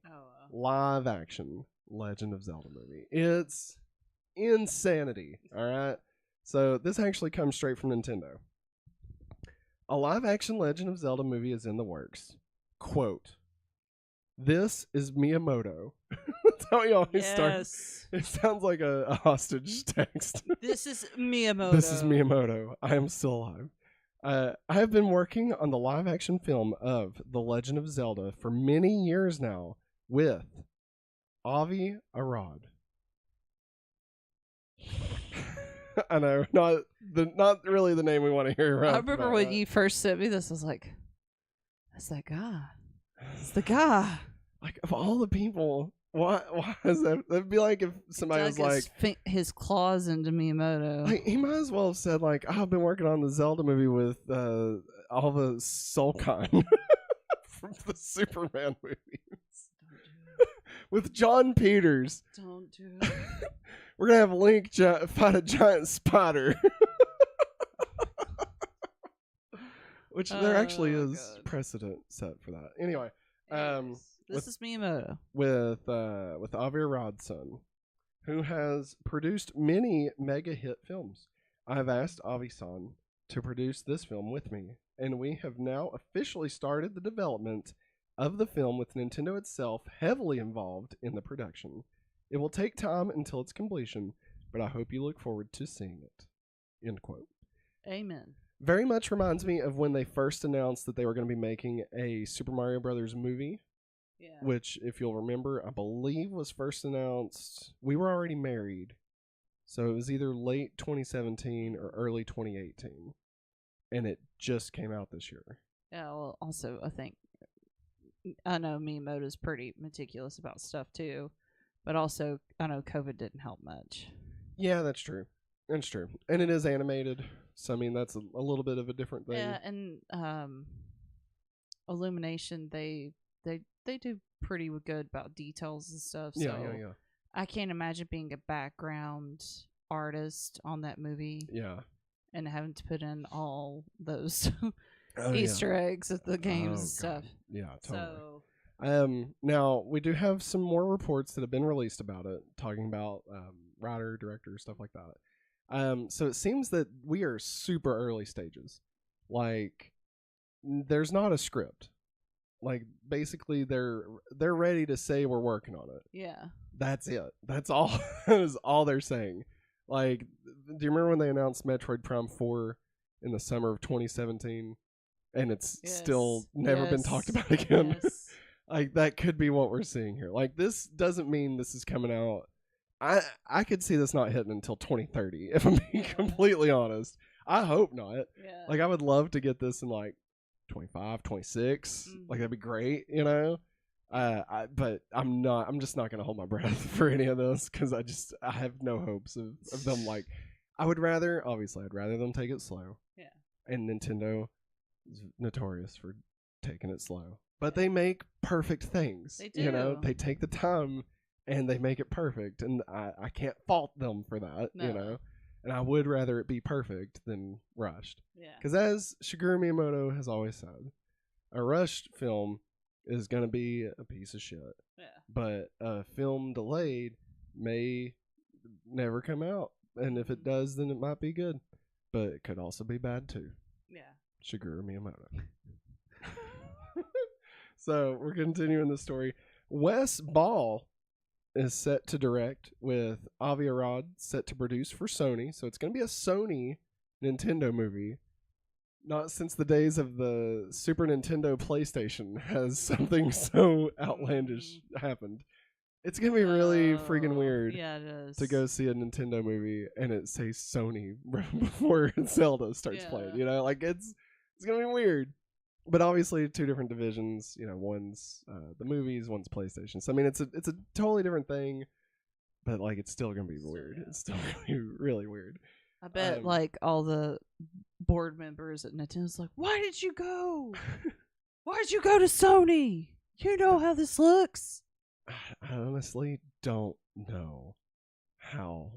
Live action Legend of Zelda movie. It's insanity, all right? So this actually comes straight from Nintendo. A live-action Legend of Zelda movie is in the works. Quote, "This is Miyamoto." That's how he always starts. It sounds like a hostage text. This is Miyamoto. This is Miyamoto. I am still alive. I have been working on the live-action film of The Legend of Zelda for many years now with Avi Arad. I know, not really the name we want to hear. I remember when you first sent me this, I was like, "That's that guy. It's the guy." Like, of all the people, why is that? That'd be like if somebody was like his claws into Miyamoto. Like, he might as well have said like, "I've been working on the Zelda movie with Alva Solkine from the Superman movies with John Peters." Don't do it. We're gonna have Link fight a giant spider. Which there actually is precedent set for that. Anyway, this is Miyamoto with Avi Aradson, who has produced many mega hit films. I've asked Avi-san to produce this film with me, and we have now officially started the development of the film with Nintendo itself heavily involved in the production. It will take time until its completion, but I hope you look forward to seeing it. End quote. Amen. Very much reminds me of when they first announced that they were going to be making a Super Mario Brothers movie. Yeah. Which, if you'll remember, I believe was first announced. We were already married. So it was either late 2017 or early 2018. And it just came out this year. Yeah, well, also, I know Miyamoto's pretty meticulous about stuff, too. But also, I know COVID didn't help much. Yeah, that's true. That's true. And it is animated. So, I mean, that's a little bit of a different thing. Yeah, and Illumination, they do pretty good about details and stuff. So Yeah. I can't imagine being a background artist on that movie. Yeah. And having to put in all those Easter eggs at the games and God. stuff. Yeah, totally. So Now we do have some more reports that have been released about it, talking about writer, director, stuff like that. So it seems that we are super early stages. Like, there's not a script. Like, basically, they're ready to say we're working on it. yeah. That's it. That's all. Is all they're saying. Like, do you remember when they announced Metroid Prime 4 in the summer of 2017, and it's still never been talked about again? Yes. Like, that could be what we're seeing here. Like, this doesn't mean this is coming out. I could see this not hitting until 2030, if I'm being completely honest. I hope not. Yeah. Like, I would love to get this in, like, 25, 26. Like, that'd be great, you know? But I'm just not going to hold my breath for any of this, because I have no hopes of them, like, I'd rather them take it slow. Yeah. And Nintendo is notorious for taking it slow. But they make perfect things. They do. You know, they take the time and they make it perfect. And I can't fault them for that, you know. And I would rather it be perfect than rushed. Yeah. Because as Shigeru Miyamoto has always said, a rushed film is going to be a piece of shit. Yeah. But a film delayed may never come out. And if it does, then it might be good. But it could also be bad too. Yeah. Shigeru Miyamoto. So we're continuing the story. Wes Ball is set to direct, with Avi Arad set to produce for Sony. So it's going to be a Sony Nintendo movie. Not since the days of the Super Nintendo PlayStation has something so outlandish happened. It's going to be really freaking weird to go see a Nintendo movie and it says Sony before Zelda starts playing. You know, like it's going to be weird. But obviously, two different divisions. You know, one's the movies, one's PlayStation. So I mean, it's a totally different thing. But like, it's still gonna be weird. Yeah. It's still really weird. I bet like all the board members at Nintendo's like, "Why did you go? Why did you go to Sony? You know how this looks." I honestly don't know how.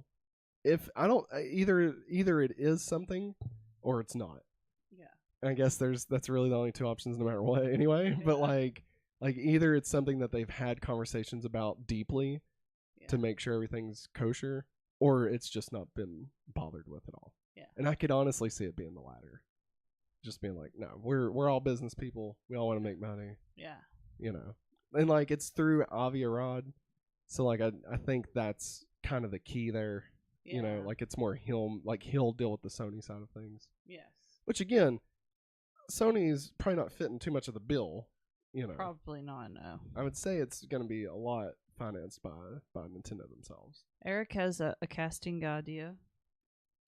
If I don't either it is something or it's not. I guess that's really the only two options no matter what anyway. Yeah. But like either it's something that they've had conversations about deeply to make sure everything's kosher, or it's just not been bothered with at all. Yeah. And I could honestly see it being the latter. Just being like, no, we're all business people. We all want to make money. Yeah. You know. And like it's through Avi Arad. So like I think that's kind of the key there. Yeah. You know, like it's more he'll deal with the Sony side of things. Yes. Which again, Sony's probably not fitting too much of the bill, you know. Probably not, no. I would say it's going to be a lot financed by Nintendo themselves. Eric has a casting idea.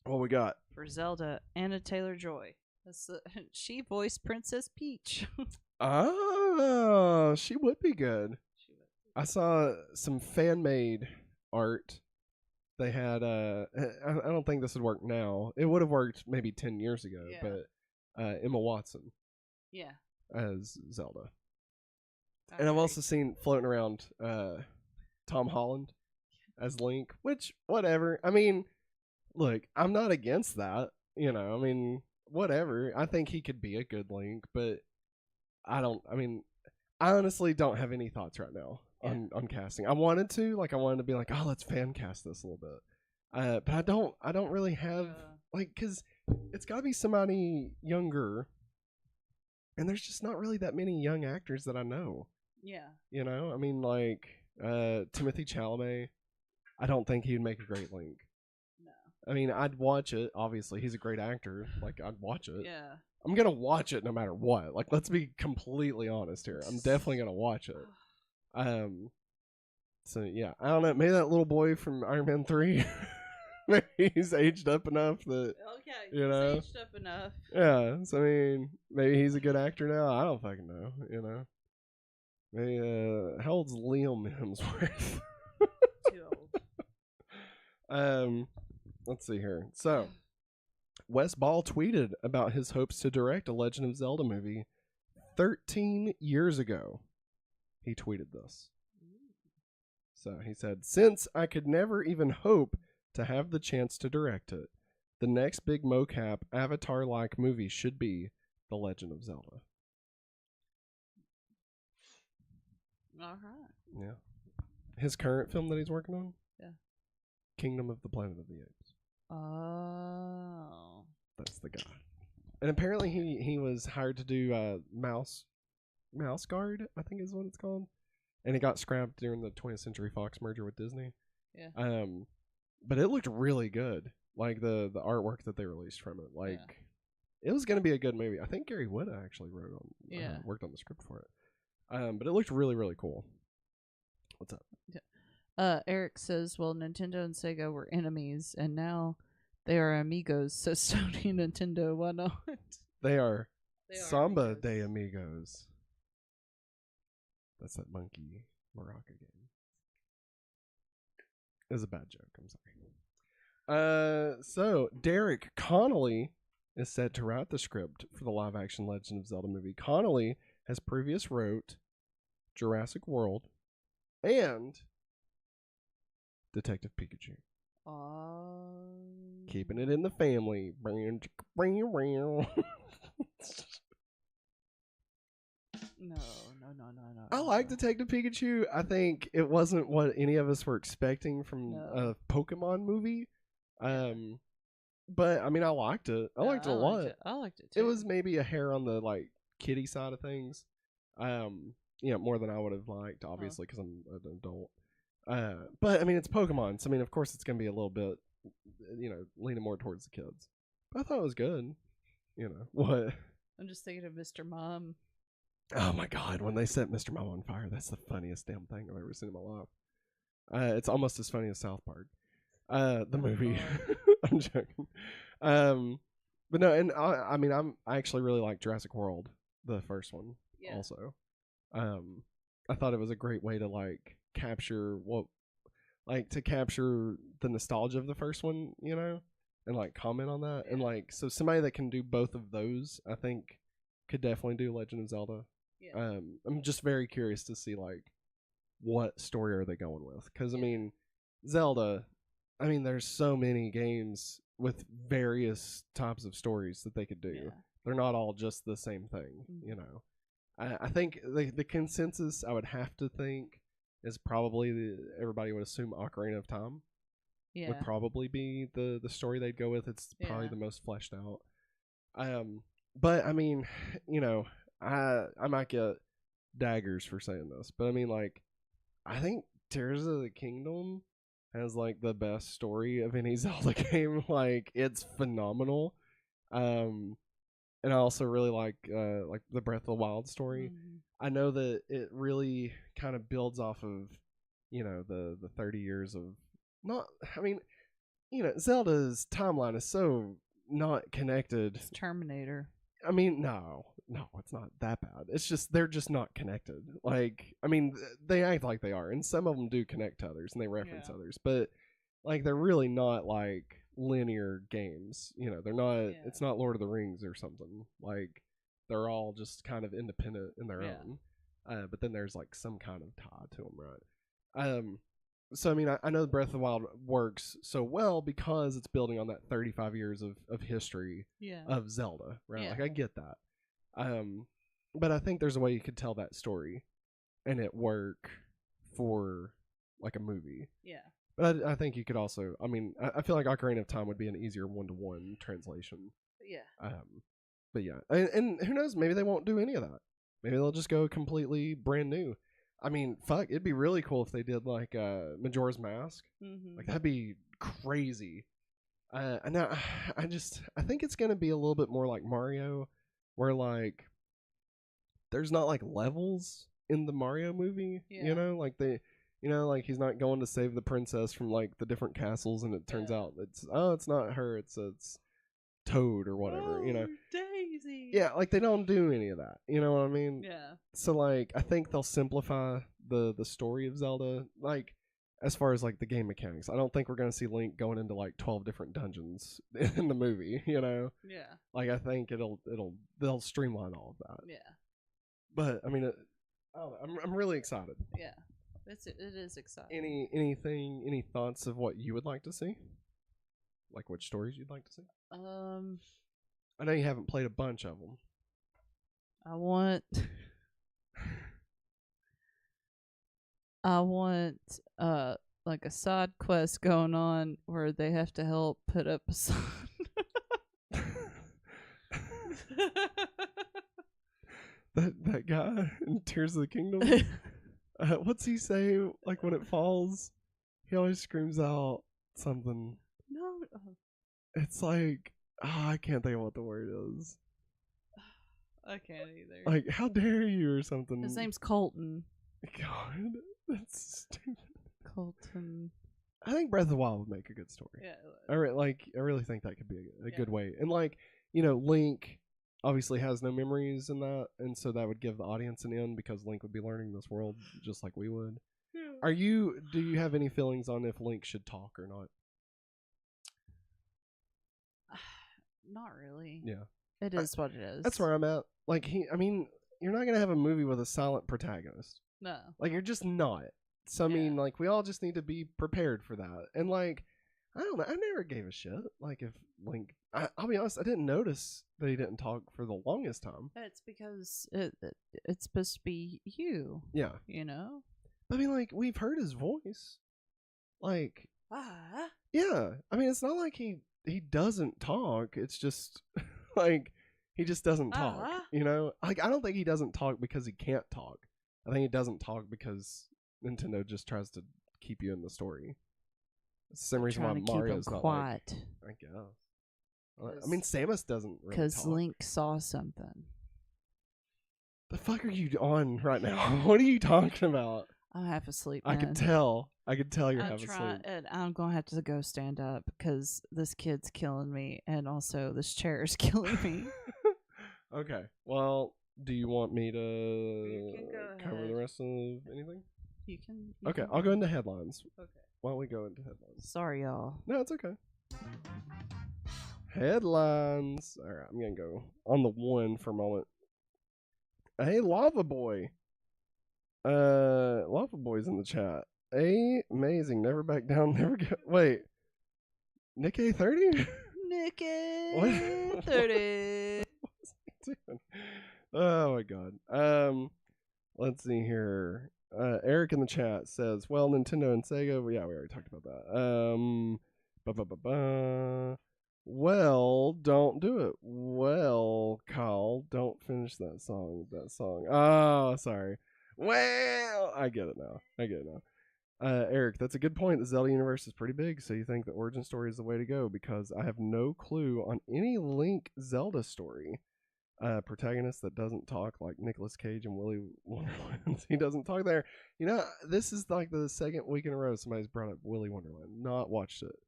What we got? For Zelda, Anna Taylor-Joy. She voiced Princess Peach. Oh, she would be good. I saw some fan-made art. They had, I don't think this would work now. It would have worked maybe 10 years ago, but Emma Watson. Yeah. As Zelda. And I've also seen floating around Tom Holland as Link, which, whatever. I mean, look, I'm not against that. You know, I mean, whatever. I think he could be a good Link, but I honestly don't have any thoughts right now on casting. I wanted to be like, oh, let's fan cast this a little bit. But I don't really have, because it's got to be somebody younger, and there's just not really that many young actors that I know. Yeah. You know, I mean, like, Timothée Chalamet, I don't think he'd make a great Link. No. I mean, I'd watch it, obviously. He's a great actor. Like, I'd watch it. Yeah. I'm going to watch it no matter what. Like, let's be completely honest here. I'm definitely going to watch it. So, yeah. I don't know. Maybe that little boy from Iron Man 3... Maybe he's aged up enough that you know. He's aged up enough. Yeah, so I mean, maybe he's a good actor now. I don't fucking know. You know, maybe how old's Liam Hemsworth? Too old. Let's see here. So, Wes Ball tweeted about his hopes to direct a Legend of Zelda movie 13 years ago. He tweeted this. So he said, "Since I could never even hope to have the chance to direct it, the next big mocap Avatar-like movie should be The Legend of Zelda. All right. Yeah. His current film that he's working on? Yeah. Kingdom of the Planet of the Apes. Oh. That's the guy. And apparently he was hired to do Mouse Guard, I think is what it's called. And it got scrapped during the 20th Century Fox merger with Disney. Yeah. But it looked really good. Like the artwork that they released from it. Like it was going to be a good movie. I think Gary Whitta actually worked on the script for it. But it looked really, really cool. What's up? Eric says, well, Nintendo and Sega were enemies, and now they are amigos, so Sony and Nintendo, why not? They are Samba amigos. de Amigos. That's that monkey Maraca game. It was a bad joke, I'm sorry. So Derek Connolly is set to write the script for the live-action Legend of Zelda movie. Connolly has previously wrote Jurassic World and Detective Pikachu. Keeping it in the family. No. I like Detective Pikachu. I think it wasn't what any of us were expecting from a Pokemon movie. But I mean, I liked it. I liked it a lot. I liked it too. It was maybe a hair on the like kiddie side of things. More than I would have liked, obviously, because I'm an adult. But I mean, it's Pokemon, so I mean, of course, it's gonna be a little bit, leaning more towards the kids. But I thought it was good. What? I'm just thinking of Mr. Mom. Oh my God! When they set Mr. Mom on fire, that's the funniest damn thing I've ever seen in my life. It's almost as funny as South Park, the movie. I'm joking. But no, and I actually really like Jurassic World, the first one. Yeah. Also, I thought it was a great way to capture the nostalgia of the first one, and comment on that. Yeah. And so somebody that can do both of those, I think, could definitely do Legend of Zelda. Yeah. I'm just very curious to see what story are they going with, because I mean, Zelda, there's so many games with various types of stories that they could do. Yeah. They're not all just the same thing. Mm-hmm. I think the consensus I would have to think is probably everybody would assume Ocarina of Time would probably be the story they'd go with. It's probably the most fleshed out. But I mean, I might get daggers for saying this, but I mean, I think Tears of the Kingdom has the best story of any Zelda game. It's phenomenal. And I also really like the Breath of the Wild story. Mm-hmm. I know that it really kind of builds off of, the 30 years of Zelda's timeline is so not connected. It's Terminator. I mean, no, it's not that bad. It's just they're just not connected. They act like they are, and some of them do connect to others, and they reference others, but they're really not linear games. They're not. Yeah. It's not Lord of the Rings or something. They're all just kind of independent in their own. But then there's some kind of tie to them, right? So I mean, I know Breath of the Wild works so well because it's building on that 35 years of history of Zelda, right? I get that. But I think there's a way you could tell that story and it work for a movie. Yeah. But I think you could also, I feel like Ocarina of Time would be an easier one-to-one translation. Yeah. But yeah, and who knows? Maybe they won't do any of that. Maybe they'll just go completely brand new. Fuck, it'd be really cool if they did Majora's Mask. Mm-hmm. That'd be crazy. And now I think it's gonna be a little bit more like Mario, where there's not levels in the Mario movie. Yeah. He's not going to save the princess from the different castles, and it turns out it's not her, it's Toad or whatever. Daisy. Yeah, they don't do any of that. You know what I mean? Yeah. So I think they'll simplify the story of Zelda. As far as the game mechanics, I don't think we're gonna see Link going into 12 different dungeons in the movie. Yeah. I think they'll streamline all of that. Yeah. But I mean, I don't know, I'm really excited. Yeah. It is exciting. Any thoughts of what you would like to see? Which stories you'd like to see? I know you haven't played a bunch of them. I want I want like a side quest going on where they have to help put up a sign. that guy in Tears of the Kingdom. What's he say? Like when it falls, he always screams out something. No. It's like I can't think of what the word is. I can't either. Like how dare you or something. His name's Colton. God, that's stupid. Colton. I think Breath of the Wild would make a good story. Yeah. I really think that could be a good way. And like, Link obviously has no memories in that, and so that would give the audience an in because Link would be learning this world just like we would. Yeah. Do you have any feelings on if Link should talk or not? Not really. Yeah. It is what it is. That's where I'm at. Like you're not going to have a movie with a silent protagonist. No. Like you're just not. So I mean, like we all just need to be prepared for that. And like I don't know, I never gave a shit. Like if Link I'll be honest, I didn't notice that he didn't talk for the longest time. It's because it's supposed to be you. Yeah. You know? I mean, like, we've heard his voice. Like, Ah. yeah. I mean, it's not like he doesn't talk. It's just, like, he just doesn't talk. You know? Like, I don't think he doesn't talk because he can't talk. I think he doesn't talk because Nintendo just tries to keep you in the story. It's the same reason why Mario's not quiet. Like, I guess. I mean, Samus doesn't really talk. Because Link saw something. The fuck are you on right now? What are you talking about? I'm half asleep. I could tell you're half asleep. And I'm going to have to go stand up because this kid's killing me, and also this chair is killing me. Okay. Well, do you want me to cover the rest of anything? You can. Okay, I'll go into headlines. Okay. Why don't we go into headlines? Sorry, y'all. No, it's okay. Headlines. All right, I'm gonna go on the one for a moment. Hey, Lava Boy. Lava Boy's in the chat. Amazing. Never back down. Never go. Wait. Nick A30? Nick A30. What's he doing? Oh my god. Let's see here. Eric in the chat says, well, Nintendo and Sega. Well, yeah, we already talked about that. Well, don't do it. Well, Kyle, don't finish that song. Oh, sorry. Well, I get it now. Eric, that's a good point. The Zelda universe is pretty big, so you think the origin story is the way to go, because I have no clue on any Link Zelda story. Protagonist that doesn't talk, like Nicolas Cage and Willy Wonderland. He doesn't talk there. You know, this is like the second week in a row somebody's brought up Willy Wonderland. Not watched it.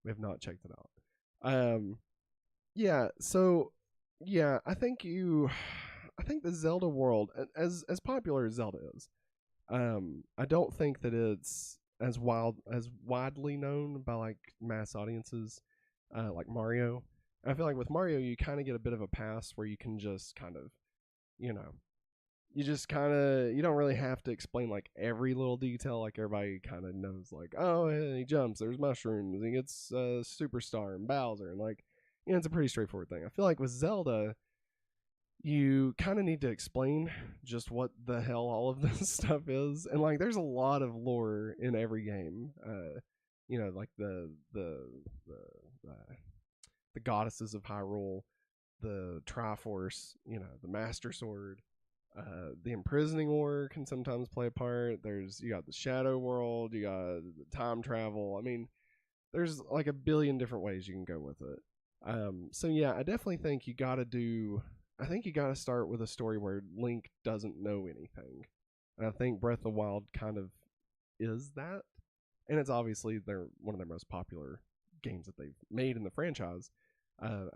We have not checked it out. Yeah, so yeah, I think the Zelda world, as popular as Zelda is, I don't think that it's as widely known by like mass audiences, like Mario. I feel like with Mario, you kind of get a bit of a pass where you can just kind of, you don't really have to explain like every little detail. Like everybody kind of knows, like, oh, he jumps, there's mushrooms, he gets Superstar and Bowser, and like, it's a pretty straightforward thing. I feel like with Zelda, you kind of need to explain just what the hell all of this stuff is, and like, there's a lot of lore in every game. Like the goddesses of Hyrule, the Triforce, the Master Sword, the imprisoning ore can sometimes play a part. You got the Shadow World, you got the time travel. I mean, there's like a billion different ways you can go with it. So yeah, I definitely think you got to start with a story where Link doesn't know anything. And I think Breath of the Wild kind of is that. And it's obviously one of their most popular games that they've made in the franchise.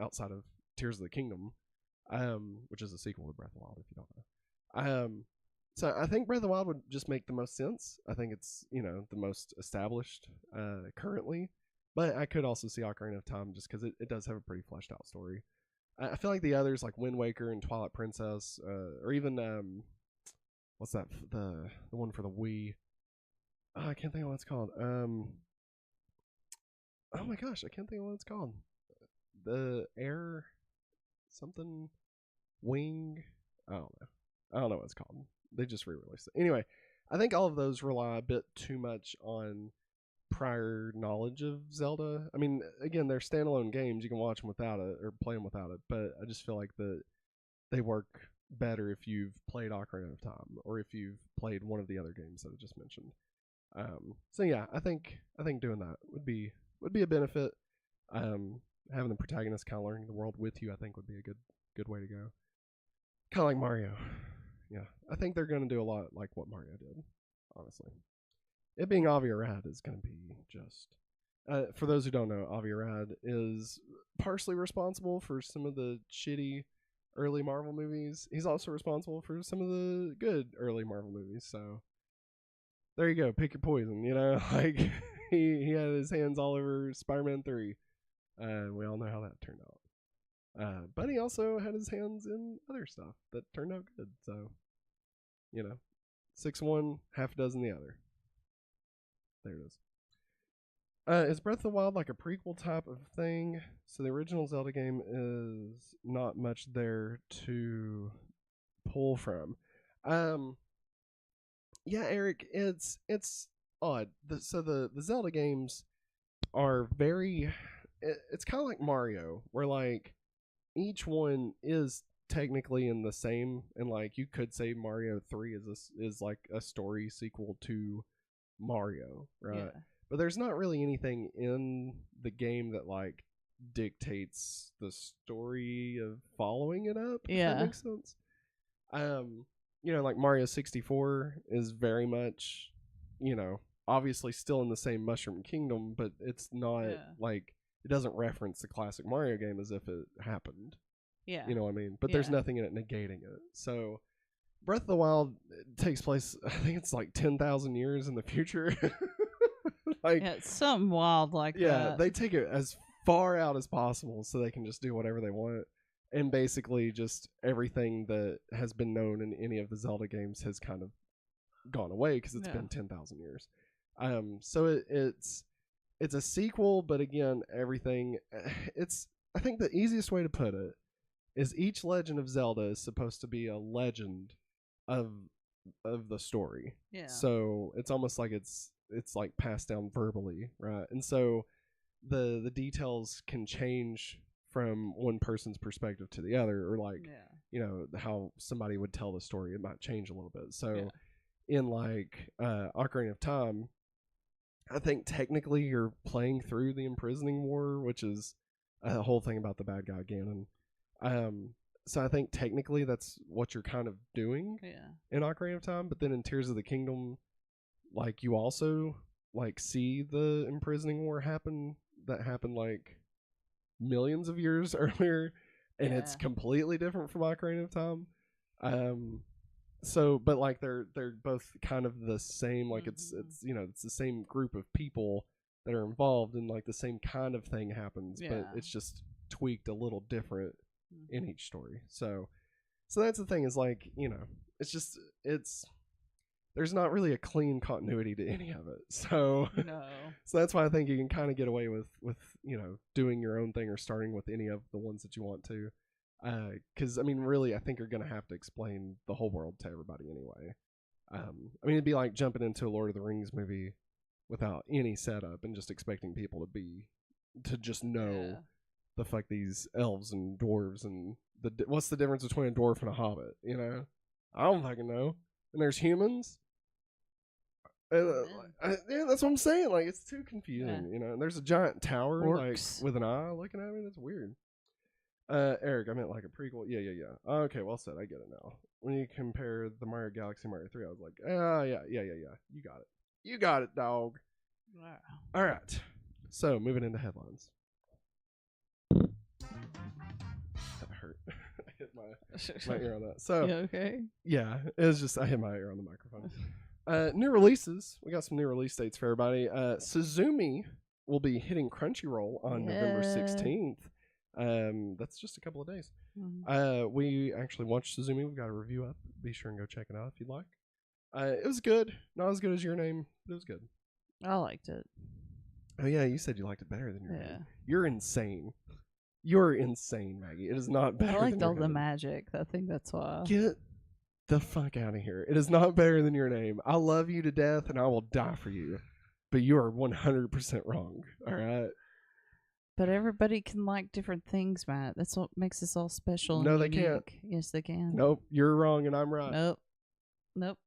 Outside of Tears of the Kingdom, which is a sequel to Breath of the Wild, if you don't know. So I think Breath of the Wild would just make the most sense. I think it's, the most established currently. But I could also see Ocarina of Time just because it does have a pretty fleshed out story. I feel like the others, like Wind Waker and Twilight Princess, or even, what's that, the one for the Wii? Oh, I can't think of what it's called. Oh my gosh, I can't think of what it's called. The air something wing I don't know. I don't know what it's called. They just re-released it. Anyway, I think all of those rely a bit too much on prior knowledge of Zelda. I mean, again, they're standalone games. You can watch them without it or play them without it. But I just feel like they work better if you've played Ocarina of Time or if you've played one of the other games that I just mentioned. So yeah, I think doing that would be a benefit. Having the protagonist kind of learning the world with you, I think, would be a good way to go. Kind of like Mario. Yeah, I think they're going to do a lot like what Mario did, honestly. It being Avi Arad is going to be just... for those who don't know, Avi Arad is partially responsible for some of the shitty early Marvel movies. He's also responsible for some of the good early Marvel movies, so there you go. Pick your poison, you know? Like, he had his hands all over Spider-Man 3. We all know how that turned out. But he also had his hands in other stuff that turned out good. So, you know, 6 one, half a dozen the other. There it is. Is Breath of the Wild like a prequel type of thing? So the original Zelda game is not much there to pull from. Yeah, Eric, it's odd. So the Zelda games are very... It's kind of like Mario, where like each one is technically in the same, and like you could say Mario 3 is like a story sequel to Mario, right? Yeah. But there's not really anything in the game that like dictates the story of following it up. If that makes sense. You know, like Mario 64 is very much, you know, obviously still in the same Mushroom Kingdom, but it's not like, it doesn't reference the classic Mario game as if it happened. Yeah. You know what I mean? But there's nothing in it negating it. So Breath of the Wild takes place, I think it's like 10,000 years in the future. Like, yeah, it's something wild like that. Yeah, they take it as far out as possible so they can just do whatever they want. And basically just everything that has been known in any of the Zelda games has kind of gone away because it's been 10,000 years. So it's a sequel, but again, everything... I think the easiest way to put it is each Legend of Zelda is supposed to be a legend of the story. Yeah. So it's almost like it's like passed down verbally, right? And so the details can change from one person's perspective to the other, or like you know how somebody would tell the story, it might change a little bit. So in like Ocarina of Time, I think technically you're playing through the Imprisoning War, which is a whole thing about the bad guy Ganon. So I think technically that's what you're kind of doing in Ocarina of Time. But then in Tears of the Kingdom, like you also like see the Imprisoning War happen. That happened like millions of years earlier, and it's completely different from Ocarina of Time. So, but like they're both kind of the same. Like it's you know, it's the same group of people that are involved, and like the same kind of thing happens, but it's just tweaked a little different in each story. So that's the thing, is like, you know, it's there's not really a clean continuity to any of it. So so that's why I think you can kind of get away with you know, doing your own thing or starting with any of the ones that you want to. Because I mean, really, I think you're gonna have to explain the whole world to everybody anyway. I mean, it'd be like jumping into a Lord of the Rings movie without any setup and just expecting people to just know the fuck these elves and dwarves and what's the difference between a dwarf and a hobbit, you know? I don't fucking know. And there's humans. Yeah, that's what I'm saying. Like, it's too confusing, you know? And there's a giant tower, like, with an eye looking at me. That's weird. Eric, I meant like a prequel. Yeah. Okay, well said. I get it now. When you compare the Mario Galaxy Mario 3, I was like, yeah. You got it. You got it, dog. Wow. All right. So, moving into headlines. That hurt. I hit my ear on that. So, okay? Yeah, it was just, I hit my ear on the microphone. New releases. We got some new release dates for everybody. Suzumi will be hitting Crunchyroll on November 16th. That's just a couple of days. We actually watched Suzumi. We've got a review up. Be sure and go check it out if you'd like. It was good. Not as good as Your Name, but it was good. I liked it. Oh yeah, you said you liked it better than Your Name. You're insane. You're insane, Maggie. It is not better. I liked than all your the name. magic. I think that's why. Get the fuck out of here. It is not better than your name. I love you to death and I will die for you. But you are 100% wrong. All right. But everybody can like different things, Matt. That's what makes us all special. No, and they can't. unique. Yes, they can. Nope. You're wrong and I'm right. Nope.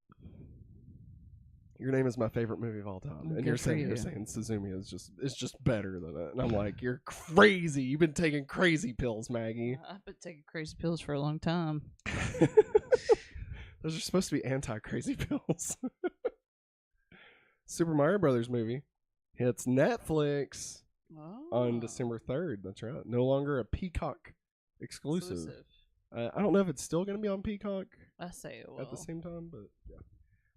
Your name is my favorite movie of all time. And Good you're for saying you. Suzumi is just better than it. And I'm like, you're crazy. You've been taking crazy pills, Maggie. I've been taking crazy pills for a long time. Those are supposed to be anti-crazy pills. Super Mario Brothers movie hits Netflix on December 3rd. That's right. No longer a Peacock exclusive. I don't know if it's still going to be on Peacock I say it will. at the same time, but yeah.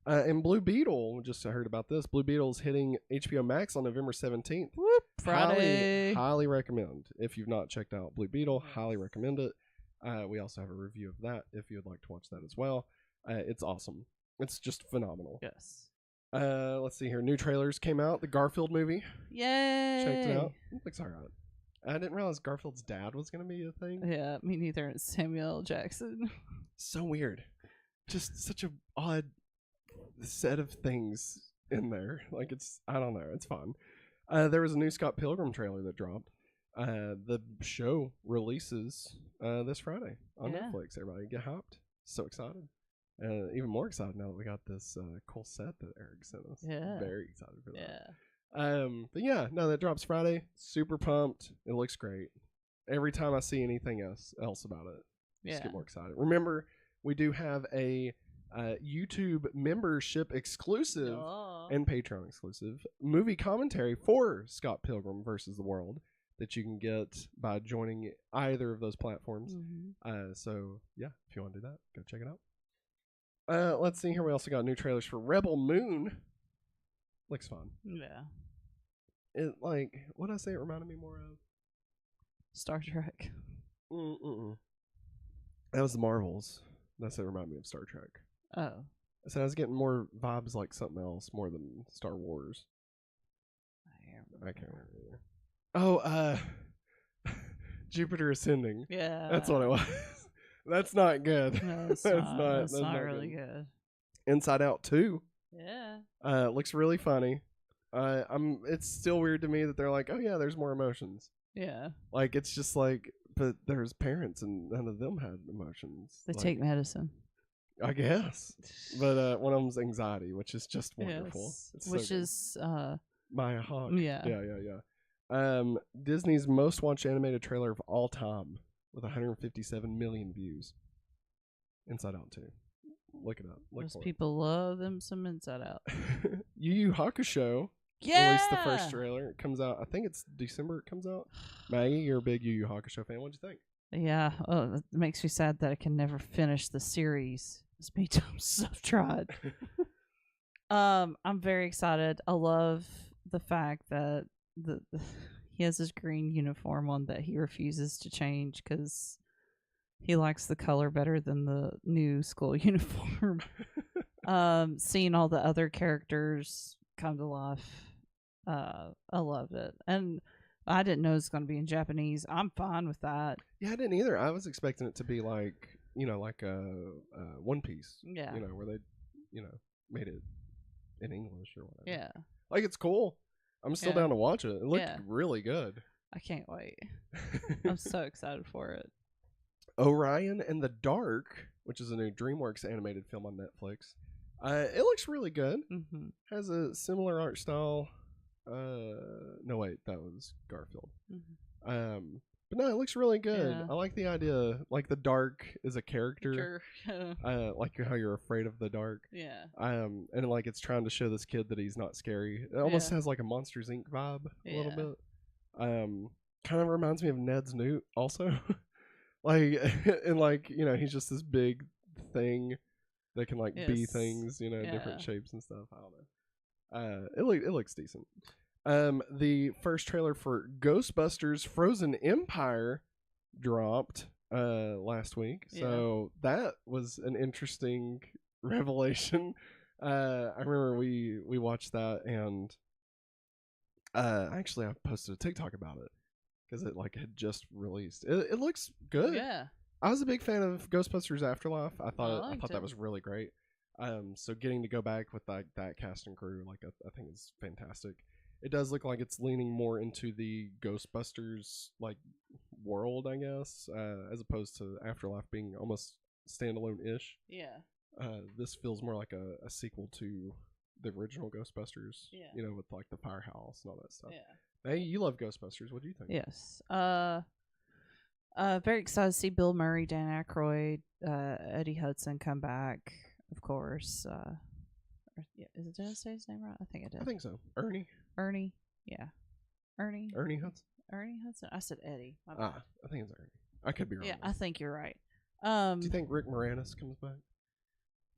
And Blue Beetle, just I heard about this. Blue Beetle's hitting HBO Max on November 17th. Whoop, Friday. Highly recommend. If you've not checked out Blue Beetle, highly recommend it. We also have a review of that if you would like to watch that as well. It's awesome. It's just phenomenal. Yes. Let's see here. New trailers came out. The Garfield movie. Yay. Checked it out. It looks all right. I didn't realize Garfield's dad was going to be a thing. Yeah, me neither. It's Samuel L. Jackson. So weird. Just such a odd set of things in there. Like I don't know. It's fun. There was a new Scott Pilgrim trailer that dropped. The show releases this Friday on Netflix. Everybody get hyped. So excited. Even more excited now that we got this cool set that Eric sent us. Yeah. Very excited for that. Yeah. But yeah, no, that drops Friday. Super pumped. It looks great. Every time I see anything else about it, just get more excited. Remember, we do have a YouTube membership exclusive and Patreon exclusive movie commentary for Scott Pilgrim versus the World that you can get by joining either of those platforms. Mm-hmm. So yeah, if you want to do that, go check it out. Let's see here. We also got new trailers for Rebel Moon. Looks fun. Yeah. It what did I say? It reminded me more of Star Trek. That was the Marvels. That's what it reminded me of Star Trek. Oh. So I was getting more vibes like something else more than Star Wars. I can't remember. Oh, Jupiter Ascending. Yeah. That's what it was. That's not good. No, it's That's not really good. Inside Out 2. Yeah. Looks really funny. It's still weird to me that they're like, oh yeah, there's more emotions. Yeah. Like it's just like, but there's parents and none of them had emotions. They take medicine. I guess. But one of them's anxiety, which is just wonderful. Yes. Which is Maya Hawke. Yeah. Yeah. Disney's most watched animated trailer of all time with 157 million views. Inside Out 2. Look it up. Most people love them some Inside Out. Yu Yu Hakusho released the first trailer. It comes out, I think it's December it comes out. Maggie, you're a big Yu Yu Hakusho fan. What'd you think? Yeah. Oh, it makes me sad that I can never finish the series as many times as I've tried. I'm very excited. I love the fact that he has his green uniform on that he refuses to change because he likes the color better than the new school uniform. Seeing all the other characters come to life, I loved it. And I didn't know it was going to be in Japanese. I'm fine with that. Yeah, I didn't either. I was expecting it to be like a One Piece. Yeah. Where they, made it in English or whatever. Yeah. Like, it's cool. I'm still down to watch it. It looked really good. I can't wait. I'm so excited for it. Orion and the Dark, which is a new DreamWorks animated film on Netflix. It looks really good. Mm-hmm. Has a similar art style. No, wait, that was Garfield. Mm-hmm. But no, it looks really good. Yeah. I like the idea, like the dark is a character. Sure. Like how you're afraid of the dark. Yeah. And like it's trying to show this kid that he's not scary. It almost has like a Monsters Inc. vibe a little bit. Kind of reminds me of Ned's Newt also. Like, and like, he's just this big thing that can like be things, different shapes and stuff. I don't know. It looks decent. The first trailer for Ghostbusters Frozen Empire dropped last week. So that was an interesting revelation. I remember we watched that and actually I posted a TikTok about it. because it like had just released. It looks good. Yeah. I was a big fan of Ghostbusters Afterlife. I thought liked that it. was really great. So getting to go back with like that cast and crew, like I think is fantastic. It does look like it's leaning more into the Ghostbusters like world, I guess, as opposed to Afterlife being almost standalone-ish. Yeah. This feels more like a sequel to the original Ghostbusters. Yeah. You know, with like the firehouse and all that stuff. Yeah. Hey, you love Ghostbusters. What do you think? Yes. Very excited to see Bill Murray, Dan Aykroyd, Eddie Hudson come back, of course. Did I say his name right? I think I did. I think so. Ernie. Yeah. Ernie Hudson. Ernie Hudson. I said Eddie. My bad. I think it's Ernie. I could be wrong. Yeah, though. I think you're right. Do you think Rick Moranis comes back?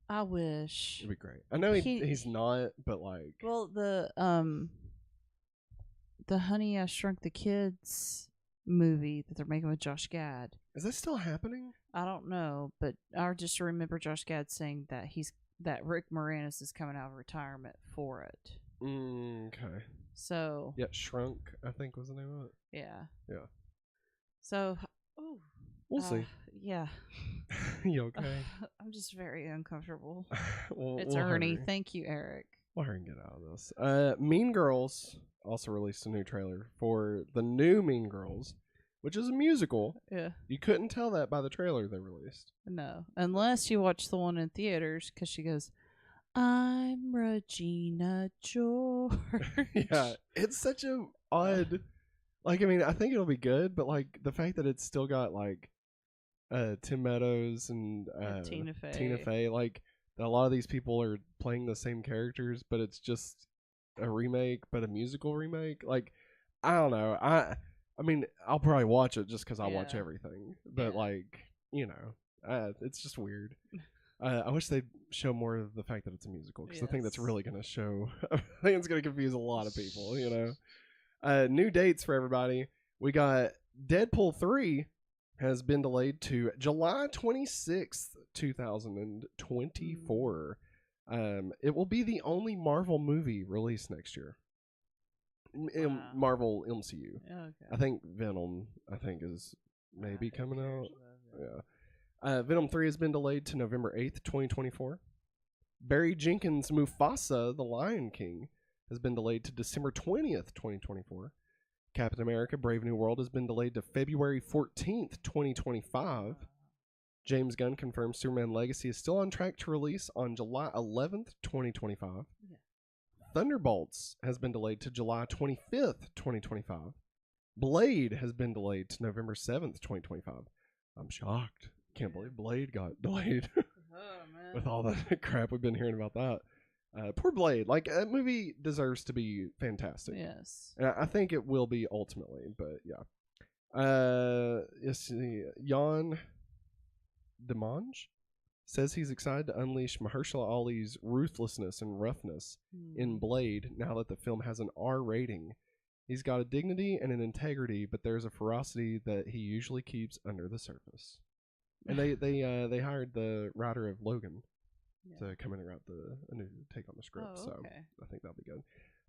I wish. It'd be great. I know he's not, but like. Well, the Honey I Shrunk the Kids movie that they're making with Josh Gad. Is that still happening? I don't know, but I just remember Josh Gad saying that Rick Moranis is coming out of retirement for it. Okay. So. Yeah, Shrunk, I think was the name of it. Yeah. Yeah. So. We'll see. Yeah. You okay? I'm just very uncomfortable. It's Ernie. Thank you, Eric. We'll hurry and get out of this. Mean Girls also released a new trailer for the new Mean Girls, which is a musical. Yeah. You couldn't tell that by the trailer they released. No. Unless you watch the one in theaters, because she goes, I'm Regina George. Yeah. It's such a odd... Like, I mean, I think it'll be good, but, like, the fact that it's still got, like, Tim Meadows and Tina Fey, like, a lot of these people are playing the same characters, but it's just a remake, but a musical remake. Like, I don't know. I mean, I'll probably watch it just because I watch everything. But, like, you know, it's just weird. I wish they'd show more of the fact that it's a musical, because I think that's really going to show... I think it's going to confuse a lot of people, you know? New dates for everybody. We got Deadpool 3 has been delayed to July 26th, 2024. It will be the only Marvel movie released next year. Marvel MCU. Okay. I think Venom, is maybe coming out. Yeah. Venom 3 has been delayed to November 8th, 2024. Barry Jenkins' Mufasa, The Lion King, has been delayed to December 20th, 2024. Captain America Brave New World has been delayed to February 14th, 2025. James Gunn confirms Superman Legacy is still on track to release on July 11th, 2025. Yeah. Thunderbolts has been delayed to July 25th, 2025. Blade has been delayed to November 7th, 2025. I'm shocked. Can't believe Blade got delayed. Oh, man. With all the crap we've been hearing about that. Poor Blade. Like, that movie deserves to be fantastic. Yes. And I think it will be ultimately, but yeah. Jan Demange says he's excited to unleash Mahershala Ali's ruthlessness and roughness in Blade now that the film has an R rating. He's got a dignity and an integrity, but there's a ferocity that he usually keeps under the surface. And they hired the writer of Logan to come in and write a new take on the script. So I think that'll be good.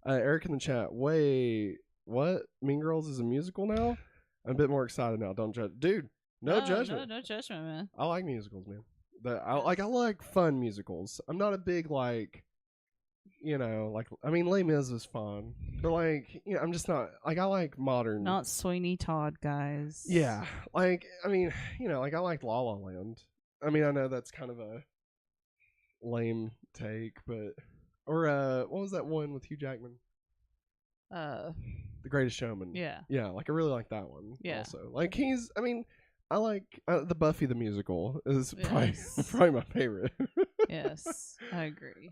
Eric in the chat, wait, what? Mean Girls is a musical now? I'm a bit more excited now. Don't judge. Dude, no judgment. No judgment, man. I like musicals, man. I like fun musicals. I'm not a big, like, you know, like, I mean, Les Mis is fun. But, like, you know, I'm just not, like, I like modern. Not Sweeney Todd, guys. Yeah. Like, I mean, you know, like, I like La La Land. I mean, I know that's kind of a lame take, but or what was that one with Hugh Jackman? The Greatest Showman. Yeah. Like I really like that one. Yeah. Also, like I mean, I like the Buffy the Musical is probably my favorite. Yes, I agree.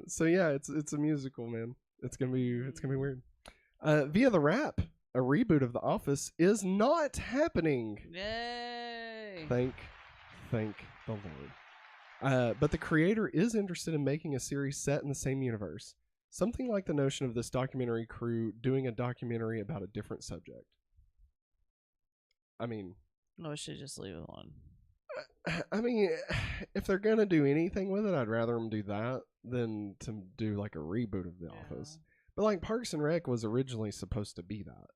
So yeah, it's a musical, man. It's gonna be weird. Via the Wrap, a reboot of The Office is not happening. Yay! Thank the Lord. But the creator is interested in making a series set in the same universe. Something like the notion of this documentary crew doing a documentary about a different subject. I mean... No, we should just leave it alone. I mean, if they're going to do anything with it, I'd rather them do that than to do like a reboot of The Office. But like Parks and Rec was originally supposed to be that.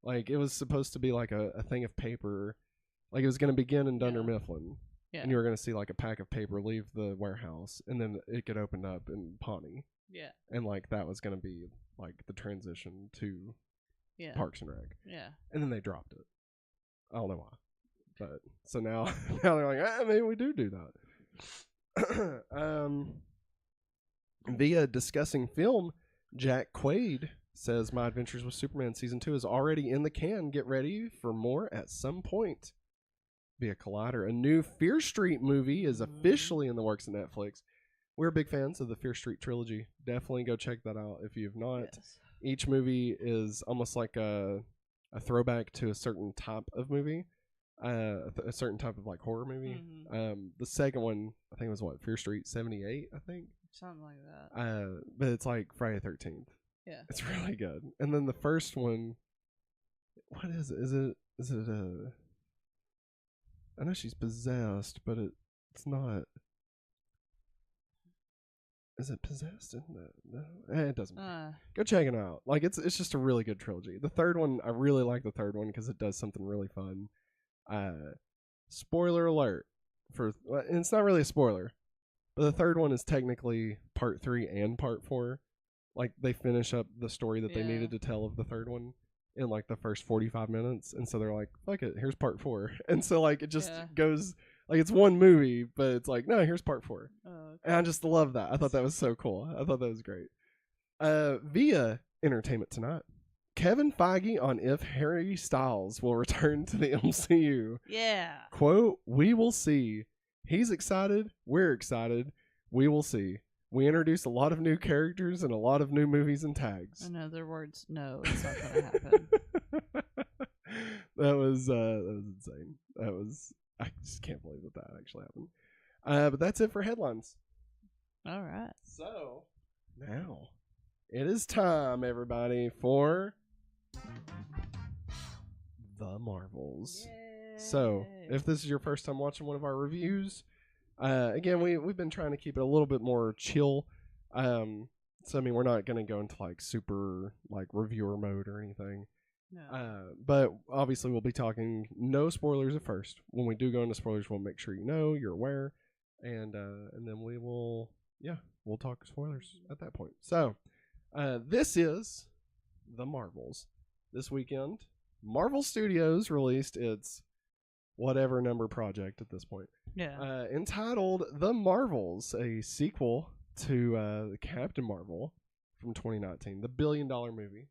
Like, it was supposed to be like a thing of paper. Like, it was going to begin in Dunder Mifflin. Yeah. And you were going to see like a pack of paper leave the warehouse, and then it get opened up in Pawnee. Yeah. And like that was going to be like the transition to Parks and Rec. Yeah. And then they dropped it. I don't know why. But so now they're like, maybe we do that. Via discussing film, Jack Quaid says My Adventures with Superman Season 2 is already in the can. Get ready for more at some point. Via Collider, a new Fear Street movie is officially in the works at Netflix. We're big fans of the Fear Street trilogy. Definitely go check that out if you've not. Yes. Each movie is almost like a throwback to a certain type of movie, a certain type of like horror movie. The second one, I think it was Fear Street 78, I think. Something like that. But it's like Friday 13th. Yeah. It's really good. And then the first one, what is it? Is it I know she's possessed, but it's not. Is it possessed? No, it doesn't matter. Go check it out. Like, it's just a really good trilogy. The third one, I really like the third one because it does something really fun. Spoiler alert and it's not really a spoiler, but the third one is technically part 3 and part 4. Like, they finish up the story that they needed to tell of the third one in like the first 45 minutes, and so they're like, fuck it, here's part 4. And so like it just goes like, it's one movie, but it's like, no, here's part 4. And I just love that. I thought that was so cool. I thought that was great. Via Entertainment Tonight, Kevin Feige on if Harry Styles will return to the MCU. Yeah. Quote, we will see. He's excited, we're excited, we will see. We introduced a lot of new characters and a lot of new movies and tags. In other words, no, it's not going to happen. That was insane. I just can't believe that actually happened. But that's it for headlines. All right. So now it is time, everybody, for the Marvels. Yay. So if this is your first time watching one of our reviews, again, we've been trying to keep it a little bit more chill. So I mean, we're not going to go into like super like reviewer mode or anything. No. But obviously we'll be talking no spoilers at first. When we do go into spoilers, we'll make sure you're aware, and then we'll talk spoilers at that point. So this is the Marvels. This weekend, Marvel Studios released its whatever number project at this point. Yeah. Entitled The Marvels, a sequel to Captain Marvel from 2019, the $1 billion movie.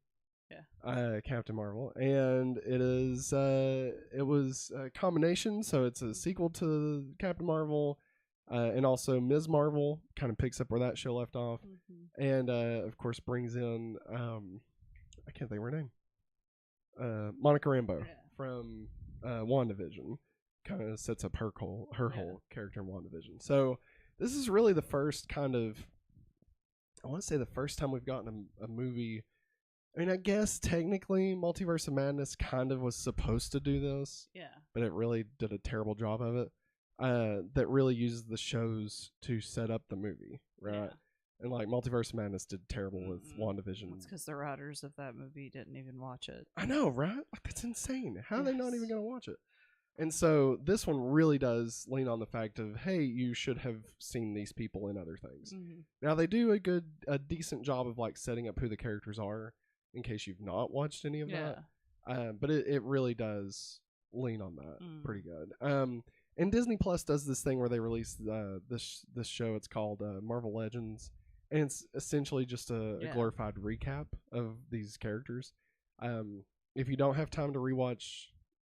Yeah. Captain Marvel, and it was a combination, so it's a sequel to Captain Marvel, and also Ms. Marvel kind of picks up where that show left off, and of course brings in I can't think of her name, Monica Rambeau from WandaVision. Kind of sets up her whole character in WandaVision. So this is really the first kind of, I want to say the first time we've gotten a movie. I mean, I guess technically Multiverse of Madness kind of was supposed to do this. Yeah. But it really did a terrible job of it. That really uses the shows to set up the movie, right? Yeah. And like Multiverse of Madness did terrible with WandaVision. It's because the writers of that movie didn't even watch it. I know, right? Like, that's insane. How are they not even going to watch it? And so this one really does lean on the fact of, hey, you should have seen these people in other things. Now they do a decent job of like setting up who the characters are in case you've not watched any of that. But it really does lean on that pretty good. And Disney Plus does this thing where they release this show. It's called Marvel Legends, and it's essentially just a glorified recap of these characters. If you don't have time to rewatch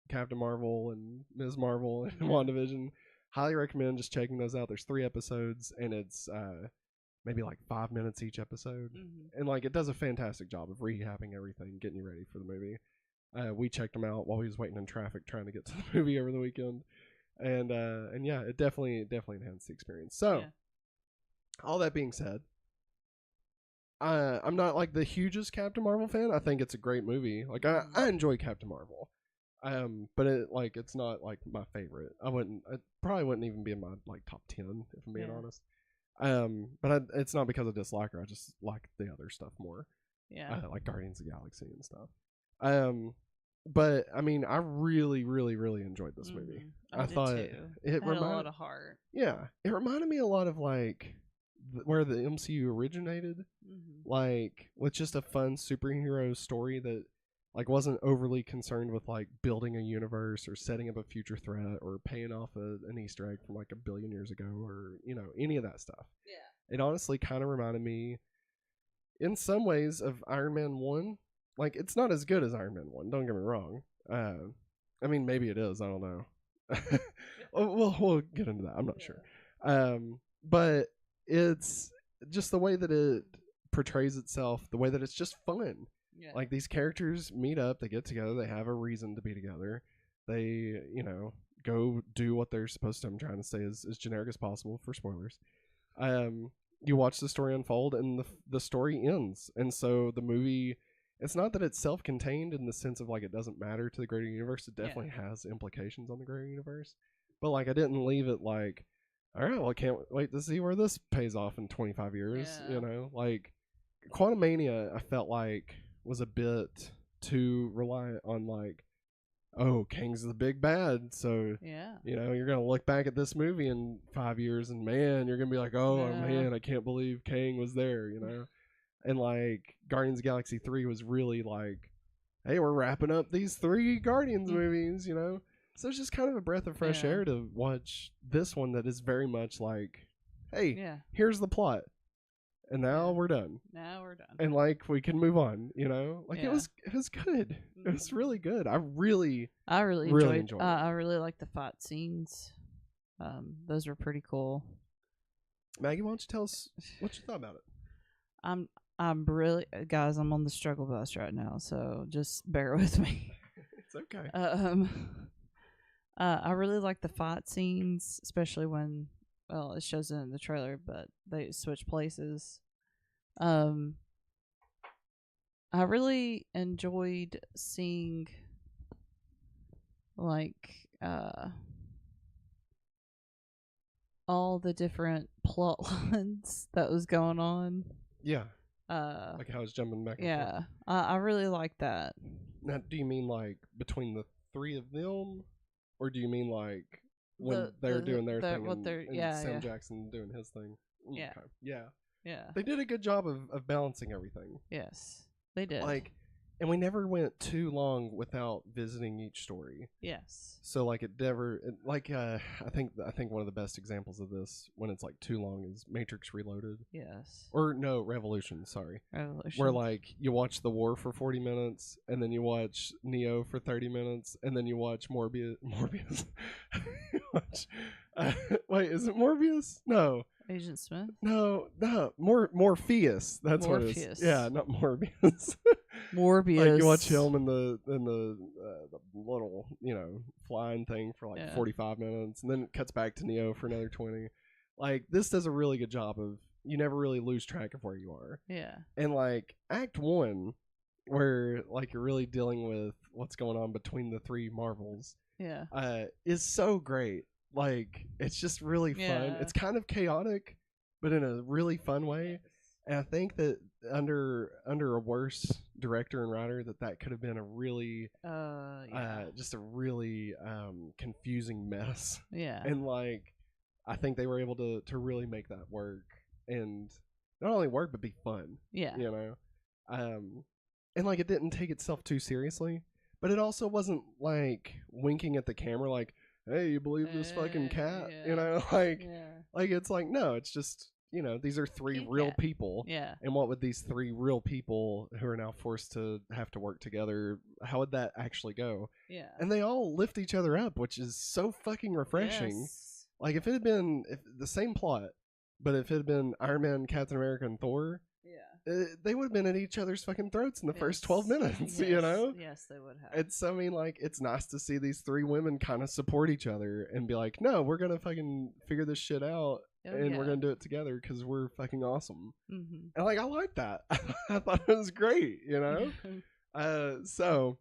Captain Marvel and Ms. Marvel and WandaVision, highly recommend just checking those out. There's 3 episodes, and it's maybe like 5 minutes each episode, and like it does a fantastic job of recapping everything, getting you ready for the movie. We checked them out while we was waiting in traffic trying to get to the movie over the weekend, and yeah, it definitely enhanced the experience. So all that being said, I'm not like the hugest Captain Marvel fan. I think it's a great movie. Like I enjoy Captain Marvel. But it's not like my favorite. It probably wouldn't even be in my like top 10 if I'm being honest. But it's not because I dislike her. I just like the other stuff more. Yeah. Like Guardians of the Galaxy and stuff. But I mean, I really, really, really enjoyed this movie. I did thought too. it Had a reminded, lot of heart. yeah, it reminded me a lot of like where the MCU originated, like with just a fun superhero story that like wasn't overly concerned with like building a universe or setting up a future threat or paying off an Easter egg from like a billion years ago or any of that stuff. Yeah. It honestly kind of reminded me in some ways of Iron Man 1. Like, it's not as good as Iron Man 1, don't get me wrong. I mean, maybe it is, I don't know. We'll get into that, I'm not sure. But it's just the way that it portrays itself, the way that it's just fun. Yeah. Like, these characters meet up, they get together, they have a reason to be together. They, go do what they're supposed to. I'm trying to say as generic as possible for spoilers. You watch the story unfold, and the story ends. And so the movie, it's not that it's self-contained in the sense of like it doesn't matter to the greater universe. It definitely has implications on the greater universe. But like I didn't leave it like, all right, well, I can't wait to see where this pays off in 25 years. Like Quantumania, I felt like was a bit too reliant on like, oh, Kang's the big bad, so you're gonna look back at this movie in 5 years and man, you're gonna be like, oh man, I can't believe Kang was there, and like Guardians of the Galaxy 3 was really like, hey, we're wrapping up these 3 Guardians movies, so it's just kind of a breath of fresh air to watch this one that is very much like, hey, here's the plot. And now we're done. And like we can move on, like it was good. It was really good. I really enjoyed it. I really like the fight scenes. Those were pretty cool. Maggie, why don't you tell us what you thought about it? I'm really, guys, I'm on the struggle bus right now, so just bear with me. It's okay. I really like the fight scenes, especially when, well, it shows it in the trailer, but they switch places. I really enjoyed seeing like all the different plot lines that was going on. Yeah. Like how it's jumping back and forth. I really like that. Now, do you mean like between the 3 of them? Or do you mean like when they're doing their thing and Sam Jackson doing his thing? Yeah. Okay. Yeah. Yeah. They did a good job of balancing everything. Yes, they did. Like, and we never went too long without visiting each story. Yes. So like it never I think one of the best examples of this when it's like too long is Matrix Reloaded. Yes. Or no, Revolution, sorry. Revolution. Where like you watch The War for 40 minutes and then you watch Neo for 30 minutes and then you watch Morbius. You watch, wait, is it Morbius? No. Agent Smith? No, Morpheus. That's what it is. Yeah, not Morbius. Morbius. Like you watch him in the little flying thing for like 45 minutes, and then it cuts back to Neo for another 20. Like this does a really good job of you never really lose track of where you are. Yeah. And like Act 1, where like you're really dealing with what's going on between the 3 Marvels. Yeah. Is so great. Like it's just really fun. It's kind of chaotic, but in a really fun way. And I think that under a worse director and writer, that could have been a really just a really confusing mess. Yeah. And like I think they were able to really make that work, and not only work but be fun. Yeah. And like it didn't take itself too seriously, but it also wasn't like winking at the camera like, hey, you believe this fucking cat? Like it's like, no, it's just, these are 3 real people. Yeah. And what would these 3 real people who are now forced to have to work together, how would that actually go? Yeah. And they all lift each other up, which is so fucking refreshing. Yes. Like if it had been the same plot, but if it had been Iron Man, Captain America, and Thor, they would have been at each other's fucking throats in the first 12 minutes, Yes, they would have. It's, I mean, like, it's nice to see these 3 women kind of support each other and be like, no, we're going to fucking figure this shit out and we're going to do it together because we're fucking awesome. Mm-hmm. And, like, I like that. I thought it was great, So,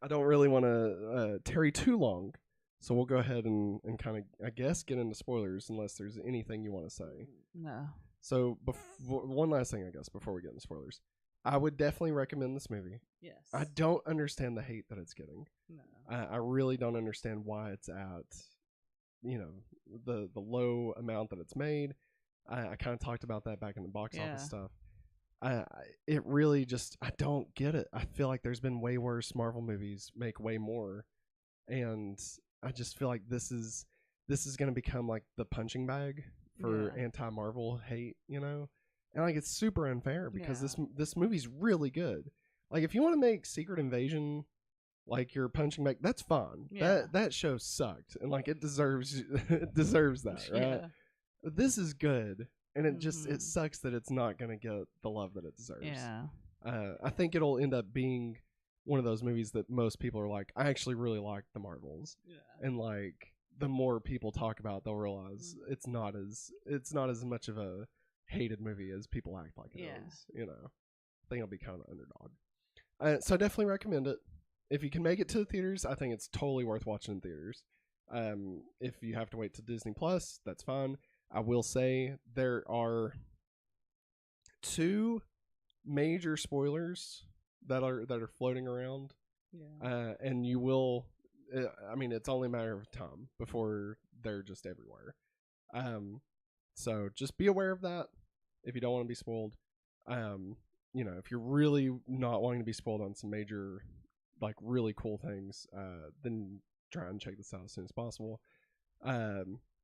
I don't really want to tarry too long. So we'll go ahead and kind of, I guess, get into spoilers unless there's anything you want to say. No. So one last thing, I guess, before we get into spoilers. I would definitely recommend this movie. Yes. I don't understand the hate that it's getting. No. I really don't understand why it's at, the low amount that it's made. I kind of talked about that back in the box office stuff. It really just, I don't get it. I feel like there's been way worse Marvel movies make way more, and I just feel like this is going to become like the punching bag for anti-Marvel hate, and like it's super unfair because this movie's really good. Like if you want to make Secret Invasion like your punching bag, that's fun. That show sucked, and like it deserves that, right? Yeah. But this is good, and it sucks that it's not gonna get the love that it deserves. Yeah. I think it'll end up being one of those movies that most people are like, I actually really like the Marvels, and like the more people talk about it, they'll realize it's not as much of a hated movie as people act like it is. I think it'll be kind of an underdog. So I definitely recommend it. If you can make it to the theaters, I think it's totally worth watching in theaters. If you have to wait to Disney Plus, that's fine. I will say there are 2 major spoilers that are floating around. Yeah. And you will, it's only a matter of time before they're just everywhere. So just be aware of that if you don't want to be spoiled. If you're really not wanting to be spoiled on some major, like really cool things, then try and check this out as soon as possible.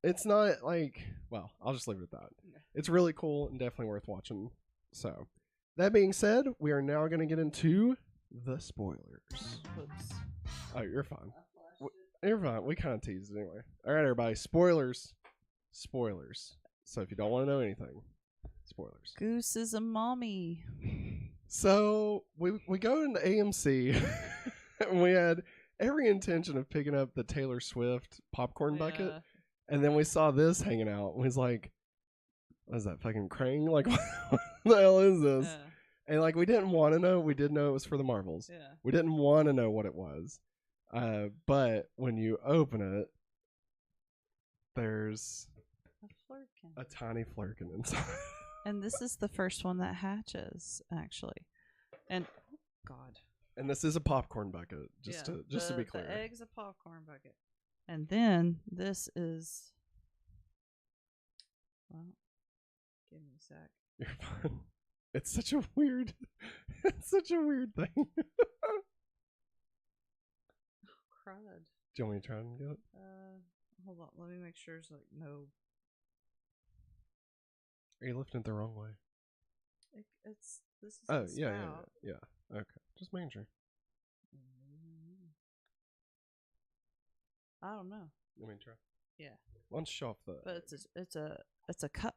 It's not like, well, I'll just leave it at that. It's really cool and definitely worth watching. So that being said, we are now going to get into the spoilers. Oops. Oh, you're fine. You're fine. We kind of teased it anyway. All right, everybody. Spoilers. So if you don't want to know anything, spoilers. Goose is a mommy. So we go into AMC and we had every intention of picking up the Taylor Swift popcorn bucket, and then we saw this hanging out. And we was like, what is that, fucking Krang? Like, what the hell is this? And like, we didn't want to know. We did know it was for the Marvels. We didn't want to know what it was. But when you open it, there's a tiny flurkin inside. And this is the first one that hatches, actually. And God. And this is a popcorn bucket, just to be clear. The egg's a popcorn bucket. And then this is, well, give me a sec. You're fine. It's such a weird thing. Oh, crud. Do you want me to try and get it? Hold on. Let me make sure there's like no. Are you lifting it the wrong way? This is. Oh, the yeah. Okay, just making sure. I don't know. Let me try. Yeah. Why don't you show off the? But it's a cup.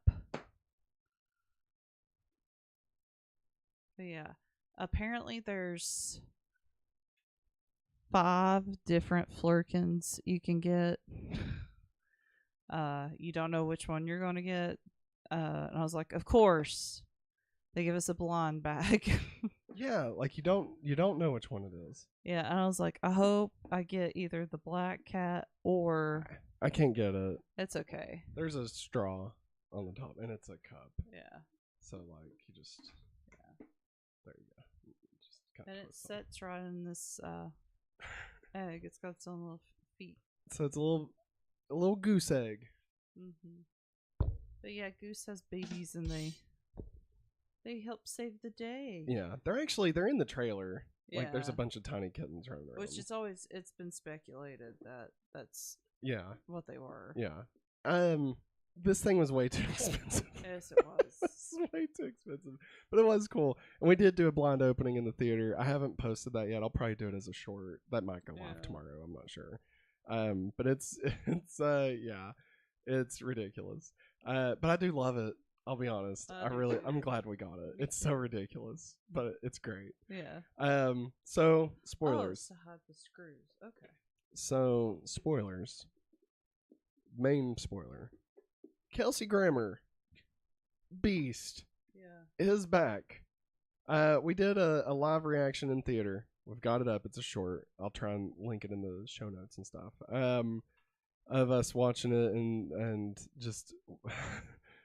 But yeah. Apparently, there's 5 different flurkins you can get. You don't know which one you're going to get. And I was like, of course. They give us a blonde bag. Yeah, like you don't know which one it is. Yeah, and I was like, I hope I get either the black cat or I can't get it. It's okay. There's a straw on the top and it's a cup. Yeah. So like you just there you go. Just and it sits right in this egg. It's got its own little feet. So it's a little goose egg. But yeah, Goose has babies and they help save the day. Yeah, they're in the trailer. Yeah. Like there's a bunch of tiny kittens running around. Which is it's been speculated that's what they were. Yeah. This thing was way too expensive. Yes, it was. It's way too expensive. But it was cool. And we did do a blind opening in the theater. I haven't posted that yet. I'll probably do it as a short. That might go live tomorrow. I'm not sure. But it's ridiculous. But I do love it. I'll be honest. I'm glad we got it. It's so ridiculous, but it's great. Yeah. So spoilers. Oh, to hide the screws. Okay. So spoilers. Main spoiler. Kelsey Grammer, Beast, is back. We did a live reaction in theater. We've got it up. It's a short. I'll try and link it in the show notes and stuff. Of us watching it and just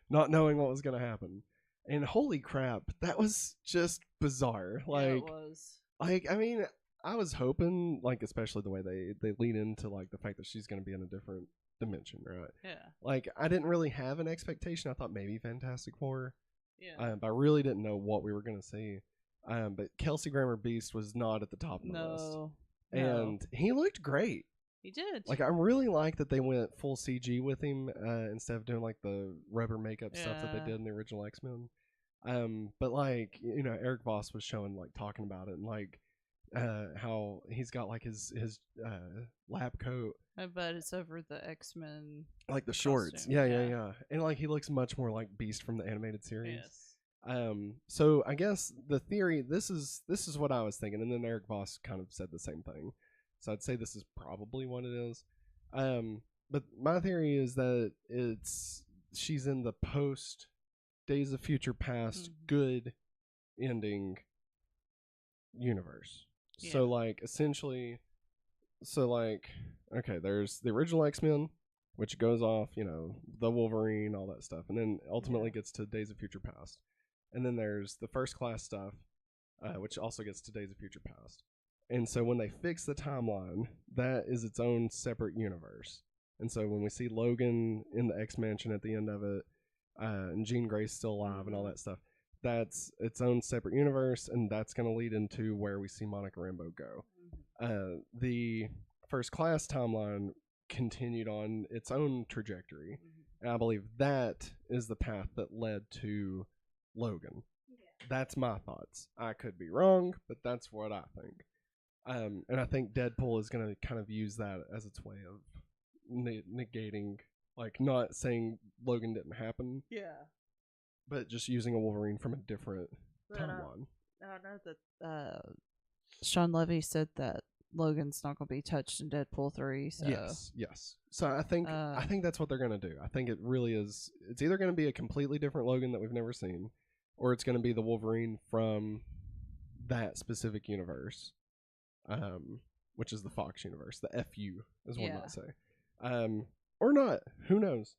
not knowing what was going to happen. And holy crap, that was just bizarre. Yeah, Like, it was. like I mean, I was hoping, like, especially the way they lead into like the fact that she's going to be in a different dimension, right? Yeah. Like, I didn't really have an expectation. I thought maybe Fantastic Four. Yeah. But I really didn't know what we were going to see. But Kelsey Grammer Beast was not at the top of the list. No. And he looked great. He did. Like, I really like that they went full CG with him instead of doing like the rubber makeup stuff that they did in the original X-Men. But like, you know, Eric Voss was showing, like, talking about it, and like how he's got like his lab coat. I bet it's over the X-Men. Like the shorts. Costume. Yeah. And like he looks much more like Beast from the animated series. Yes. So I guess the theory, this is what I was thinking, and then Eric Voss kind of said the same thing. So I'd say this is probably what it is. But my theory is that she's in the post Days of Future Past good ending universe. Yeah. So like essentially, okay, there's the original X-Men, which goes off, you know, the Wolverine, all that stuff, and then ultimately gets to Days of Future Past. And then there's the First Class stuff, which also gets to Days of Future Past. And so when they fix the timeline, that is its own separate universe. And so when we see Logan in the X-Mansion at the end of it, and Jean Grey's still alive and all that stuff, that's its own separate universe, and that's going to lead into where we see Monica Rambeau go. The First Class timeline continued on its own trajectory, and I believe that is the path that led to Logan. That's my thoughts. I could be wrong, but that's what I think. And I think Deadpool is going to kind of use that as its way of negating, like, not saying Logan didn't happen. Yeah. But just using a Wolverine from a different timeline. I know that Sean Levy said that Logan's not going to be touched in Deadpool 3. So. Yes. So I think that's what they're going to do. I think it really is. It's either going to be a completely different Logan that we've never seen, or it's going to be the Wolverine from that specific universe, which is the Fox universe, the FU, as one might say. Or not. Who knows?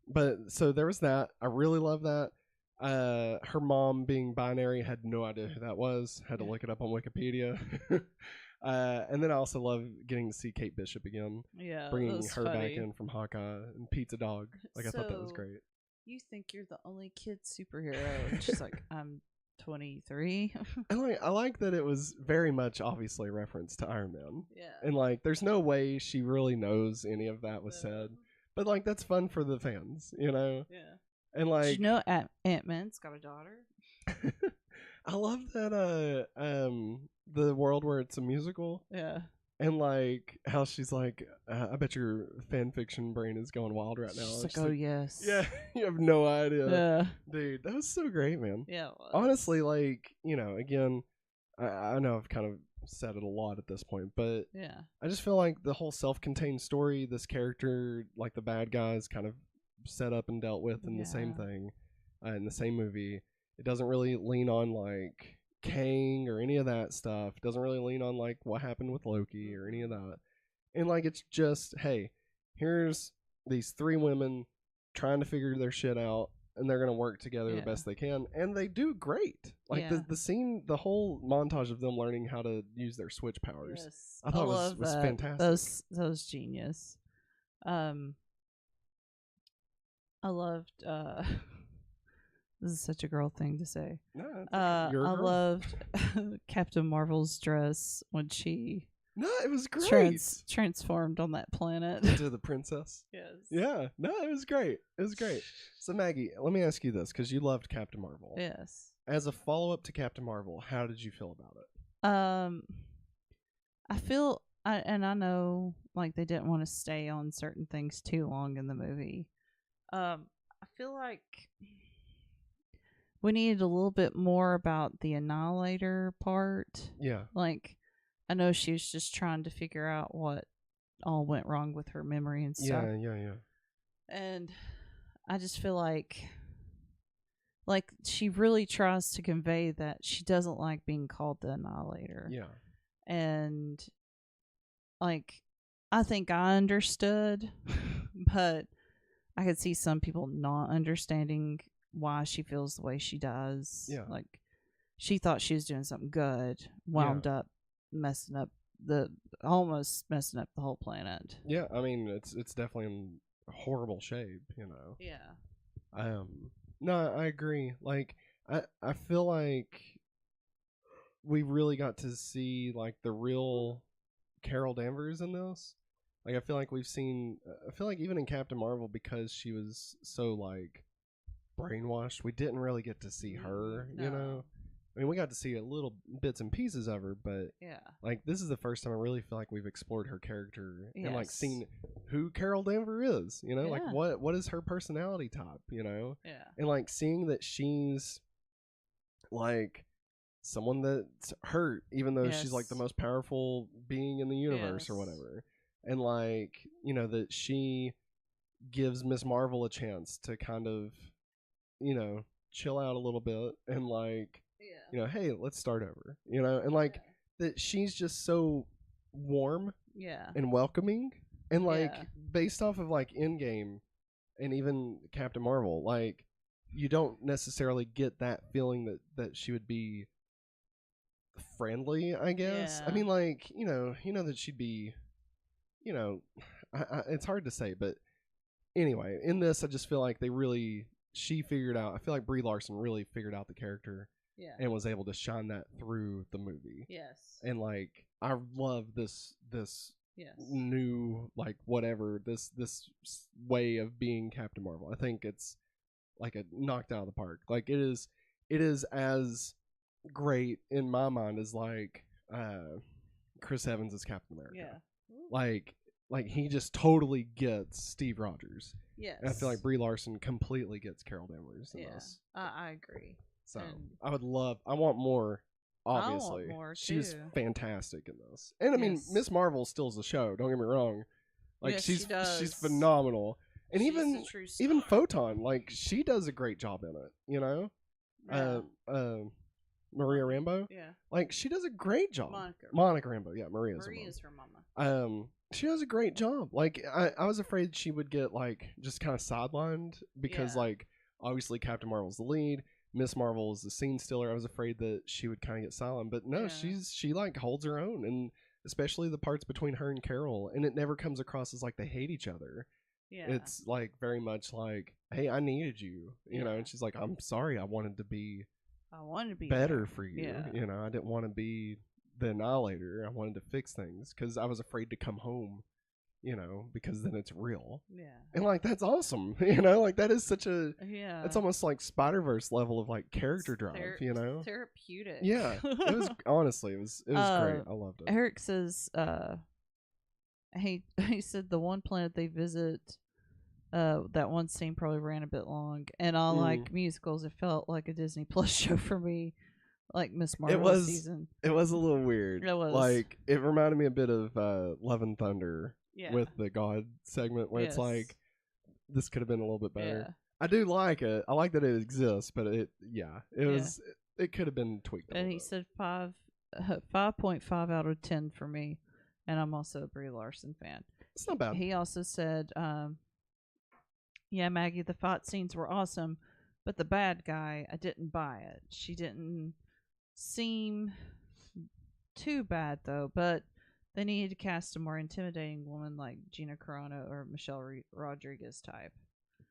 But so there was that. I really love that. Her mom being binary, had no idea who that was. Had to look it up on Wikipedia. And then I also love getting to see Kate Bishop again. Yeah, bringing her funny. back in from Hawkeye and Pizza Dog. Like, I thought that was great. You think you're the only kid superhero? And she's like, I'm 23. And I like that it was very much obviously a reference to Iron Man. Yeah. And like, there's no way she really knows any of that was said. But like, that's fun for the fans, you know? Yeah. And like, did you know Ant-Man's got a daughter? I love that the world where it's a musical. Yeah. And like how she's like, I bet your fan fiction brain is going wild right now. She's like, oh yes. Yeah, you have no idea. Yeah. Dude, that was so great, man. Yeah, it was. Honestly, like, you know, again, I know I've kind of said it a lot at this point, but yeah, I just feel like the whole self-contained story, this character, like the bad guys kind of set up and dealt with in the same thing, in the same movie. It doesn't really lean on like Kang or any of that stuff. It doesn't really lean on like what happened with Loki or any of that. And like, it's just, hey, here's these three women trying to figure their shit out, and they're gonna work together the best they can, and they do great. Like the scene, the whole montage of them learning how to use their switch powers, yes. I thought was fantastic. That was genius. I loved. This is such a girl thing to say. No, I loved Captain Marvel's dress when she it was great. Transformed on that planet into the princess. Yes. Yeah. No, it was great. It was great. So Maggie, let me ask you this, because you loved Captain Marvel. Yes. As a follow-up to Captain Marvel, how did you feel about it? I feel, I know like they didn't want to stay on certain things too long in the movie. I feel like we needed a little bit more about the Annihilator part. Yeah. Like, I know she was just trying to figure out what all went wrong with her memory and stuff. Yeah. And I just feel like she really tries to convey that she doesn't like being called the Annihilator. Yeah. And like, I think I understood, but I could see some people not understanding why she feels the way she does. Yeah. Like, she thought she was doing something good, wound up almost messing up the whole planet. Yeah, I mean it's definitely in horrible shape, you know. Yeah. No, I agree. Like I feel like we really got to see like the real Carol Danvers in this. Like I feel like we've seen I feel like even in Captain Marvel, because she was so like brainwashed, we didn't really get to see her, you know. I mean, we got to see a little bits and pieces of her, but Yeah. like this is the first time I really feel like we've explored her character and like Yes. seen who Carol Danvers is, you know, like Yeah. what is her personality type, you know, Yeah. and like seeing that she's like someone that's hurt, even though she's like the Yes. most powerful being in the universe or Yes. whatever, and like you know that she gives Miss Marvel a chance to kind of, you know, chill out a little bit and like, Yeah. you know, hey, let's start over, you know, and like that she's just so warm Yeah. and welcoming, and like Yeah. based off of like Endgame and even Captain Marvel, like you don't necessarily get that feeling that she would be friendly, I guess. I Yeah. mean, like you know that she'd be, you know, it's hard to say, but anyway, in this, I just feel like she figured out. I feel like Brie Larson really figured out the character Yeah. and was able to shine that through the movie. Yes. And like, I love this Yes. new like whatever this way of being Captain Marvel. I think it's like a knocked out of the park. Like it is as great in my mind as like Chris Evans as Captain America. Yeah. Ooh. Like he just totally gets Steve Rogers. Yes. And I feel like Brie Larson completely gets Carol Danvers in this. I agree. So And I want more. Obviously, I want more she was too. fantastic in this, and I mean, Yes. Miss Marvel steals the show. Don't get me wrong, like Yes, she's she does. phenomenal, and She's even a true even star. Photon, like she does a great job in it. You know, Yeah. Maria Rambeau, Yeah. like she does a great job. Monica Rambeau, yeah, Maria's Marie her is her mama. mom. She does a great job. Like I was afraid she would get like just kind of sidelined because Yeah. like obviously Captain Marvel's the lead, Miss Marvel is the scene stealer. I was afraid that she would kind of get silent, but no, Yeah. she like holds her own, and especially the parts between her and Carol, and it never comes across as like they hate each other. Yeah. It's like very much like, hey, I needed you, you know, Yeah. and she's like, I'm sorry, I wanted to be better better for you. Yeah. You know, I didn't want to be the annihilator. I wanted to fix things because I was afraid to come home, you know, because then it's real. Yeah. And like that's awesome, you know, like that is such a Yeah. it's almost like Spider-Verse level of like character drive, you know. Therapeutic. Yeah, it was honestly, it was great. I loved it. Eric says, he said the one planet they visit, that one scene probably ran a bit long, and I like musicals. It felt like a Disney Plus show for me, like Miss Marvel season. It was a little weird. It was like it reminded me a bit of Love and Thunder Yeah. with the God segment, where it's Yes. like this could have been a little bit better. Yeah. I do like it. I like that it exists, but it was it could have been tweaked. And he said 5.5 out of 10 for me, and I'm also a Brie Larson fan. It's not bad. He also said, yeah, Maggie, the fight scenes were awesome, but the bad guy, I didn't buy it. She didn't seem too bad, though, but they needed to cast a more intimidating woman like Gina Carano or Michelle Rodriguez type.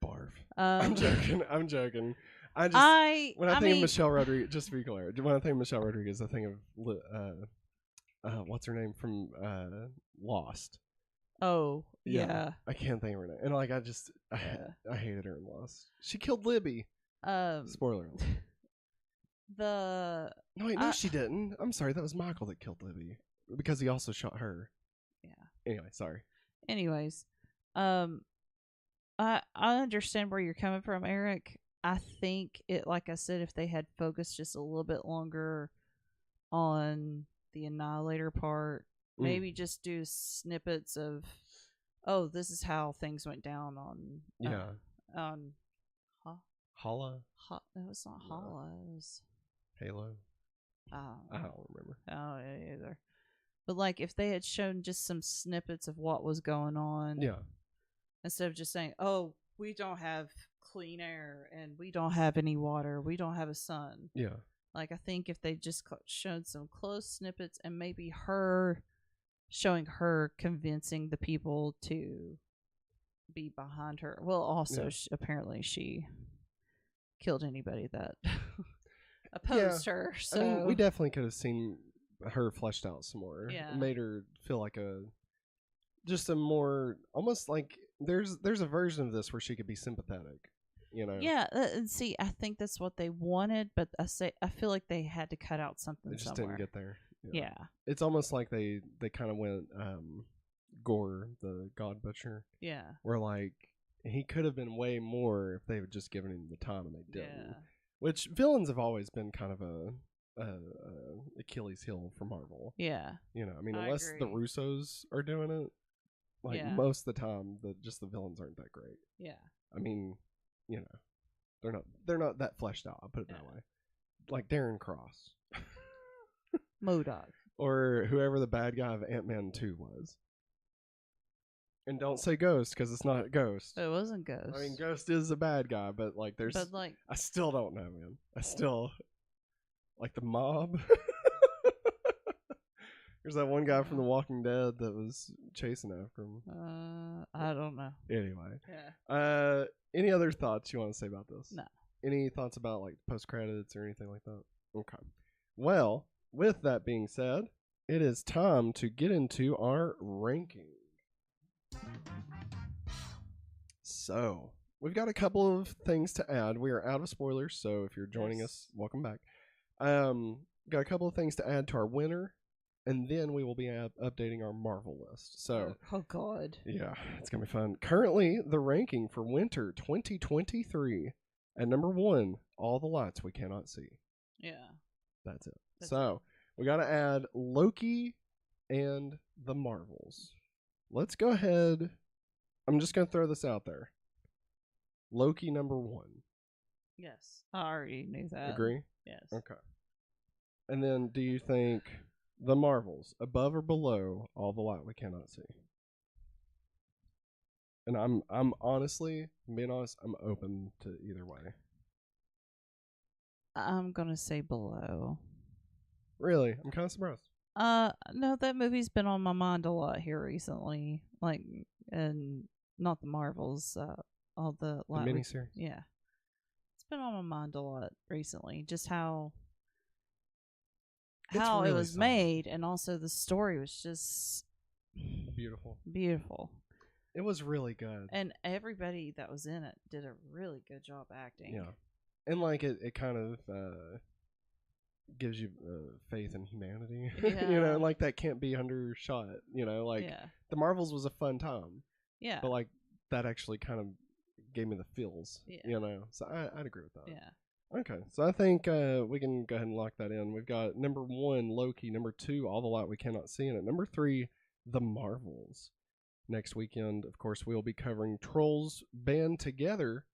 Barf. I'm joking. When I think of Michelle Rodriguez, just to be clear, when I think of Michelle Rodriguez, I think of what's her name from Lost. Oh, yeah. I can't think of her name. And like I hated her in Lost. She killed Libby. Spoiler alert. No, wait, no, she didn't. I'm sorry, that was Michael that killed Libby because he also shot her. Yeah. Anyway, sorry. Anyways, I understand where you're coming from, Eric. I think it, like I said, if they had focused just a little bit longer on the Annihilator part, maybe just do snippets of, oh, this is how things went down on Hala? It was not Hala. It was Halo. I don't remember. I don't know either. But like, if they had shown just some snippets of what was going on, instead of just saying, "Oh, we don't have clean air and we don't have any water, we don't have a sun," Like, I think if they just showed some close snippets and maybe her showing her convincing the people to be behind her. Well, also, apparently she killed anybody that opposed her. So I mean, we definitely could have seen her fleshed out some more. Yeah. Made her feel like just a more, almost like there's a version of this where she could be sympathetic. You know? Yeah, and see, I think that's what they wanted, but I feel like they had to cut out something It just somewhere. didn't get there. Yeah. It's almost like they kind of went Gore, the God Butcher. Yeah. Where like he could have been way more if they had just given him the time and they didn't. Yeah. Which villains have always been kind of a Achilles heel for Marvel. Yeah. You know, I mean, I unless agree. the Russos are doing it, like most of the time, the villains aren't that great. Yeah. I mean, you know, they're not that fleshed out. I'll put it that way. Like Darren Cross, MODOK, or whoever the bad guy of Ant-Man 2 was. And don't say Ghost because it's not Ghost. It wasn't Ghost. I mean, Ghost is a bad guy, but like, I still don't know, man. I still like the Mob. There's that one guy from The Walking Dead that was chasing after him. I don't know. Anyway. Yeah. Any other thoughts you want to say about this? No. Any thoughts about like post credits or anything like that? Okay. Well, with that being said, it is time to get into our ranking. So, we've got a couple of things to add. We are out of spoilers, so if you're joining us, welcome back. Got a couple of things to add to our winner, and then we will be updating our Marvel list. So, oh god, yeah, it's gonna be fun. Currently, the ranking for winter 2023 at number 1, All the Lights We Cannot See. Yeah, that's it. We got to add Loki and the Marvels. Let's go ahead. I'm just gonna throw this out there. Loki number 1. Yes, I already knew that. Agree? Yes. Okay. And then, do you think the Marvels above or below All the Light We Cannot See? And I'm honestly, being honest, I'm open to either way. I'm gonna say below. Really? I'm kind of surprised. No, that movie's been on my mind a lot here recently. Like, and not the Marvels, all the miniseries. Yeah, it's been on my mind a lot recently. Just how really it was solid. made, and also the story was just beautiful. It was really good, and everybody that was in it did a really good job acting. Yeah, and like it kind of gives you faith in humanity. Yeah. You know, like that can't be undershot. You know, like the Marvels was a fun time. Yeah, but like that actually kind of gave me the feels. Yeah. You know, so I'd agree with that. Yeah. Okay, so I think we can go ahead and lock that in. We've got number 1, Loki. Number 2, All the Light We Cannot See. And at number 3, The Marvels. Next weekend, of course, we'll be covering Trolls Band Together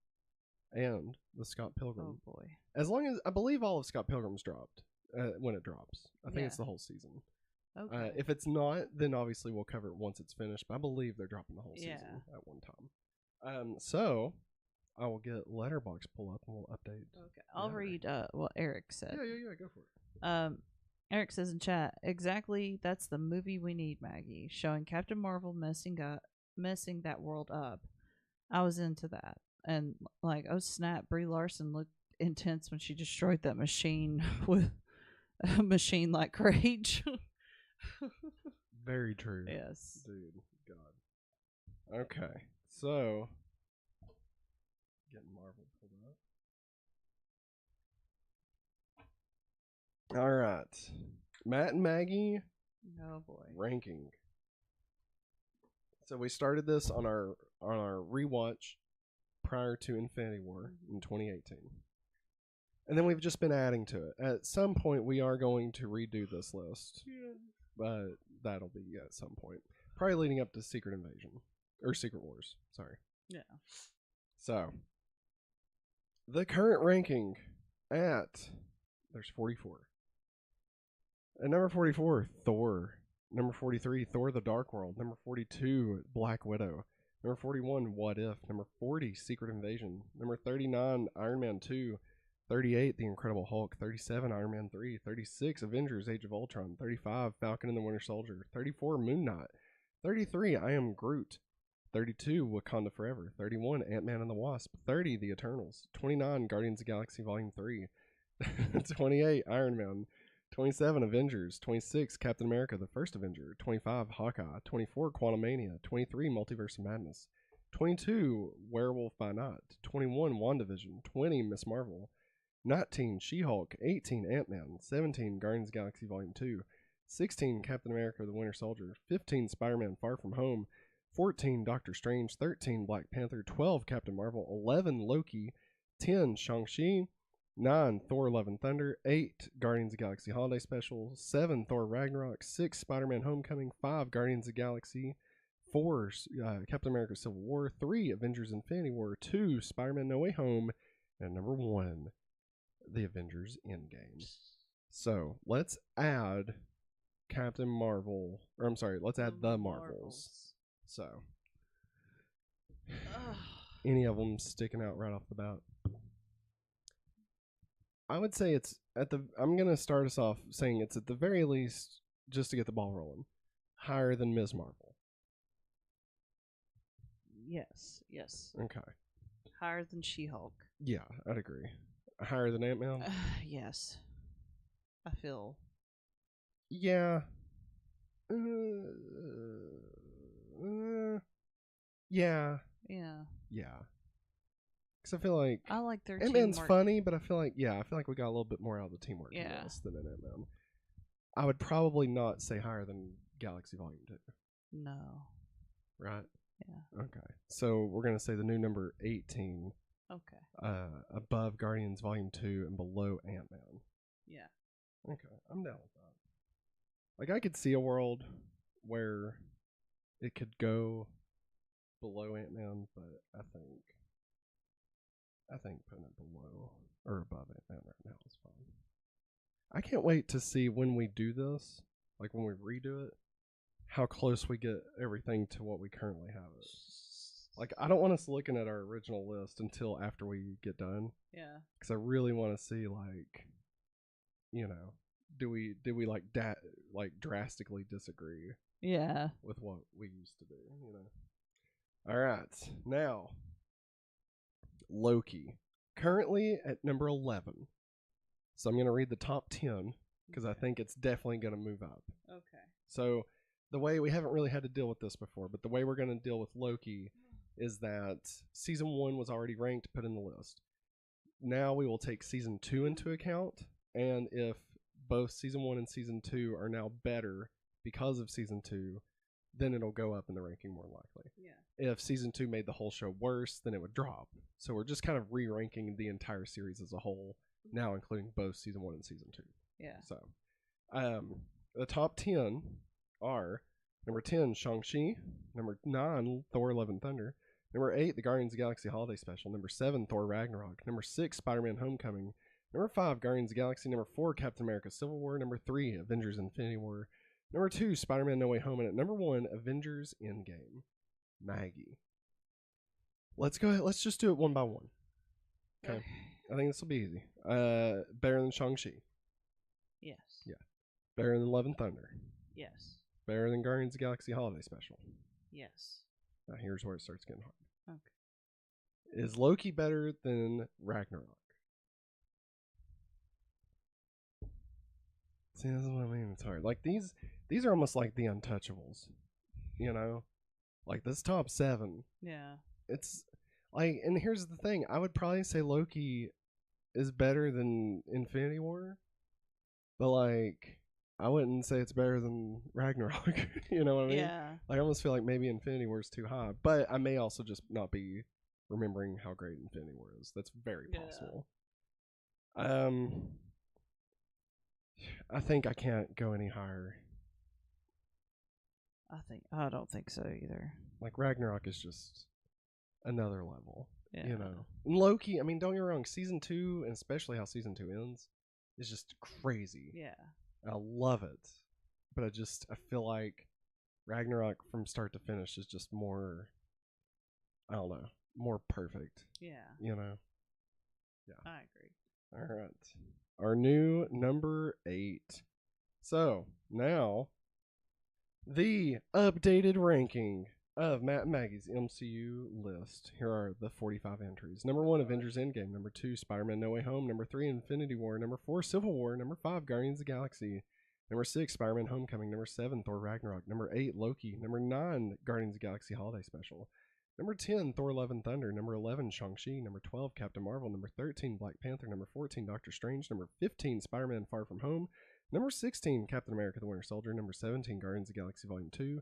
and the Scott Pilgrim. Oh, boy. As long as, I believe all of Scott Pilgrim's dropped when it drops. I think it's the whole season. Okay. If it's not, then obviously we'll cover it once it's finished. But I believe they're dropping the whole season at one time. So I will get Letterboxd pull up and we'll update. Okay, I'll read what Eric said. Yeah, go for it. Eric says in chat, exactly, that's the movie we need, Maggie. Showing Captain Marvel messing that world up. I was into that. And like, oh snap, Brie Larson looked intense when she destroyed that machine with a machine like rage. Very true. Yes. Dude, God. Okay, so getting Marvel pulled up. All right, Matt and Maggie. Oh boy. Ranking. So we started this on our rewatch prior to Infinity War in 2018. And then we've just been adding to it. At some point, we are going to redo this list. Yeah. But that'll be at some point. Probably leading up to Secret Invasion. Or Secret Wars. Sorry. Yeah. So, the current ranking at... There's 44. At number 44, Thor. Number 43, Thor the Dark World. Number 42, Black Widow. Number 41, What If. Number 40, Secret Invasion. Number 39, Iron Man 2. 38, The Incredible Hulk. 37, Iron Man 3. 36, Avengers Age of Ultron. 35, Falcon and the Winter Soldier. 34, Moon Knight. 33, I Am Groot. 32, Wakanda Forever. 31, Ant-Man and the Wasp. 30, The Eternals. 29, Guardians of the Galaxy Volume 3. 28, Iron Man. 27, Avengers. 26, Captain America, the First Avenger. 25, Hawkeye. 24, Quantumania. 23, Multiverse of Madness. 22, Werewolf by Night. 21, WandaVision. 20, Miss Marvel. 19, She-Hulk. 18, Ant-Man. 17, Guardians of the Galaxy Volume 2. 16, Captain America, the Winter Soldier. 15, Spider-Man Far From Home. 14, Doctor Strange. 13, Black Panther. 12, Captain Marvel. 11, Loki. 10, Shang-Chi. 9, Thor Love and Thunder. 8, Guardians of the Galaxy Holiday Special. 7, Thor Ragnarok. 6, Spider-Man Homecoming. 5, Guardians of the Galaxy. 4, Captain America Civil War. 3, Avengers Infinity War. 2, Spider-Man No Way Home. And number 1, The Avengers Endgame. So let's add Captain Marvel. Or I'm sorry, let's add the Marvels. So any of them sticking out right off the bat? I would say it's at the. I'm gonna start us off saying it's at the very least, just to get the ball rolling, higher than Ms. Marvel. Yes. Yes. Okay. Higher than She-Hulk. Yeah, I'd agree. Higher than Ant-Man. Yes. I feel. Yeah. Yeah. Yeah. Yeah. Because I feel like I like their Ant-Man's teamwork. funny, but I feel like we got a little bit more out of the teamwork in this than in Ant-Man. I would probably not say higher than Galaxy Volume 2. No. Right? Yeah. Okay. So we're going to say the new number 18 Okay. above Guardians Volume 2 and below Ant-Man. Yeah. Okay. I'm down with that. Like, I could see a world where it could go below Ant-Man, but I think putting it below or above Ant-Man right now is fine. I can't wait to see when we do this, like when we redo it, how close we get everything to what we currently have it. Like, I don't want us looking at our original list until after we get done. Yeah. Because I really want to see, like, you know, do we like drastically disagree? Yeah. With what we used to do, you know. All right, now Loki, currently at number 11. So I'm going to read the top 10 because I think it's definitely going to move up. Okay. So the way we haven't really had to deal with this before, but the way we're going to deal with Loki is that season 1 was already ranked, put in the list. Now we will take season 2 into account, and if both season 1 and season 2 are now better because of season 2, then it'll go up in the ranking more likely. Yeah. If season 2 made the whole show worse, then it would drop. So we're just kind of re-ranking the entire series as a whole, now including both season 1 and season 2. Yeah. So, the top 10 are number 10, Shang-Chi. Number 9, Thor Love and Thunder. Number 8, The Guardians of the Galaxy Holiday Special. Number 7, Thor Ragnarok. Number 6, Spider-Man Homecoming. Number 5, Guardians of the Galaxy. Number 4, Captain America Civil War. Number 3, Avengers Infinity War. Number 2, Spider-Man No Way Home. And at number 1, Avengers Endgame. Maggie. Let's go ahead. Let's just do it one by one. Okay. I think this will be easy. Better than Shang-Chi. Yes. Yeah. Better than Love and Thunder. Yes. Better than Guardians of the Galaxy Holiday Special. Yes. Now here's where it starts getting hard. Okay. Is Loki better than Ragnarok? See, this is what I mean. It's hard. Like these are almost like the untouchables. You know? Like this top 7. Yeah. It's like, and here's the thing. I would probably say Loki is better than Infinity War. But like, I wouldn't say it's better than Ragnarok. You know what I mean? Yeah. Like, I almost feel like maybe Infinity War is too high. But I may also just not be remembering how great Infinity War is. That's very possible. I think I can't go any higher. I don't think so either. Like, Ragnarok is just another level. Yeah. You know? And Loki, I mean, don't get me wrong, season 2, and especially how season 2 ends, is just crazy. Yeah. I love it. But I feel like Ragnarok from start to finish is just more, I don't know, more perfect. Yeah. You know? Yeah. I agree. All right. Our new number 8. So, now, the updated ranking of Matt and Maggie's MCU list. Here are the 45 entries. Number 1, Avengers Endgame. Number 2, Spider-Man No Way Home. Number 3, Infinity War. Number 4, Civil War. Number 5, Guardians of the Galaxy. Number 6, Spider-Man Homecoming. Number 7, Thor Ragnarok. Number 8, Loki. Number 9, Guardians of the Galaxy Holiday Special. Number 10, Thor Love and Thunder. Number 11, Shang-Chi. Number 12, Captain Marvel. Number 13, Black Panther. Number 14, Doctor Strange. Number 15, Spider-Man Far From Home. Number 16, Captain America the Winter Soldier. Number 17, Guardians of the Galaxy Volume 2.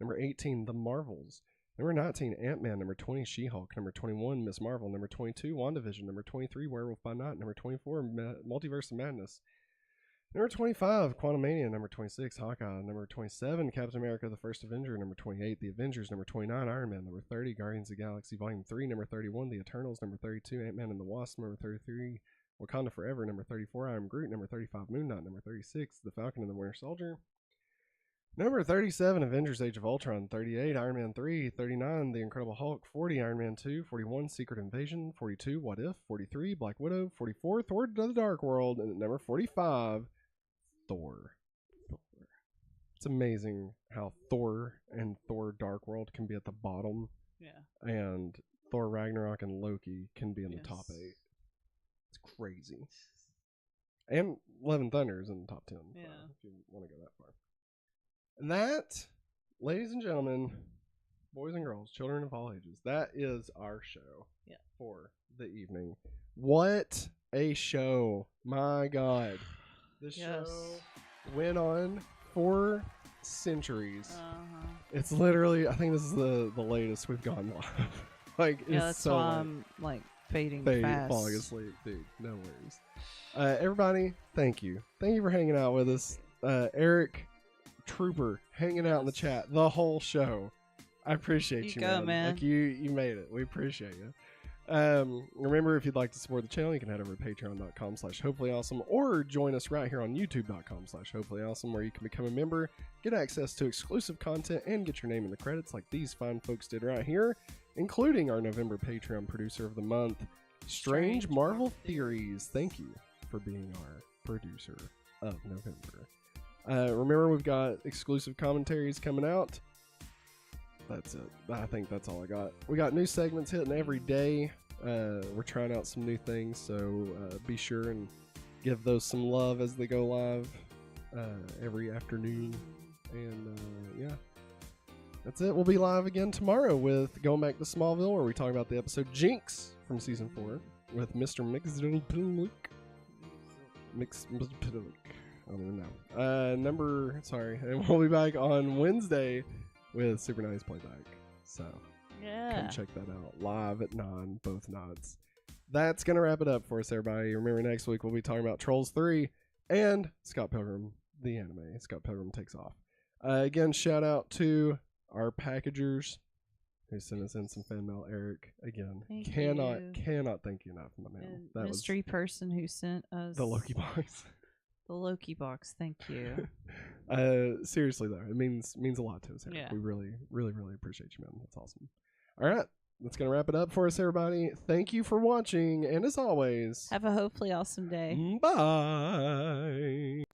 Number 18, The Marvels. Number 19, Ant-Man. Number 20, She-Hulk. Number 21, Miss Marvel. Number 22, WandaVision. Number 23, Werewolf by Night. Number 24, Multiverse of Madness. Number 25, Quantumania. Number 26, Hawkeye. Number 27, Captain America the First Avenger. Number 28, The Avengers. Number 29, Iron Man. Number 30, Guardians of the Galaxy Volume 3. Number 31, The Eternals. Number 32, Ant-Man and the Wasp. Number 33, Wakanda Forever. Number 34, I Am Groot. Number 35, Moon Knight. Number 36, The Falcon and the Winter Soldier. Number 37, Avengers Age of Ultron. 38, Iron Man 3. 39, The Incredible Hulk. 40, Iron Man 2. 41, Secret Invasion. 42, What If. 43, Black Widow. 44, Thor to the Dark World. And at number 45, Thor. It's amazing how Thor and Thor Dark World can be at the bottom. Yeah. And Thor Ragnarok and Loki can be in the Yes. top 8. It's crazy. And Love and Thunder is in the top 10. Yeah. If you want to go that far. And that, ladies and gentlemen, boys and girls, children of all ages, that is our show for the evening. What a show. My God. This show went on for centuries. It's literally, I think this is the latest we've gone live. Like, it's that's so why late. I'm like fading fast. Falling asleep, dude. No worries. Everybody, thank you. Thank you for hanging out with us. Eric Trooper hanging out in the chat the whole show. I appreciate you, man. Like you made it. We appreciate you. Remember, if you'd like to support the channel, you can head over to patreon.com/hopefullyawesome or join us right here on youtube.com/hopefullyawesome, where you can become a member, get access to exclusive content, and get your name in the credits like these fine folks did right here, including our November Patreon producer of the month, Strange Marvel Theories. Thank you for being our producer of November. Remember, we've got exclusive commentaries coming out. That's it. I think that's all I got. We got new segments hitting every day. We're trying out some new things, so be sure and give those some love as they go live every afternoon. And yeah, that's it. We'll be live again tomorrow with going back to Smallville, where we talk about the episode Jinx from season 4 with Mr. Mixdilpillick. I don't even know. And we'll be back on Wednesday with Super Nice Playback. So come check that out live at 9 both nights. That's gonna wrap it up for us, everybody. Remember, next week we'll be talking about Trolls 3 and Scott Pilgrim the anime. Scott Pilgrim Takes Off. Again, shout out to our packagers who sent us in some fan mail. Eric, again, cannot thank you enough, my man. And That mystery person who sent us the Loki box. The Loki box, thank you. Seriously though, it means a lot to us, Eric. Yeah. We really appreciate you, man. That's awesome. All right, that's gonna wrap it up for us, everybody. Thank you for watching, and as always, Have a hopefully awesome day. Bye.